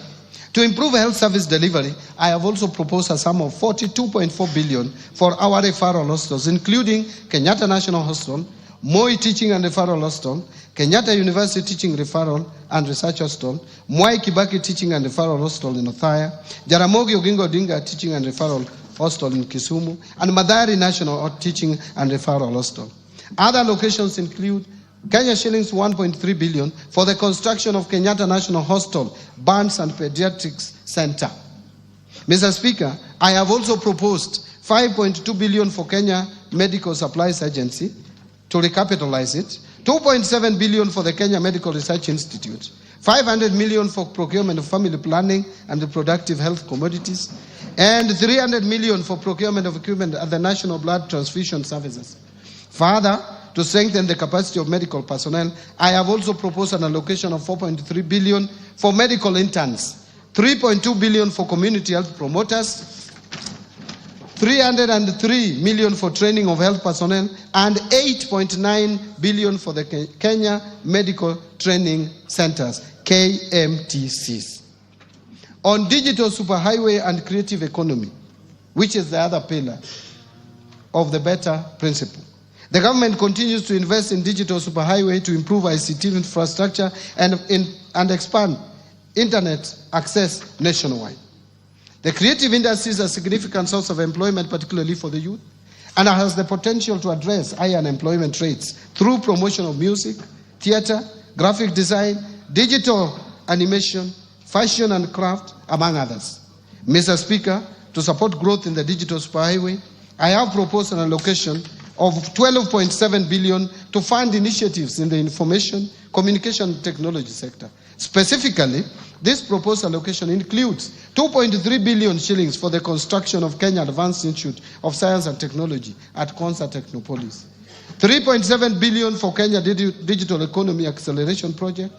to improve health service delivery, I have also proposed a sum of 42.4 billion for our referral hospitals, including Kenyatta National Hospital, Moi Teaching and Referral Hospital, Kenyatta University Teaching Referral and Research Hospital, Mwai Kibaki Teaching and Referral Hospital in Othaya, Jaramogi Oginga Odinga Teaching and Referral Hospital in Kisumu, and Mathare National Teaching and Referral Hospital. Other locations include Kenya shillings 1.3 billion for the construction of Kenyatta National Hospital, Burns and Pediatrics Center. Mr. Speaker, I have also proposed 5.2 billion for Kenya Medical Supplies Agency to recapitalize it, 2.7 billion for the Kenya Medical Research Institute, 500 million for procurement of family planning and reproductive health commodities, and 300 million for procurement of equipment at the National Blood Transfusion Services. Further, to to strengthen the capacity of medical personnel, I have also proposed an allocation of 4.3 billion for medical interns, 3.2 billion for community health promoters, 303 million for training of health personnel, and 8.9 billion for the Kenya Medical Training Centers, KMTCs. On digital superhighway and creative economy, which is the other pillar of the better principle, the government continues to invest in digital superhighway to improve ICT infrastructure and expand internet access nationwide. The creative industry is a significant source of employment, particularly for the youth, and has the potential to address high unemployment rates through promotion of music, theater, graphic design, digital animation, fashion and craft, among others. Mr. Speaker, to support growth in the digital superhighway, I have proposed an allocation of 12.7 billion to fund initiatives in the information, communication and technology sector. Specifically, this proposed allocation includes 2.3 billion shillings for the construction of Kenya Advanced Institute of Science and Technology at Konza Technopolis, 3.7 billion for Kenya Digital Economy Acceleration Project,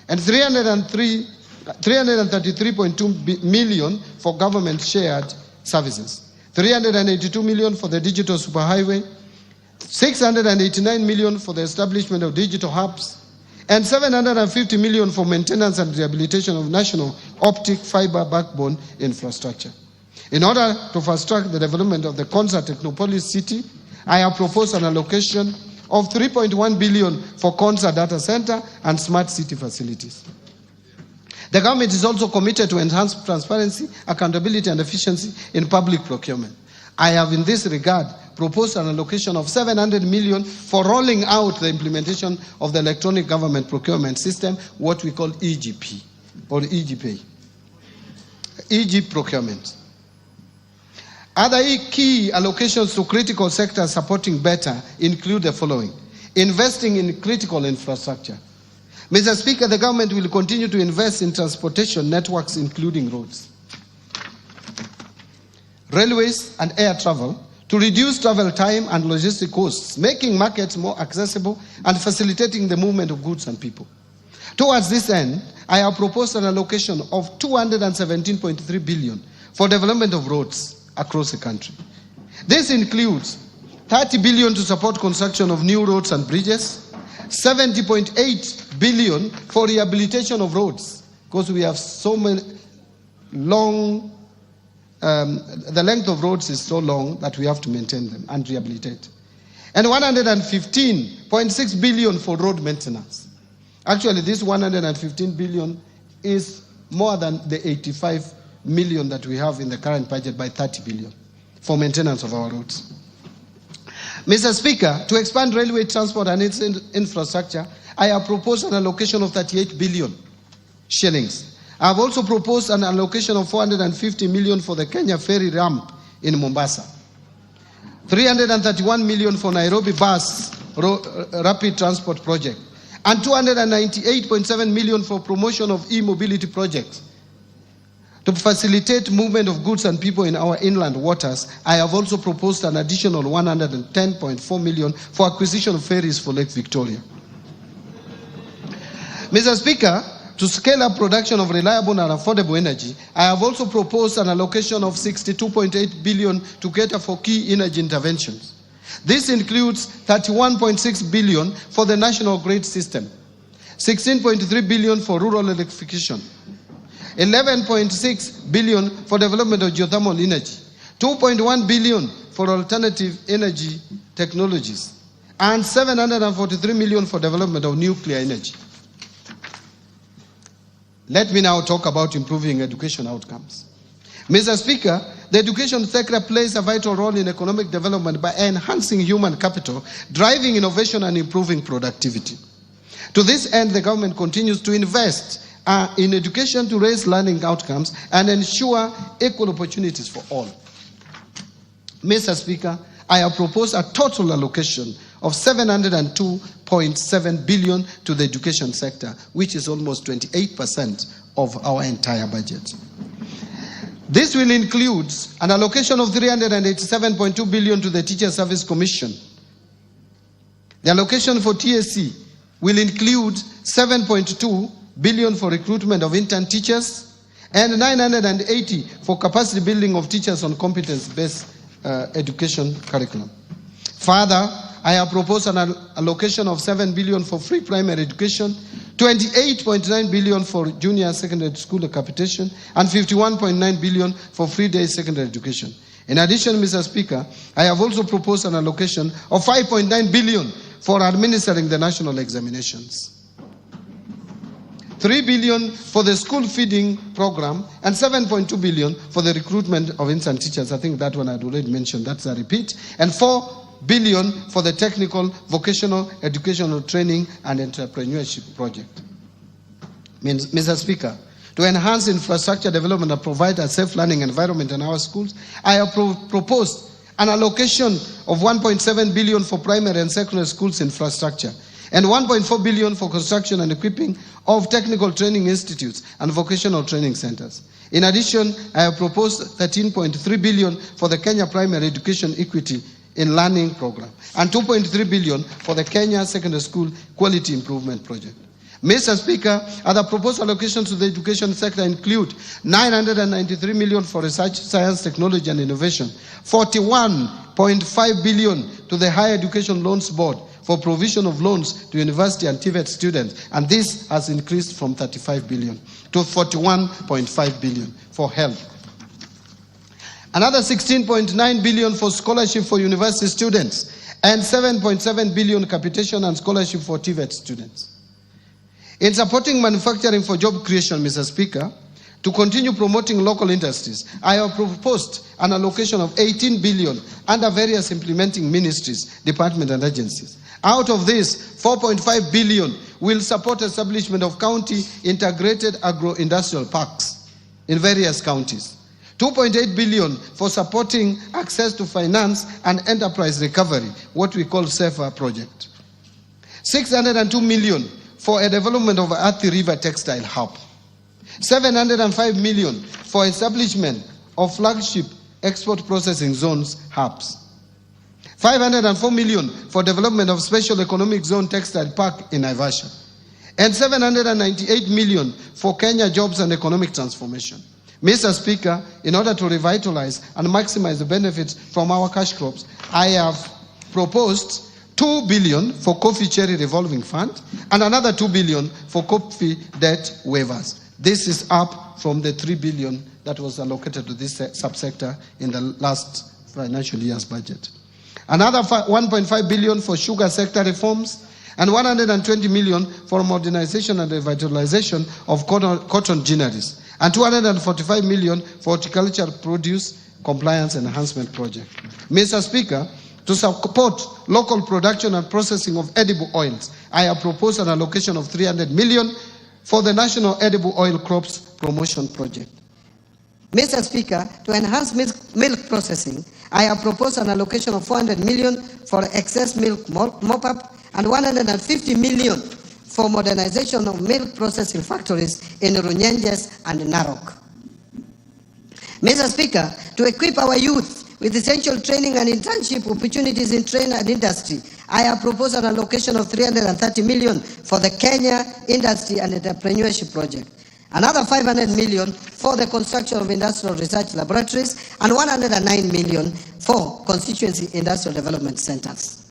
and 333.2 million for government shared services, 382 million for the digital superhighway, 689 million for the establishment of digital hubs, and 750 million for maintenance and rehabilitation of national optic fiber backbone infrastructure. In order to fast-track the development of the Konza Technopolis city, I have proposed an allocation of 3.1 billion for Konza data center and smart city facilities. The government is also committed to enhance transparency, accountability, and efficiency in public procurement. I have, in this regard, proposed an allocation of 700 million for rolling out the implementation of the electronic government procurement system, what we call EGP or EGP, EG procurement. Other key allocations to critical sectors supporting better include the following: investing in critical infrastructure. Mr. Speaker, the government will continue to invest in transportation networks, including roads, railways, and air travel, to reduce travel time and logistic costs, making markets more accessible and facilitating the movement of goods and people. Towards this end, I have proposed an allocation of 217.3 billion for development of roads across the country. This includes 30 billion to support construction of new roads and bridges, 70.8 billion for rehabilitation of roads, because we have so many long, the length of roads is so long that we have to maintain them and rehabilitate. And 115.6 billion for road maintenance. Actually, this 115 billion is more than the 85 million that we have in the current budget by 30 billion for maintenance of our roads. Mr. Speaker, to expand railway transport and its infrastructure, I have proposed an allocation of 38 billion shillings. I have also proposed an allocation of 450 million for the Kenya ferry ramp in Mombasa, 331 million for Nairobi bus rapid transport project, and 298.7 million for promotion of e-mobility projects. To facilitate movement of goods and people in our inland waters, I have also proposed an additional 110.4 million for acquisition of ferries for Lake Victoria. Mr. Speaker, to scale up production of reliable and affordable energy, I have also proposed an allocation of 62.8 billion to cater for key energy interventions. This includes 31.6 billion for the national grid system, 16.3 billion for rural electrification, 11.6 billion for development of geothermal energy, 2.1 billion for alternative energy technologies, and 743 million for development of nuclear energy. Let me now talk about improving education outcomes. Mr. Speaker, the education sector plays a vital role in economic development by enhancing human capital, driving innovation, and improving productivity. To this end, the government continues to invest in education to raise learning outcomes and ensure equal opportunities for all. Mr. Speaker, I have proposed a total allocation of 702.7 billion to the education sector, which is almost 28% of our entire budget. This will include an allocation of 387.2 billion to the Teacher Service Commission, The allocation for TSC will include 7.2 billion for recruitment of intern teachers and 980 for capacity building of teachers on competence-based education curriculum. Further, I have proposed an allocation of 7 billion for free primary education, 28.9 billion for junior secondary school capitation, and 51.9 billion for free day secondary education. In addition, Mr. Speaker, I have also proposed an allocation of 5.9 billion for administering the national examinations, 3 billion for the school feeding program, and 7.2 billion for the recruitment of intern teachers. I think that one I'd already mentioned, that's a repeat, and 4 billion for the technical, vocational, educational training and entrepreneurship project. Mr. Speaker, to enhance infrastructure development and provide a safe learning environment in our schools, I have proposed an allocation of 1.7 billion for primary and secondary schools infrastructure, and 1.4 billion for construction and equipping of technical training institutes and vocational training centers. In addition, I have proposed 13.3 billion for the Kenya Primary Education Equity in Learning Program, and 2.3 billion for the Kenya Secondary School Quality Improvement Project. Mr. Speaker, other proposed allocations to the education sector include 993 million for research, science, technology and innovation, 41.5 billion to the Higher Education Loans Board for provision of loans to university and TVET students, and this has increased from 35 billion to 41.5 billion for health. Another 16.9 billion for scholarship for university students, and 7.7 billion capitation and scholarship for TVET students. In supporting manufacturing for job creation, Mr. Speaker, to continue promoting local industries, I have proposed an allocation of 18 billion under various implementing ministries, departments and agencies. Out of this, 4.5 billion will support establishment of county integrated agro-industrial parks in various counties. 2.8 billion for supporting access to finance and enterprise recovery, what we call SAFER project. 602 million for a development of Athi River Textile Hub. 705 million for establishment of flagship export processing zones hubs. 504 million for development of special economic zone textile park in Naivasha. And 798 million for Kenya jobs and economic transformation. Mr. Speaker, in order to revitalize and maximize the benefits from our cash crops, I have proposed 2 billion for coffee cherry revolving fund and another 2 billion for coffee debt waivers. This is up from the 3 billion that was allocated to this subsector in the last financial year's budget. Another 1.5 billion for sugar sector reforms and 120 million for modernization and revitalization of cotton ginneries, and 245 million for horticultural produce compliance enhancement project. Mr. Speaker, to support local production and processing of edible oils, I have proposed an allocation of 300 million for the National Edible Oil Crops Promotion Project. Mr. Speaker, to enhance milk processing, I have proposed an allocation of 400 million for excess milk mop-up and 150 million for modernization of milk processing factories in Runyenjes and Narok. Mr. Speaker, to equip our youth with essential training and internship opportunities in trade and industry, I have proposed an allocation of 330 million for the Kenya Industry and Entrepreneurship Project. Another 500 million for the construction of industrial research laboratories and 109 million for constituency industrial development centers.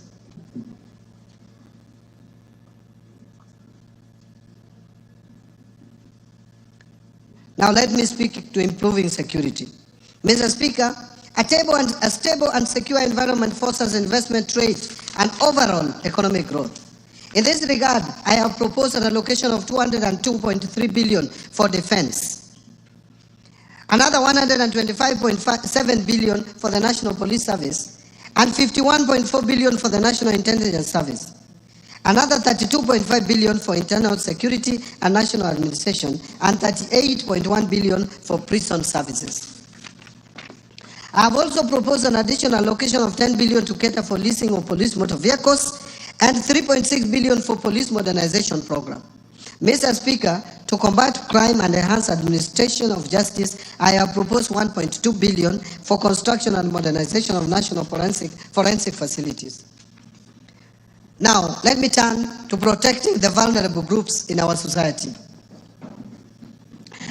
Now let me speak to improving security. Mr. Speaker, a stable and secure environment fosters investment, trade, and overall economic growth. In this regard, I have proposed an allocation of 202.3 billion for defense. Another 125.7 billion for the National Police Service and 51.4 billion for the National Intelligence Service. Another 32.5 billion for internal security and national administration and 38.1 billion for prison services. I have also proposed an additional allocation of 10 billion to cater for leasing of police motor vehicles and 3.6 billion for police modernization program. Mr. Speaker, to combat crime and enhance administration of justice, I have proposed 1.2 billion for construction and modernization of national forensic facilities. Now, let me turn to protecting the vulnerable groups in our society.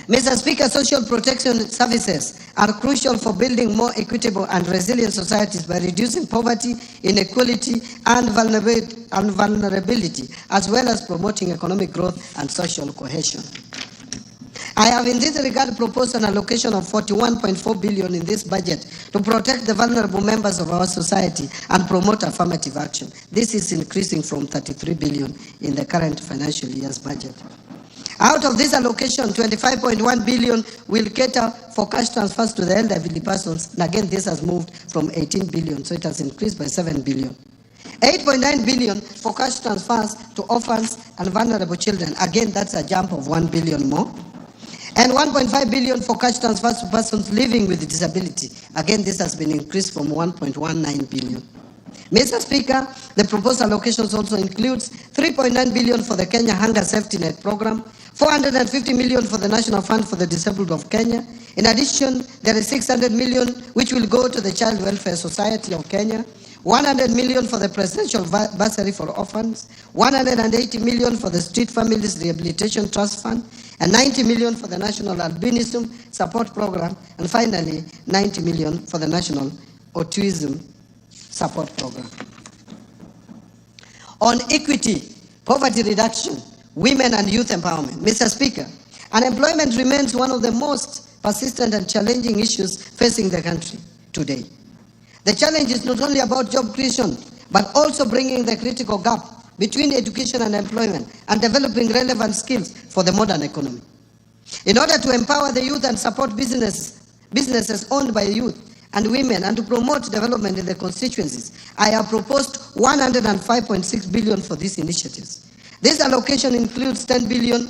Mr. Speaker, social protection services are crucial for building more equitable and resilient societies by reducing poverty, inequality, and vulnerability, as well as promoting economic growth and social cohesion. I have in this regard proposed an allocation of 41.4 billion in this budget to protect the vulnerable members of our society and promote affirmative action. This is increasing from 33 billion in the current financial year's budget. Out of this allocation, 25.1 billion will cater for cash transfers to the elderly persons. And again, this has moved from 18 billion, so it has increased by 7 billion. 8.9 billion for cash transfers to orphans and vulnerable children. Again, that's a jump of 1 billion more. And 1.5 billion for cash transfers to persons living with disability. Again, this has been increased from 1.19 billion. Mr. Speaker, the proposed allocations also includes 3.9 billion for the Kenya Hunger Safety Net Program, 450 million for the National Fund for the Disabled of Kenya. In addition, there is 600 million which will go to the Child Welfare Society of Kenya, 100 million for the Presidential Bursary for Orphans, 180 million for the Street Families Rehabilitation Trust Fund, and 90 million for the National Albinism Support Program, and finally 90 million for the National Autism Support Program. On equity, poverty reduction, women and youth empowerment. Mr. Speaker, unemployment remains one of the most persistent and challenging issues facing the country today. The challenge is not only about job creation, but also bringing the critical gap between education and employment and developing relevant skills for the modern economy. In order to empower the youth and support businesses owned by youth and women and to promote development in the constituencies, I have proposed 105.6 billion for these initiatives. This allocation includes 10 billion,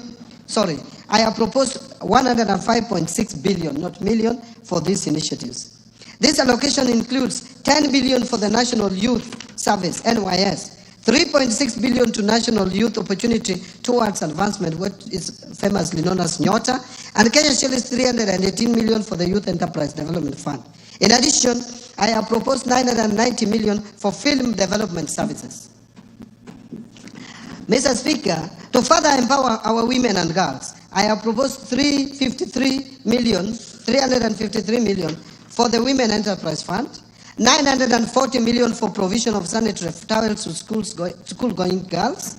I have proposed 105.6 billion, not million, for these initiatives. This allocation includes 10 billion for the National Youth Service, NYS, 3.6 billion to National Youth Opportunity Towards Advancement, what is famously known as NYOTA, and Kenya shillings 318 million for the Youth Enterprise Development Fund. In addition, I have proposed 990 million for film development services. Mr. Speaker, to further empower our women and girls, I have proposed 353 million for the Women Enterprise Fund, 940 million for provision of sanitary towels to school-going girls,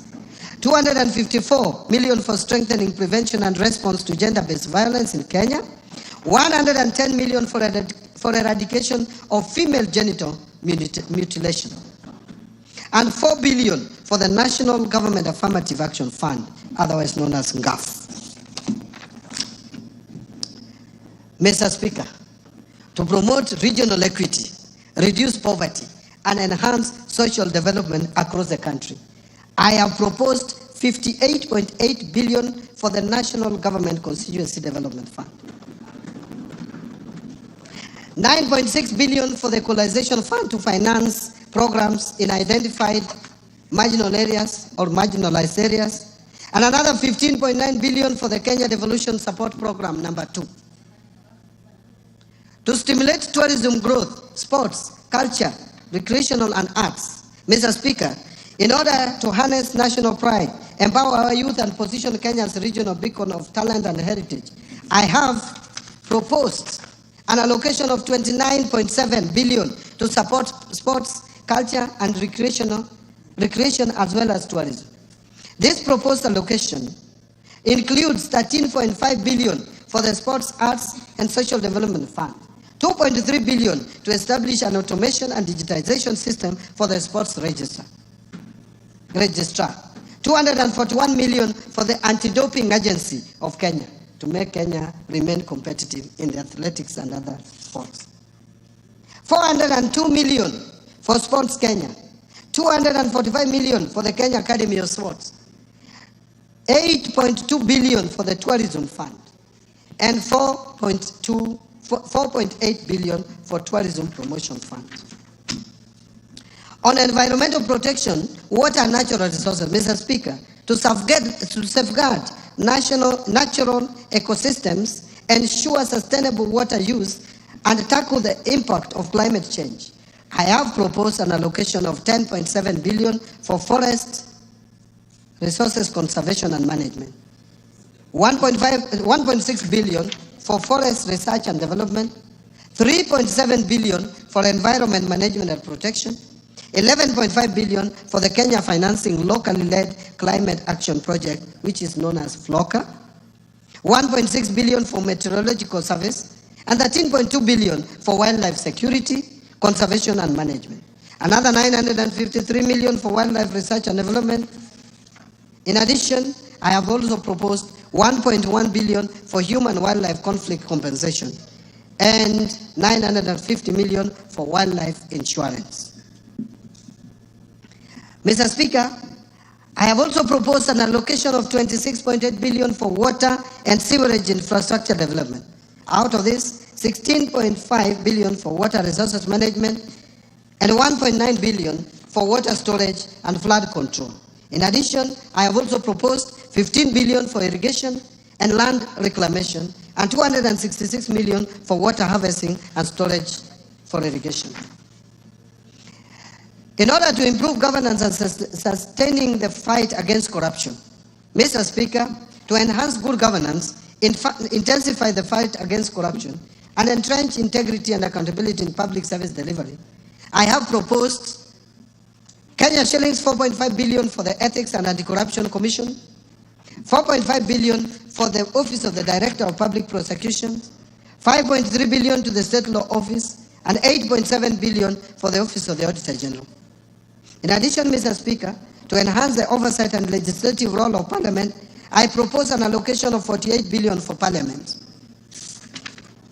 254 million for strengthening prevention and response to gender-based violence in Kenya, 110 million for eradication of female genital mutilation, and 4 billion for the National Government Affirmative Action Fund, otherwise known as NGAF. Mr. Speaker, to promote regional equity, reduce poverty, and enhance social development across the country, I have proposed 58.8 billion for the National Government Constituency Development Fund, 9.6 billion for the Equalization Fund to finance programs in identified marginal areas or marginalized areas, and another 15.9 billion for the Kenya Devolution Support Program number 2. To stimulate tourism growth, sports, culture, recreational and arts, Mr. Speaker, in order to harness national pride, empower our youth and position Kenya as a regional beacon of talent and heritage, I have proposed an allocation of 29.7 billion to support sports, culture and recreation as well as tourism. This proposed allocation includes 13.5 billion for the Sports, Arts and Social Development Fund, 2.3 billion to establish an automation and digitization system for the sports registrar, 241 million for the Anti-Doping Agency of Kenya to make Kenya remain competitive in the athletics and other sports, 402 million for Sports Kenya, 245 million for the Kenya Academy of Sports, 8.2 billion for the Tourism Fund, and 4.8 billion for Tourism Promotion Fund. On environmental protection, water and natural resources, Mr. Speaker, to safeguard natural ecosystems, ensure sustainable water use, and tackle the impact of climate change, I have proposed an allocation of 10.7 billion for forest resources conservation and management, 1.6 billion for forest research and development, 3.7 billion for environment management and protection, 11.5 billion for the Kenya Financing Locally Led Climate Action Project, which is known as FLOCA, 1.6 billion for meteorological service, and 13.2 billion for wildlife security, conservation and management. Another 953 million for wildlife research and development. In addition, I have also proposed 1.1 billion for human wildlife conflict compensation and 950 million for wildlife insurance. Mr. Speaker, I have also proposed an allocation of 26.8 billion for water and sewerage infrastructure development. Out of this, 16.5 billion for water resources management and 1.9 billion for water storage and flood control. In addition, I have also proposed 15 billion for irrigation and land reclamation and 266 million for water harvesting and storage for irrigation. In order to improve governance and sustaining the fight against corruption, Mr. Speaker, to enhance good governance, intensify the fight against corruption, and entrench integrity and accountability in public service delivery, I have proposed Kenya shillings 4.5 billion for the Ethics and Anti-Corruption Commission, 4.5 billion for the Office of the Director of Public Prosecutions, 5.3 billion to the State Law Office, and 8.7 billion for the Office of the Auditor General. In addition, Mr. Speaker, to enhance the oversight and legislative role of Parliament, I propose an allocation of 48 billion for Parliament.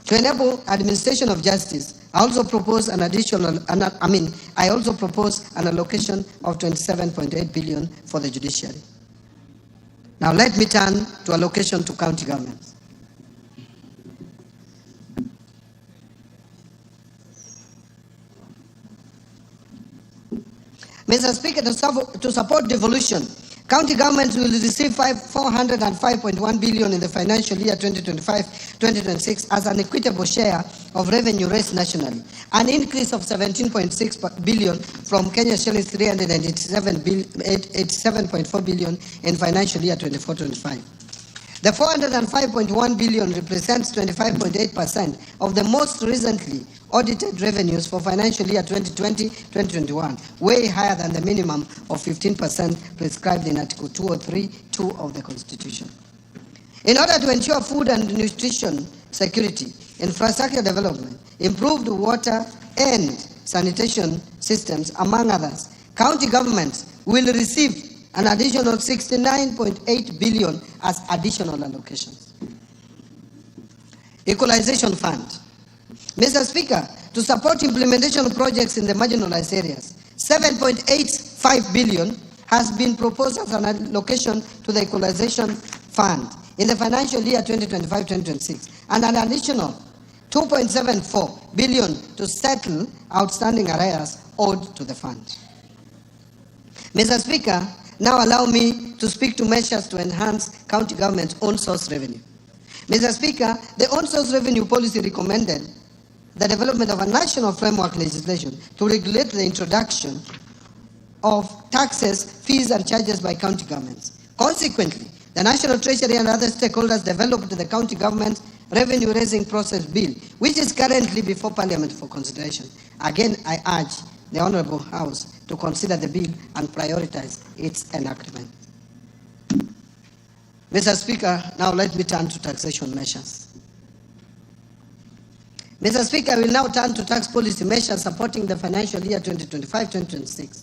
To enable administration of justice, I also propose an allocation of 27.8 billion for the judiciary. Now let me turn to allocation to county governments. Mr. Speaker, to support devolution, county governments will receive 405.1 billion in the financial year 2025-2026 as an equitable share of revenue raised nationally, an increase of 17.6 billion from Kenya shillings 387.4 billion in financial year 24-25. The 405.1 billion represents 25.8% of the most recently audited revenues for financial year 2020-2021, way higher than the minimum of 15% prescribed in Article 203(2) of the Constitution. In order to ensure food and nutrition security, infrastructure development, improved water and sanitation systems, among others, county governments will receive an additional 69.8 billion as additional allocations. Equalization Fund. Mr. Speaker, to support implementation projects in the marginalized areas, 7.85 billion has been proposed as an allocation to the Equalization Fund in the financial year 2025-2026, and an additional 2.74 billion to settle outstanding arrears owed to the fund. Mr. Speaker, now allow me to speak to measures to enhance county government's own source revenue. Mr. Speaker, the own source revenue policy recommended the development of a national framework legislation to regulate the introduction of taxes, fees, and charges by county governments. Consequently, the National Treasury and other stakeholders developed the County Government Revenue Raising Process Bill, which is currently before Parliament for consideration. Again, I urge the Honourable House to consider the bill and prioritize its enactment. Mr. Speaker, now let me turn to taxation measures. Mr. Speaker, I will now turn to tax policy measures supporting the financial year 2025-2026.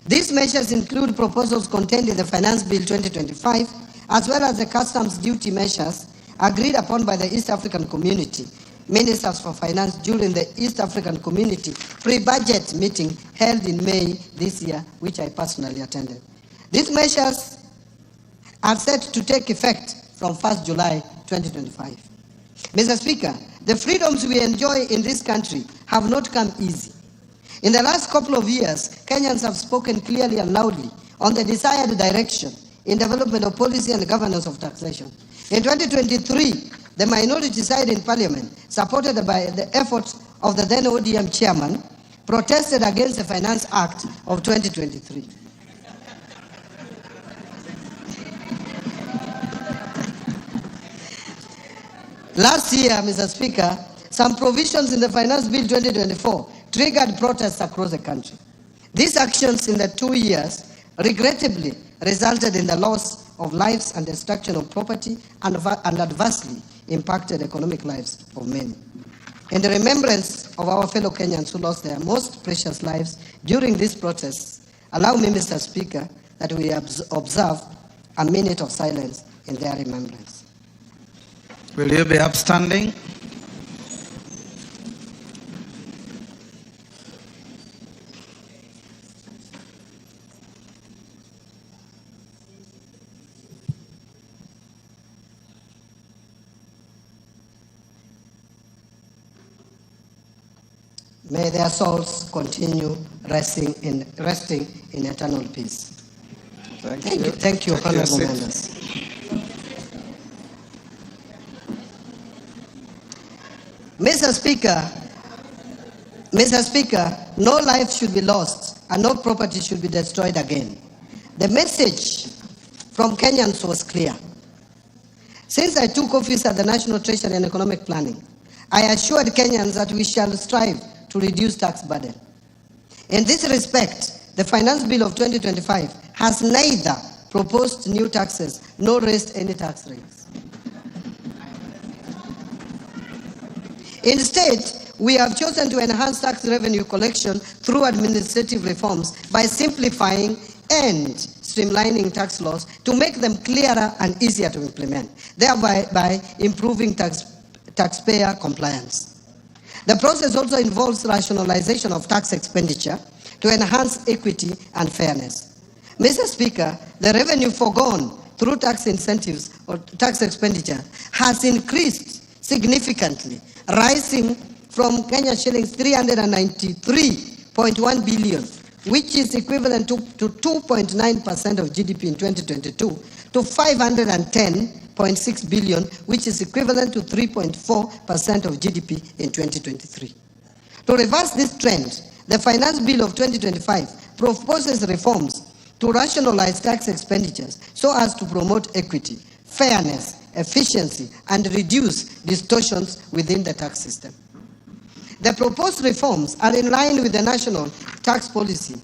These measures include proposals contained in the Finance Bill 2025, as well as the customs duty measures agreed upon by the East African Community Ministers for Finance during the East African Community pre-budget meeting held in May this year, which I personally attended. These measures are set to take effect from 1st July 2025. Mr. Speaker, the freedoms we enjoy in this country have not come easy. In the last couple of years, Kenyans have spoken clearly and loudly on the desired direction in development of policy and governance of taxation. In 2023, the minority side in Parliament, supported by the efforts of the then ODM chairman, protested against the Finance Act of 2023. Last year, Mr. Speaker, some provisions in the Finance Bill 2024 triggered protests across the country. These actions in the 2 years regrettably resulted in the loss of lives and destruction of property and adversely impacted economic lives of many. In the remembrance of our fellow Kenyans who lost their most precious lives during these protests, allow me, Mr. Speaker, that we observe a minute of silence in their remembrance. Will you be upstanding? May their souls continue resting in eternal peace. Thank you, honorable members. Mr. Speaker, no life should be lost and no property should be destroyed again. The message from Kenyans was clear. Since I took office at the National Treasury and Economic Planning, I assured Kenyans that we shall strive to reduce tax burden. In this respect, the Finance Bill of 2025 has neither proposed new taxes nor raised any tax rates. Instead, we have chosen to enhance tax revenue collection through administrative reforms by simplifying and streamlining tax laws to make them clearer and easier to implement, thereby by improving taxpayer compliance. The process also involves rationalization of tax expenditure to enhance equity and fairness. Mr. Speaker, the revenue foregone through tax incentives or tax expenditure has increased significantly, rising from Kenya shillings 393.1 billion, which is equivalent to 2.9% of GDP in 2022, to 510.6 billion, which is equivalent to 3.4% of GDP in 2023. To reverse this trend, the Finance Bill of 2025 proposes reforms to rationalize tax expenditures so as to promote equity, fairness, efficiency, and reduce distortions within the tax system. The proposed reforms are in line with the national tax policy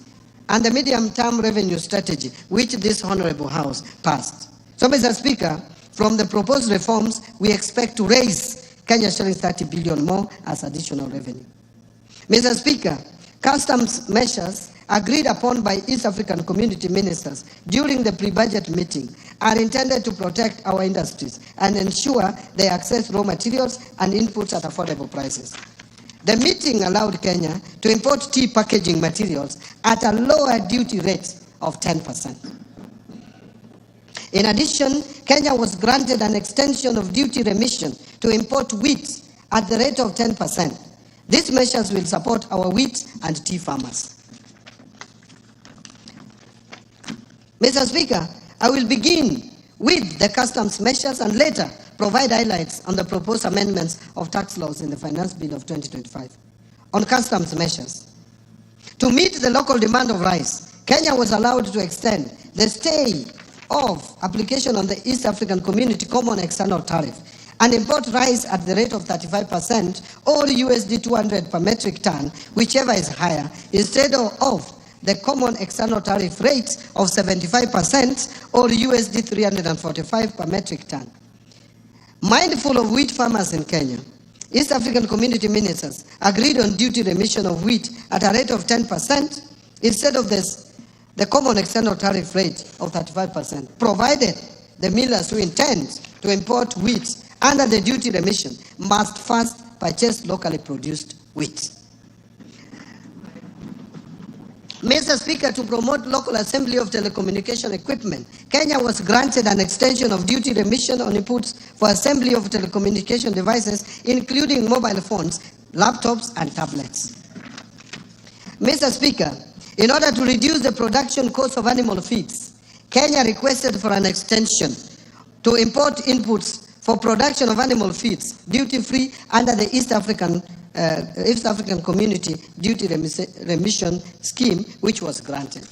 and the medium-term revenue strategy, which this Honorable House passed. So, Mr. Speaker, from the proposed reforms, we expect to raise Kenya shillings 30 billion more as additional revenue. Mr. Speaker, customs measures agreed upon by East African community ministers during the pre-budget meeting are intended to protect our industries and ensure they access raw materials and inputs at affordable prices. The meeting allowed Kenya to import tea packaging materials at a lower duty rate of 10%. In addition, Kenya was granted an extension of duty remission to import wheat at the rate of 10%. These measures will support our wheat and tea farmers. Mr. Speaker, I will begin with the customs measures and later provide highlights on the proposed amendments of tax laws in the Finance Bill of 2025. On customs measures, to meet the local demand of rice, Kenya was allowed to extend the stay of application on the East African Community Common External Tariff and import rice at the rate of 35% or USD 200 per metric ton, whichever is higher, instead of the common external tariff rate of 75% or USD 345 per metric ton. Mindful of wheat farmers in Kenya, East African community ministers agreed on duty remission of wheat at a rate of 10% instead of the common external tariff rate of 35%, provided the millers who intend to import wheat under the duty remission must first purchase locally produced wheat. Mr. Speaker, to promote local assembly of telecommunication equipment, Kenya was granted an extension of duty remission on inputs for assembly of telecommunication devices, including mobile phones, laptops, and tablets. Mr. Speaker, in order to reduce the production cost of animal feeds, Kenya requested for an extension to import inputs for production of animal feeds duty-free under the East African East African Community Duty Remission Scheme, which was granted.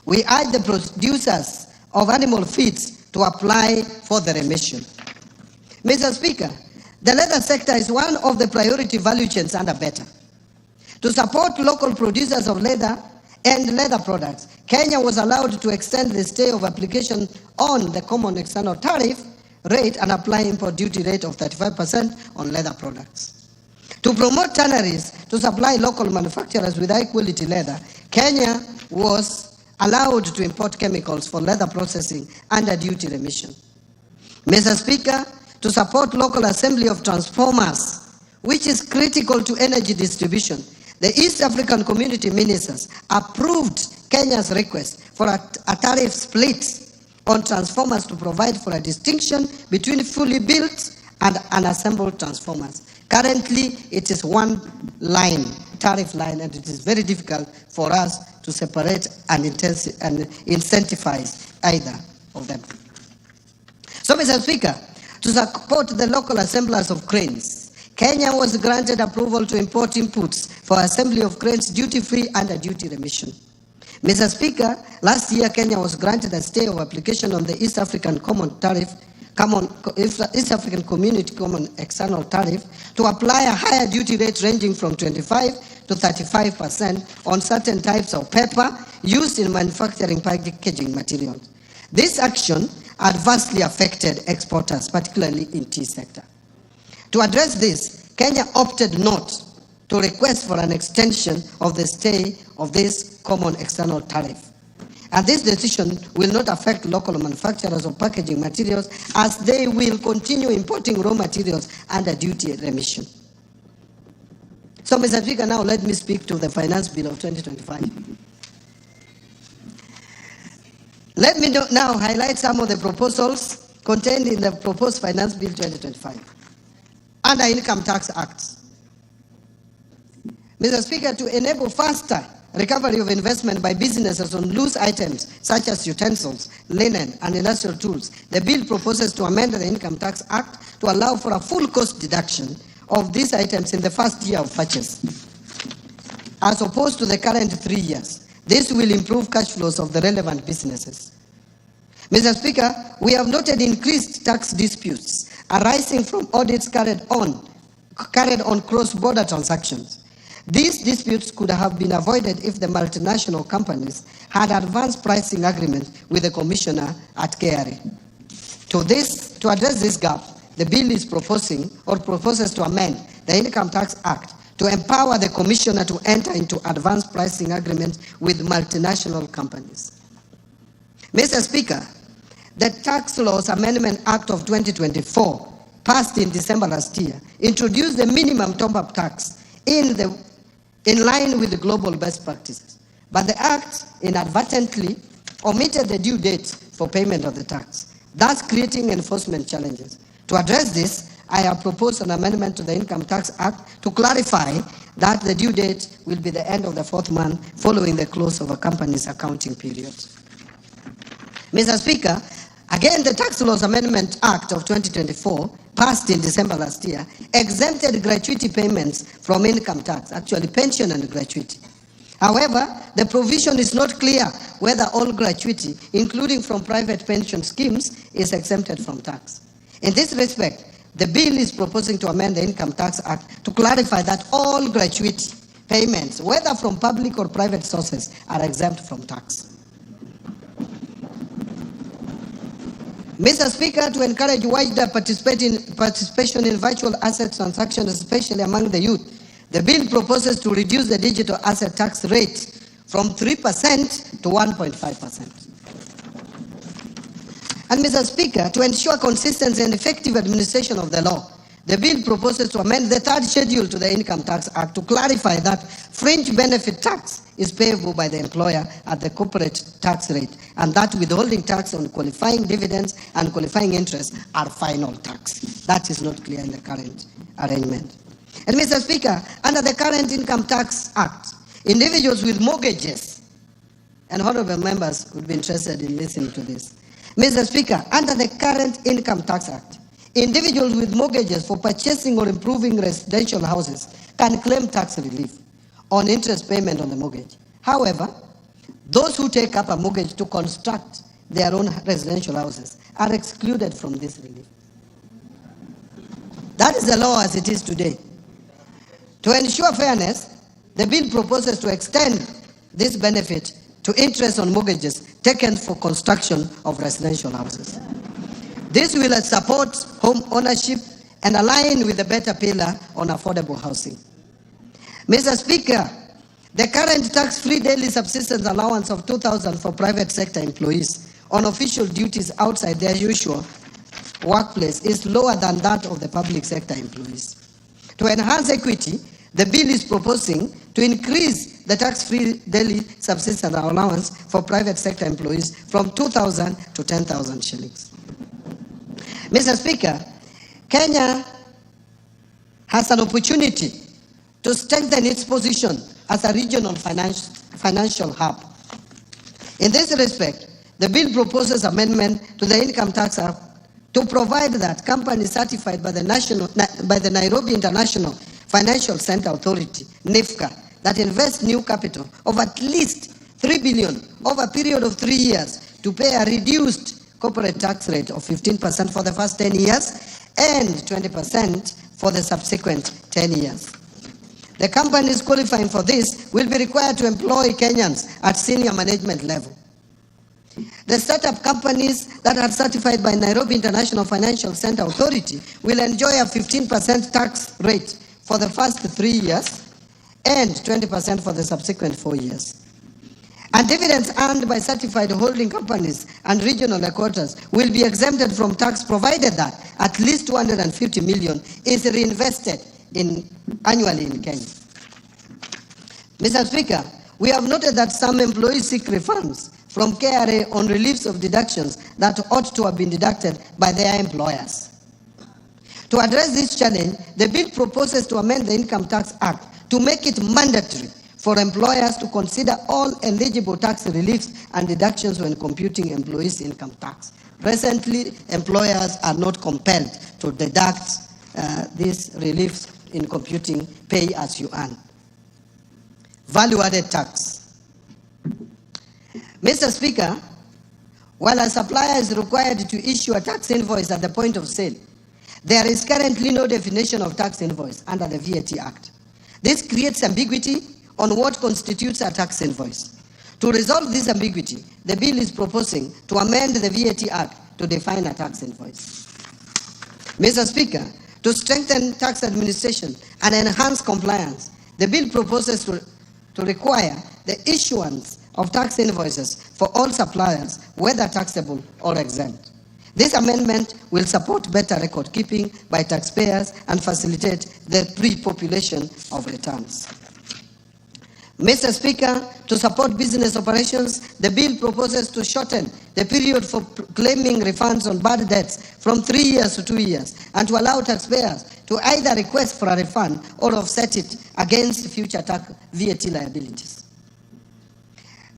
We urge the producers of animal feeds to apply for the remission. Mr. Speaker, the leather sector is one of the priority value chains under BETA. To support local producers of leather and leather products, Kenya was allowed to extend the stay of application on the common external tariff rate and apply import duty rate of 35% on leather products. To promote tanneries to supply local manufacturers with high quality leather, Kenya was allowed to import chemicals for leather processing under duty remission. Mr. Speaker, to support local assembly of transformers, which is critical to energy distribution, the East African Community Ministers approved Kenya's request for a tariff split on transformers to provide for a distinction between fully built and unassembled transformers. Currently, it is one line, tariff line, and it is very difficult for us to separate and incentivize either of them. So, Mr. Speaker, to support the local assemblers of cranes, Kenya was granted approval to import inputs for assembly of cranes duty-free under duty remission. Mr. Speaker, last year Kenya was granted a stay of application on the East African East African Community Common External Tariff to apply a higher duty rate ranging from 25 to 35% on certain types of paper used in manufacturing packaging materials. This action adversely affected exporters, particularly in tea sector. To address this, Kenya opted not to request for an extension of the stay of this common external tariff. And this decision will not affect local manufacturers of packaging materials, as they will continue importing raw materials under duty remission. So, Mr. Speaker, now let me speak to the Finance Bill of 2025. Let me now highlight some of the proposals contained in the proposed Finance Bill 2025. Under Income Tax Acts. Mr. Speaker, to enable faster recovery of investment by businesses on loose items such as utensils, linen, and industrial tools, the bill proposes to amend the Income Tax Act to allow for a full cost deduction of these items in the first year of purchase, as opposed to the current 3 years. This will improve cash flows of the relevant businesses. Mr. Speaker, we have noted increased tax disputes arising from audits carried on cross-border transactions. These disputes could have been avoided if the multinational companies had advanced pricing agreements with the commissioner at KRA. To address this gap, the bill is proposes to amend the Income Tax Act to empower the commissioner to enter into advanced pricing agreements with multinational companies. Mr. Speaker, the Tax Laws Amendment Act of 2024, passed in December last year, introduced the minimum top-up tax in line with the global best practices. But the Act inadvertently omitted the due date for payment of the tax, thus creating enforcement challenges. To address this, I have proposed an amendment to the Income Tax Act to clarify that the due date will be the end of the 4th month following the close of a company's accounting period. Mr. Speaker, again, the Tax Laws Amendment Act of 2024, passed in December last year, exempted gratuity payments from income tax, actually pension and gratuity. However, the provision is not clear whether all gratuity, including from private pension schemes, is exempted from tax. In this respect, the bill is proposing to amend the Income Tax Act to clarify that all gratuity payments, whether from public or private sources, are exempt from tax. Mr. Speaker, to encourage wider participation in virtual asset transactions, especially among the youth, the bill proposes to reduce the digital asset tax rate from 3% to 1.5%. And Mr. Speaker, to ensure consistency and effective administration of the law, the bill proposes to amend the 3rd schedule to the Income Tax Act to clarify that fringe benefit tax is payable by the employer at the corporate tax rate, and that withholding tax on qualifying dividends and qualifying interest are final tax. That is not clear in the current arrangement. And Mr. Speaker, under the current Income Tax Act, individuals with mortgages, and honorable members would be interested in listening to this. Mr. Speaker, under the current Income Tax Act, individuals with mortgages for purchasing or improving residential houses can claim tax relief on interest payment on the mortgage. However, those who take up a mortgage to construct their own residential houses are excluded from this relief. That is the law as it is today. To ensure fairness, the bill proposes to extend this benefit to interest on mortgages taken for construction of residential houses. This will support home ownership and align with the better pillar on affordable housing. Mr. Speaker, the current tax-free daily subsistence allowance of $2,000 for private sector employees on official duties outside their usual workplace is lower than that of the public sector employees. To enhance equity, the bill is proposing to increase the tax-free daily subsistence allowance for private sector employees from 2,000 to 10,000 shillings. Mr. Speaker, Kenya has an opportunity to strengthen its position as a regional financial hub. In this respect, the bill proposes amendment to the Income Tax Act to provide that companies certified by the Nairobi International Financial Center Authority, NIFCA, that invest new capital of at least $3 billion over a period of 3 years to pay a reduced corporate tax rate of 15% for the first 10 years and 20% for the subsequent 10 years. The companies qualifying for this will be required to employ Kenyans at senior management level. The startup companies that are certified by Nairobi International Financial Center Authority will enjoy a 15% tax rate for the first 3 years and 20% for the subsequent 4 years. And dividends earned by certified holding companies and regional headquarters will be exempted from tax provided that at least 250 million is reinvested annually in Kenya. Mr. Speaker, we have noted that some employees seek refunds from KRA on reliefs of deductions that ought to have been deducted by their employers. To address this challenge, the bill proposes to amend the Income Tax Act to make it mandatory for employers to consider all eligible tax reliefs and deductions when computing employees' income tax. Presently, employers are not compelled to deduct these reliefs in computing pay as you earn. Value-added tax. Mr. Speaker, while a supplier is required to issue a tax invoice at the point of sale, there is currently no definition of tax invoice under the VAT Act. This creates ambiguity on what constitutes a tax invoice. To resolve this ambiguity, the bill is proposing to amend the VAT Act to define a tax invoice. Mr. Speaker, to strengthen tax administration and enhance compliance, the bill proposes to require the issuance of tax invoices for all suppliers, whether taxable or exempt. This amendment will support better record keeping by taxpayers and facilitate the pre-population of returns. Mr. Speaker, to support business operations, the bill proposes to shorten the period for claiming refunds on bad debts from 3 years to 2 years and to allow taxpayers to either request for a refund or offset it against future tax VAT liabilities.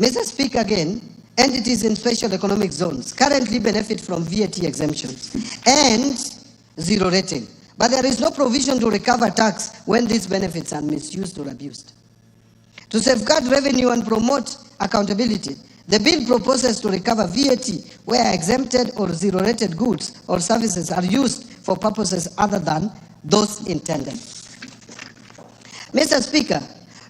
Mr. Speaker, again, entities in special economic zones currently benefit from VAT exemptions and zero rating, but there is no provision to recover tax when these benefits are misused or abused. To safeguard revenue and promote accountability, the bill proposes to recover VAT where exempted or zero-rated goods or services are used for purposes other than those intended. Mr. Speaker,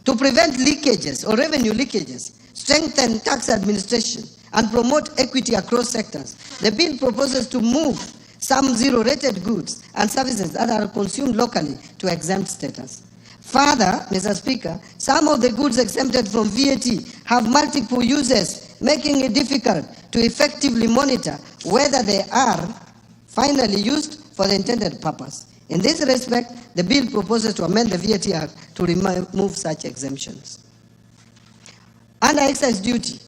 to prevent leakages or revenue leakages, strengthen tax administration, and promote equity across sectors, the bill proposes to move some zero-rated goods and services that are consumed locally to exempt status. Further, Mr. Speaker, some of the goods exempted from VAT have multiple uses, making it difficult to effectively monitor whether they are finally used for the intended purpose. In this respect, the bill proposes to amend the VAT Act to remove such exemptions. Under excise duty,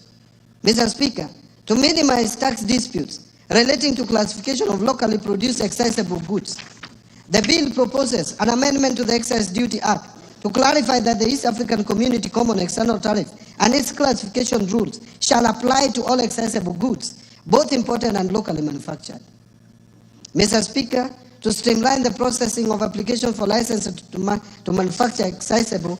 Mr. Speaker, to minimize tax disputes relating to classification of locally produced accessible goods, the bill proposes an amendment to the Excise Duty Act to clarify that the East African Community Common External Tariff and its classification rules shall apply to all accessible goods, both imported and locally manufactured. Mr. Speaker, to streamline the processing of application for license to manufacture accessible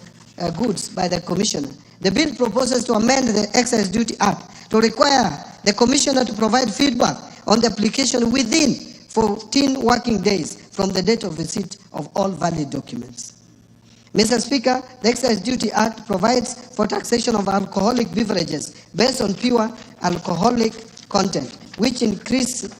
goods by the Commissioner. The bill proposes to amend the Excise Duty Act to require the Commissioner to provide feedback on the application within 14 working days from the date of receipt of all valid documents. Mr. Speaker, the Excise Duty Act provides for taxation of alcoholic beverages based on pure alcoholic content, which increased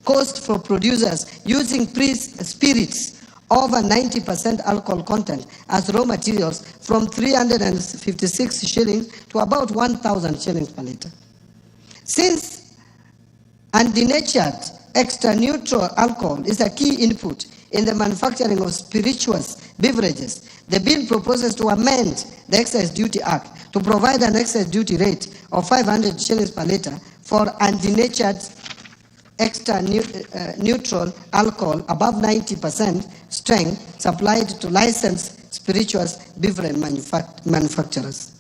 cost for producers using spirits over 90% alcohol content as raw materials from 356 shillings to about 1,000 shillings per litre. Since undenatured extra neutral alcohol is a key input in the manufacturing of spirituous beverages, the bill proposes to amend the Excise Duty Act to provide an excise duty rate of 500 shillings per litre for undenatured extra neutral alcohol above 90% strength supplied to licensed spirituous beverage manufacturers.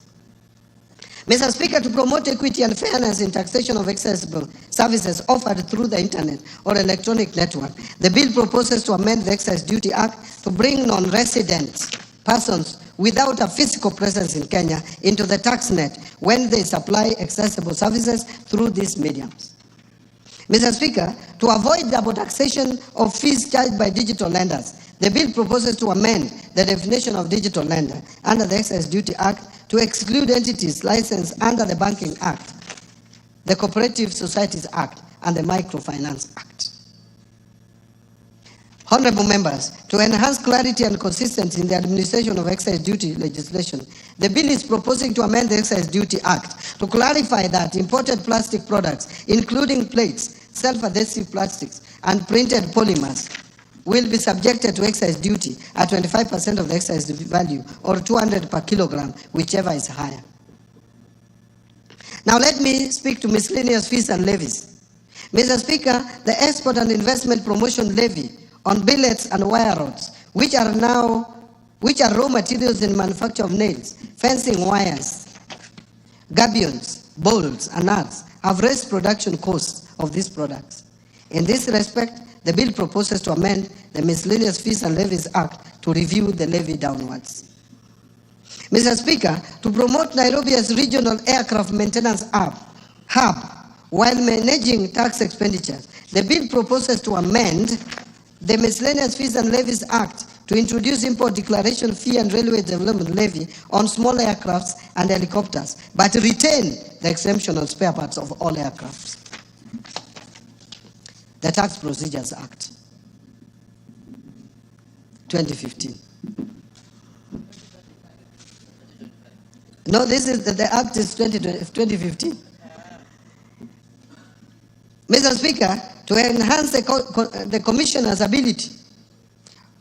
Mr. Speaker, to promote equity and fairness in taxation of accessible services offered through the internet or electronic network, the bill proposes to amend the Excise Duty Act to bring non-resident persons without a physical presence in Kenya into the tax net when they supply accessible services through these mediums. Mr. Speaker, to avoid double taxation of fees charged by digital lenders, the bill proposes to amend the definition of digital lender under the Excise Duty Act to exclude entities licensed under the Banking Act, the Cooperative Societies Act, and the Microfinance Act. Honorable members, to enhance clarity and consistency in the administration of excise duty legislation, the bill is proposing to amend the Excise Duty Act to clarify that imported plastic products, including plates, self-adhesive plastics, and printed polymers, will be subjected to excise duty at 25% of the excise value, or 200 per kilogram, whichever is higher. Now let me speak to miscellaneous fees and levies. Mr. Speaker, the Export and Investment Promotion Levy on billets and wire rods, which are raw materials in manufacture of nails, fencing wires, gabions, bolts, and nuts, have raised production costs of these products. In this respect, the bill proposes to amend the Miscellaneous Fees and Levies Act to review the levy downwards. Mr. Speaker, to promote Nairobi as regional aircraft maintenance hub, while managing tax expenditures, the bill proposes to amend the Miscellaneous Fees and Levies Act to introduce import declaration fee and railway development levy on small aircrafts and helicopters, but retain the exemption on spare parts of all aircrafts. The Tax Procedures Act, 2015. No, this is the Act is 2015. Mr. Speaker, to enhance the Commissioner's ability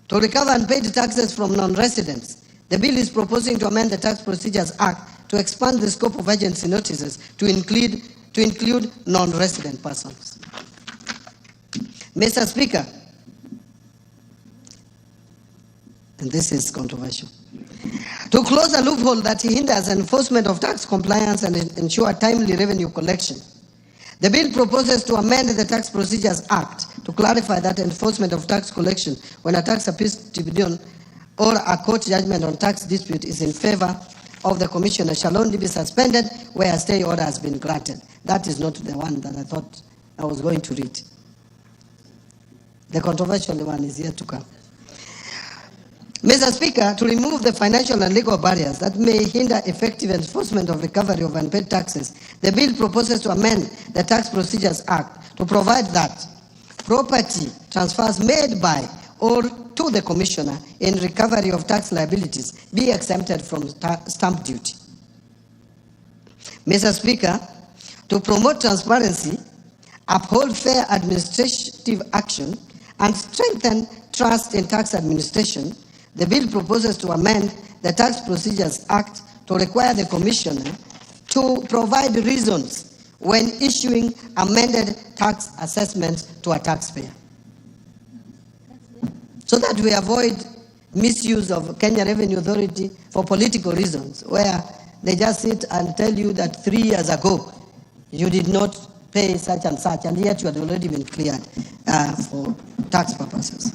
to recover unpaid taxes from non-residents, the bill is proposing to amend the Tax Procedures Act to expand the scope of agency notices to include non-resident persons. Mr. Speaker, and this is controversial, to close a loophole that hinders enforcement of tax compliance and ensure timely revenue collection, the bill proposes to amend the Tax Procedures Act to clarify that enforcement of tax collection when a tax appeals tribunal or a court judgment on tax dispute is in favor of the Commissioner shall only be suspended where a stay order has been granted. That is not the one that I thought I was going to read. The controversial one is yet to come. Mr. Speaker, to remove the financial and legal barriers that may hinder effective enforcement of recovery of unpaid taxes, the bill proposes to amend the Tax Procedures Act to provide that property transfers made by or to the Commissioner in recovery of tax liabilities be exempted from stamp duty. Mr. Speaker, to promote transparency, uphold fair administrative action, and strengthen trust in tax administration, the bill proposes to amend the Tax Procedures Act to require the Commissioner to provide reasons when issuing amended tax assessments to a taxpayer, so that we avoid misuse of Kenya Revenue Authority for political reasons, where they just sit and tell you that 3 years ago you did not pay such and such, and yet you had already been cleared for tax purposes.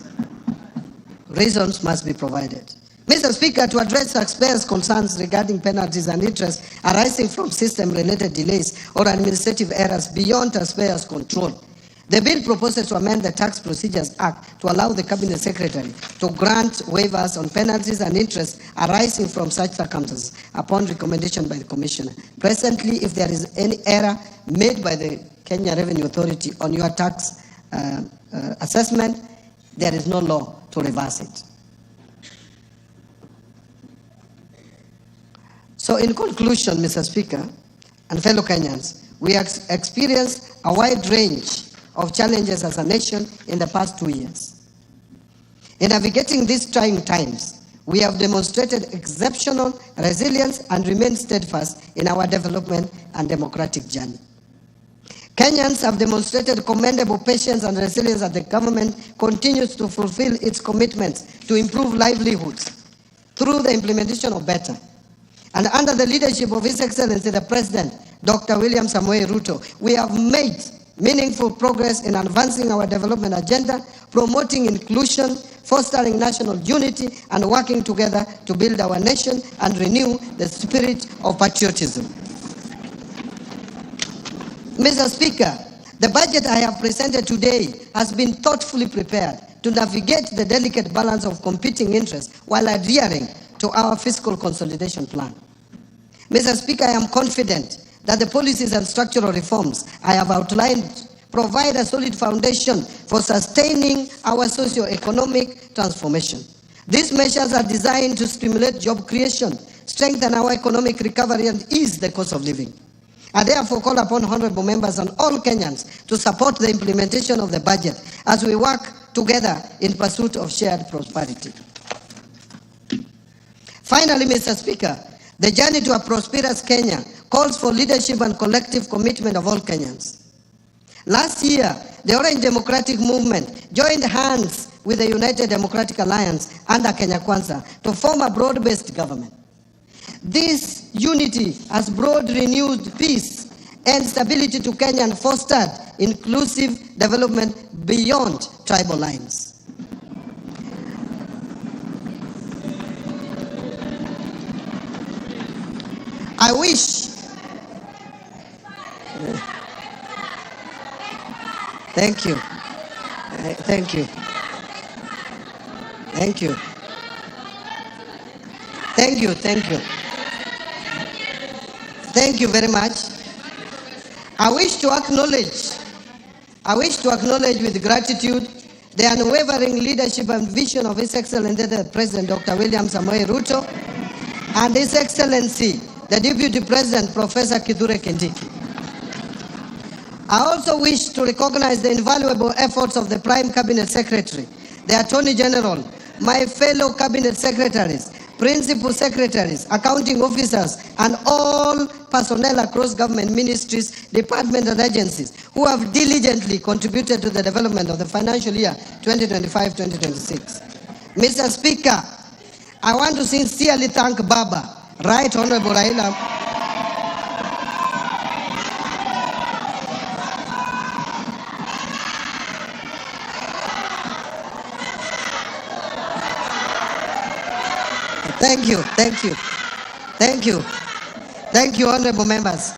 Reasons must be provided. Mr. Speaker, to address taxpayers' concerns regarding penalties and interest arising from system-related delays or administrative errors beyond taxpayers' control, the bill proposes to amend the Tax Procedures Act to allow the Cabinet Secretary to grant waivers on penalties and interest arising from such circumstances upon recommendation by the Commissioner. Presently, if there is any error made by the Kenya Revenue Authority on your tax assessment, there is no law to reverse it. So in conclusion, Mr. Speaker and fellow Kenyans, we have experienced a wide range of challenges as a nation in the past 2 years. In navigating these trying times, we have demonstrated exceptional resilience and remained steadfast in our development and democratic journey. Kenyans have demonstrated commendable patience and resilience as the government continues to fulfill its commitments to improve livelihoods through the implementation of better. And under the leadership of His Excellency the President, Dr. William Samoei Ruto, we have made meaningful progress in advancing our development agenda, promoting inclusion, fostering national unity, and working together to build our nation and renew the spirit of patriotism. Mr. Speaker, the budget I have presented today has been thoughtfully prepared to navigate the delicate balance of competing interests while adhering to our fiscal consolidation plan. Mr. Speaker, I am confident that the policies and structural reforms I have outlined provide a solid foundation for sustaining our socio-economic transformation. These measures are designed to stimulate job creation, strengthen our economic recovery, and ease the cost of living. I therefore call upon honorable members and all Kenyans to support the implementation of the budget as we work together in pursuit of shared prosperity. Finally, Mr. Speaker, the journey to a prosperous Kenya calls for leadership and collective commitment of all Kenyans. Last year, the Orange Democratic Movement joined hands with the United Democratic Alliance under Kenya Kwanza to form a broad-based government. This unity has brought renewed peace and stability to Kenya and fostered inclusive development beyond tribal lines. I wish. Thank you. Thank you. Thank you. Thank you. Thank you. Thank you very much. I wish to acknowledge with gratitude the unwavering leadership and vision of His Excellency the President Dr. William Samoei Ruto and His Excellency the Deputy President Professor Kithure Kindiki. I also wish to recognize the invaluable efforts of the Prime Cabinet Secretary, the Attorney General, my fellow Cabinet Secretaries, Principal Secretaries, Accounting Officers, and all personnel across government ministries, departments, and agencies who have diligently contributed to the development of the financial year 2025-2026. Mr. Speaker, I want to sincerely thank Baba, Right Honorable Raila. Thank you, honorable members.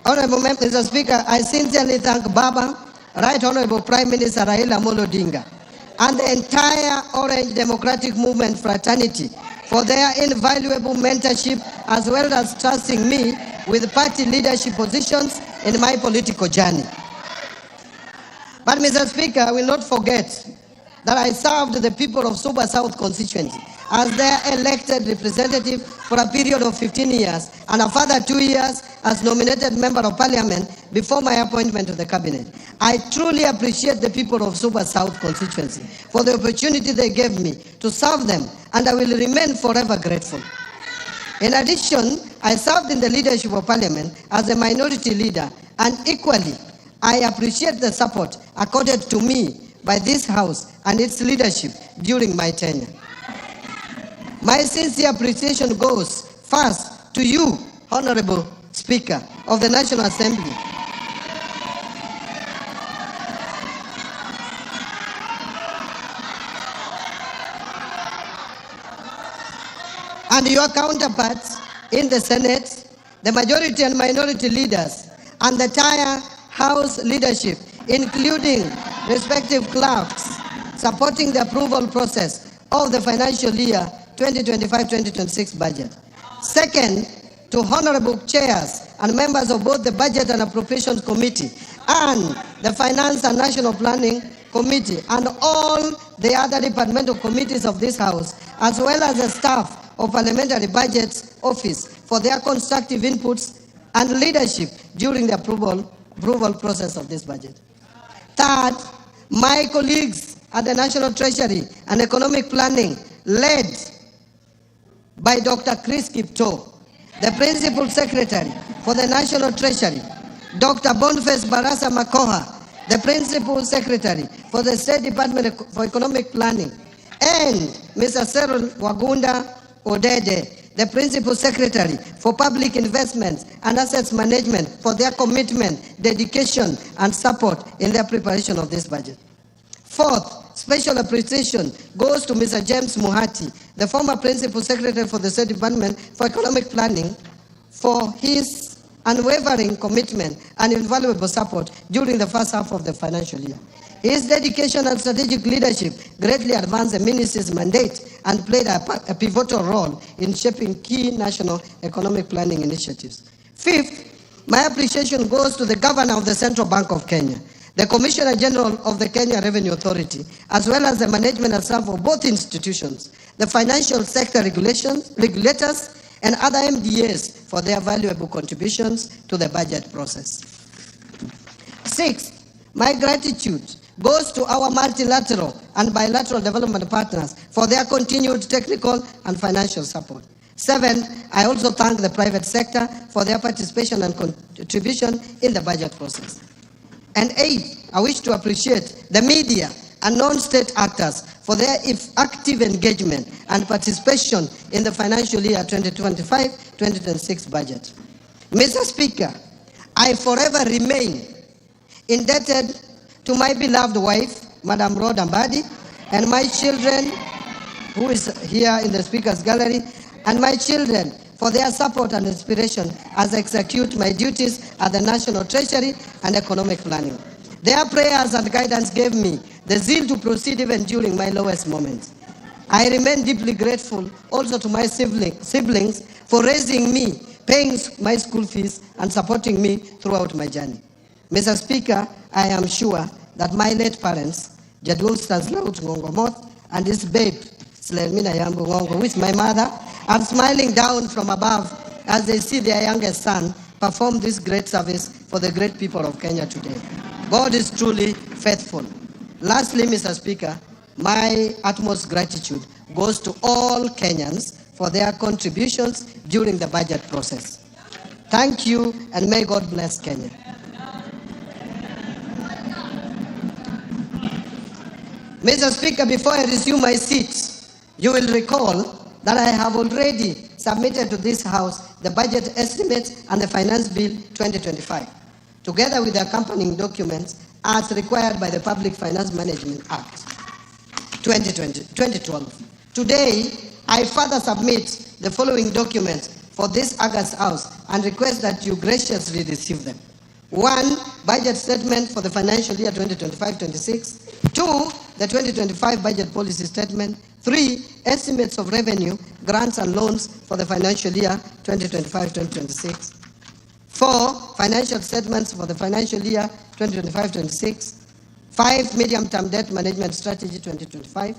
Honorable members, Mr. Speaker, I sincerely thank Baba, Right Honorable Prime Minister Raila Amolo Odinga, and the entire Orange Democratic Movement fraternity for their invaluable mentorship as well as trusting me with party leadership positions in my political journey. But Mr. Speaker, I will not forget that I served the people of Suba South constituency as their elected representative for a period of 15 years and a further 2 years as nominated member of parliament before my appointment to the cabinet. I truly appreciate the people of Suba South constituency for the opportunity they gave me to serve them, and I will remain forever grateful. In addition, I served in the leadership of parliament as a minority leader, and equally, I appreciate the support accorded to me by this House and its leadership during my tenure. My sincere appreciation goes first to you, Honorable Speaker of the National Assembly, and your counterparts in the Senate, the majority and minority leaders, and the entire House leadership, including respective clerks, supporting the approval process of the financial year 2025-2026 budget. Second, to honorable chairs and members of both the Budget and Appropriations Committee and the Finance and National Planning Committee and all the other departmental committees of this House, as well as the staff of Parliamentary Budgets Office for their constructive inputs and leadership during the approval process of this budget. Third, my colleagues at the National Treasury and Economic Planning, led by Dr. Chris Kipto, the Principal Secretary for the National Treasury, Dr. Boniface Barasa Makoha, the Principal Secretary for the State Department for Economic Planning, and Mr. Cyril Wagunda Odede, the Principal Secretary for Public Investments and Assets Management, for their commitment, dedication, and support in the preparation of this budget. Fourth, special appreciation goes to Mr. James Muhati, the former Principal Secretary for the State Department for Economic Planning, for his unwavering commitment and invaluable support during the first half of the financial year. His dedication and strategic leadership greatly advanced the ministry's mandate and played a pivotal role in shaping key national economic planning initiatives. Fifth, my appreciation goes to the Governor of the Central Bank of Kenya, the Commissioner General of the Kenya Revenue Authority, as well as the management and staff of both institutions, the financial sector regulators, and other MDAs for their valuable contributions to the budget process. Sixth, my gratitude goes to our multilateral and bilateral development partners for their continued technical and financial support. Seven, I also thank the private sector for their participation and contribution in the budget process. And eight, I wish to appreciate the media and non-state actors for their active engagement and participation in the financial year 2025-2026 budget. Mr. Speaker, I forever remain indebted to my beloved wife, Madam Rhoda Mbadi, and my children, who is here in the Speaker's Gallery, and my children for their support and inspiration as I execute my duties at the National Treasury and Economic Planning. Their prayers and guidance gave me the zeal to proceed even during my lowest moments. I remain deeply grateful also to my siblings for raising me, paying my school fees, and supporting me throughout my journey. Mr. Speaker, I am sure that my late parents, Jadul Staslaut Ngongomoth and his babe, Slermina Yambu Ngongo, with my mother, are smiling down from above as they see their youngest son perform this great service for the great people of Kenya today. God is truly faithful. Lastly, Mr. Speaker, my utmost gratitude goes to all Kenyans for their contributions during the budget process. Thank you, and may God bless Kenya. Mr. Speaker, before I resume my seat, you will recall that I have already submitted to this House the budget estimates and the Finance Bill 2025, together with the accompanying documents as required by the Public Finance Management Act 2012. Today, I further submit the following documents for this August House and request that you graciously receive them. 1, budget statement for the financial year 2025-26. 2, the 2025 budget policy statement. 3, estimates of revenue, grants and loans for the financial year 2025-2026. 4, financial statements for the financial year 2025-26. 5, medium-term debt management strategy 2025.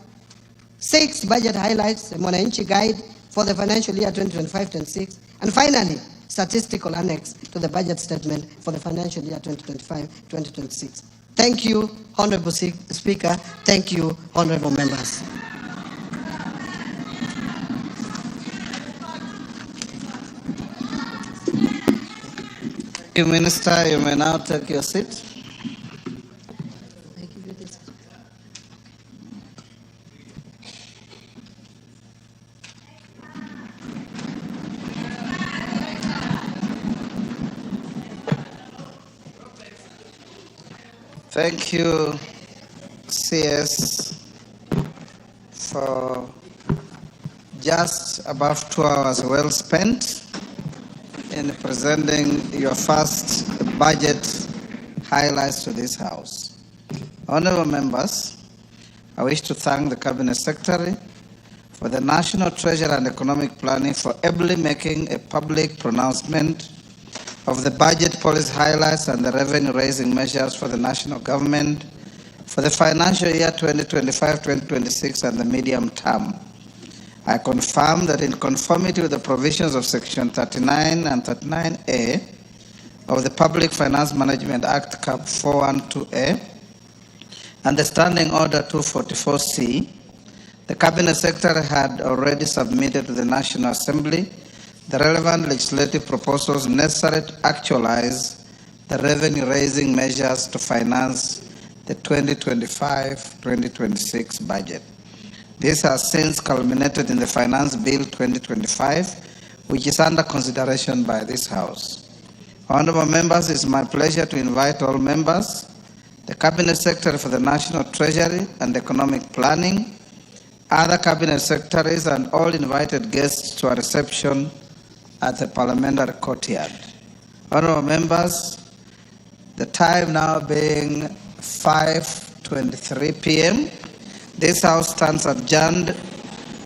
6, budget highlights, the Mwananchi guide for the financial year 2025-26. And finally, statistical annex to the budget statement for the financial year 2025-2026. Thank you, Honorable Speaker. Thank you, honorable members. Thank you, Minister. You may now take your seat. Thank you, CS, for just above 2 hours well spent in presenting your first budget highlights to this House. Honorable members, I wish to thank the Cabinet Secretary for the National Treasury and Economic Planning for ably making a public pronouncement of the budget policy highlights and the revenue-raising measures for the national government for the financial year 2025-2026 and the medium term. I confirm that in conformity with the provisions of Section 39 and 39A of the Public Finance Management Act, Cap 412A, and the Standing Order 244C, the Cabinet Secretary had already submitted to the National Assembly the relevant legislative proposals necessary to actualize the revenue-raising measures to finance the 2025-2026 budget. This has since culminated in the Finance Bill 2025, which is under consideration by this House. Honorable members, it is my pleasure to invite all members, the Cabinet Secretary for the National Treasury and Economic Planning, other Cabinet Secretaries, and all invited guests to a reception at the Parliamentary Courtyard. Honorable members, the time now being 5:23 p.m., this House stands adjourned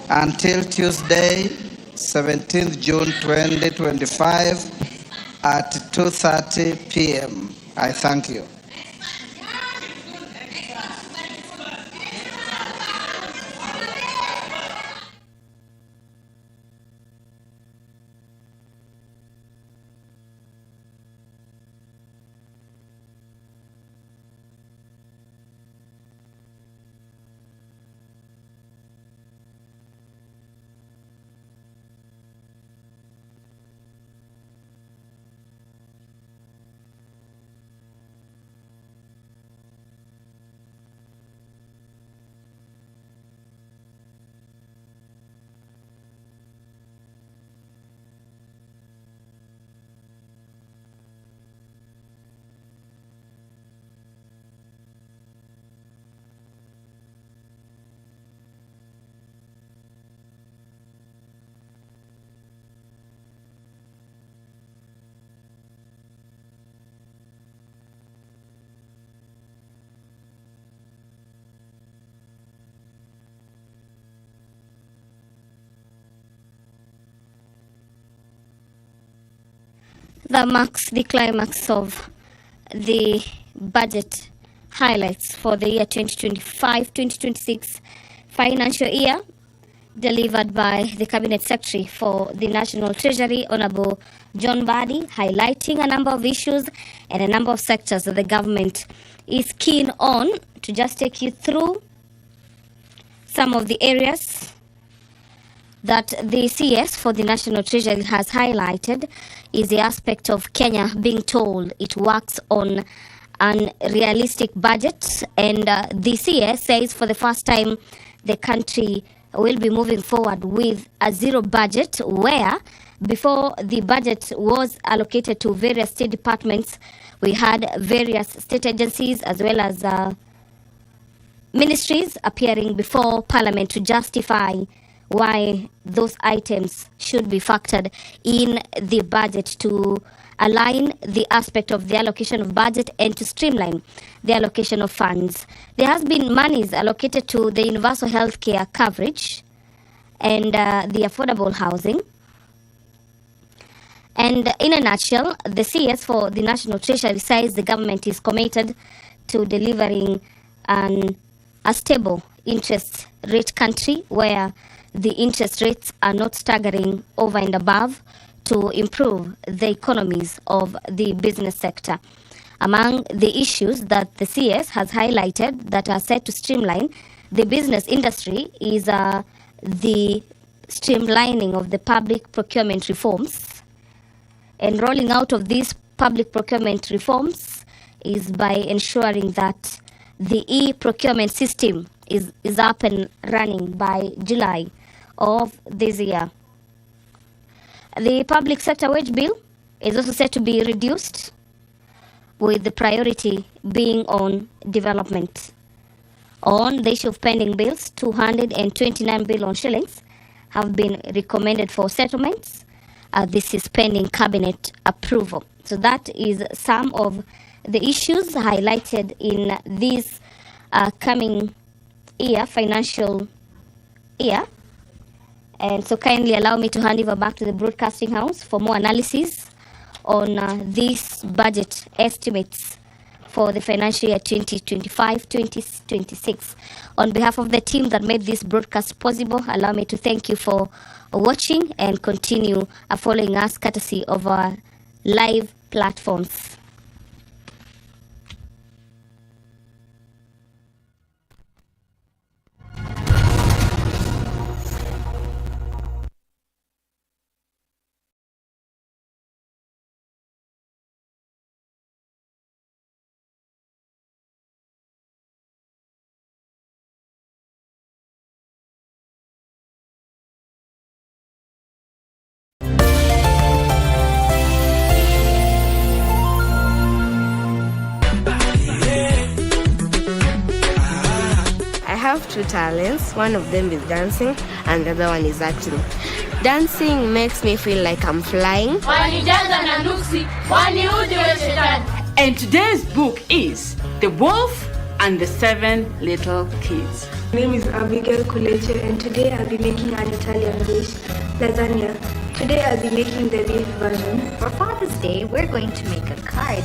until Tuesday, 17th June 2025 at 2:30 p.m. I thank you. That marks the climax of the budget highlights for the year 2025-2026 financial year, delivered by the Cabinet Secretary for the National Treasury, Honorable John Badi, highlighting a number of issues and a number of sectors that the government is keen on. To just take you through some of the areas that the CS for the National Treasury has highlighted is the aspect of Kenya being told it works on an realistic budget, and the CS says for the first time the country will be moving forward with a zero budget, where before the budget was allocated to various state departments, we had various state agencies as well as ministries appearing before Parliament to justify why those items should be factored in the budget to align the aspect of the allocation of budget and to streamline the allocation of funds. There has been monies allocated to the universal health care coverage and the affordable housing. And in a nutshell, the CS for the National Treasury says the government is committed to delivering a stable interest rate country where the interest rates are not staggering over and above to improve the economies of the business sector. Among the issues that the CS has highlighted that are set to streamline the business industry is the streamlining of the public procurement reforms. And rolling out of these public procurement reforms is by ensuring that the e-procurement system is up and running by July of this year. The public sector wage bill is also set to be reduced, with the priority being on development. On the issue of pending bills, 229 billion shillings have been recommended for settlements. This is pending cabinet approval. So that is some of the issues highlighted in this coming year, financial year. And so kindly allow me to hand over back to the Broadcasting House for more analysis on these budget estimates for the financial year 2025-2026. On behalf of the team that made this broadcast possible, allow me to thank you for watching and continue following us courtesy of our live platforms. I have two talents. One of them is dancing and the other one is acting. Dancing makes me feel like I'm flying. And today's book is The Wolf and the Seven Little Kids. My name is Abigail Kuleche, and today I'll be making an Italian dish, lasagna. Today I'll be making the beef version. For Father's Day, we're going to make a card.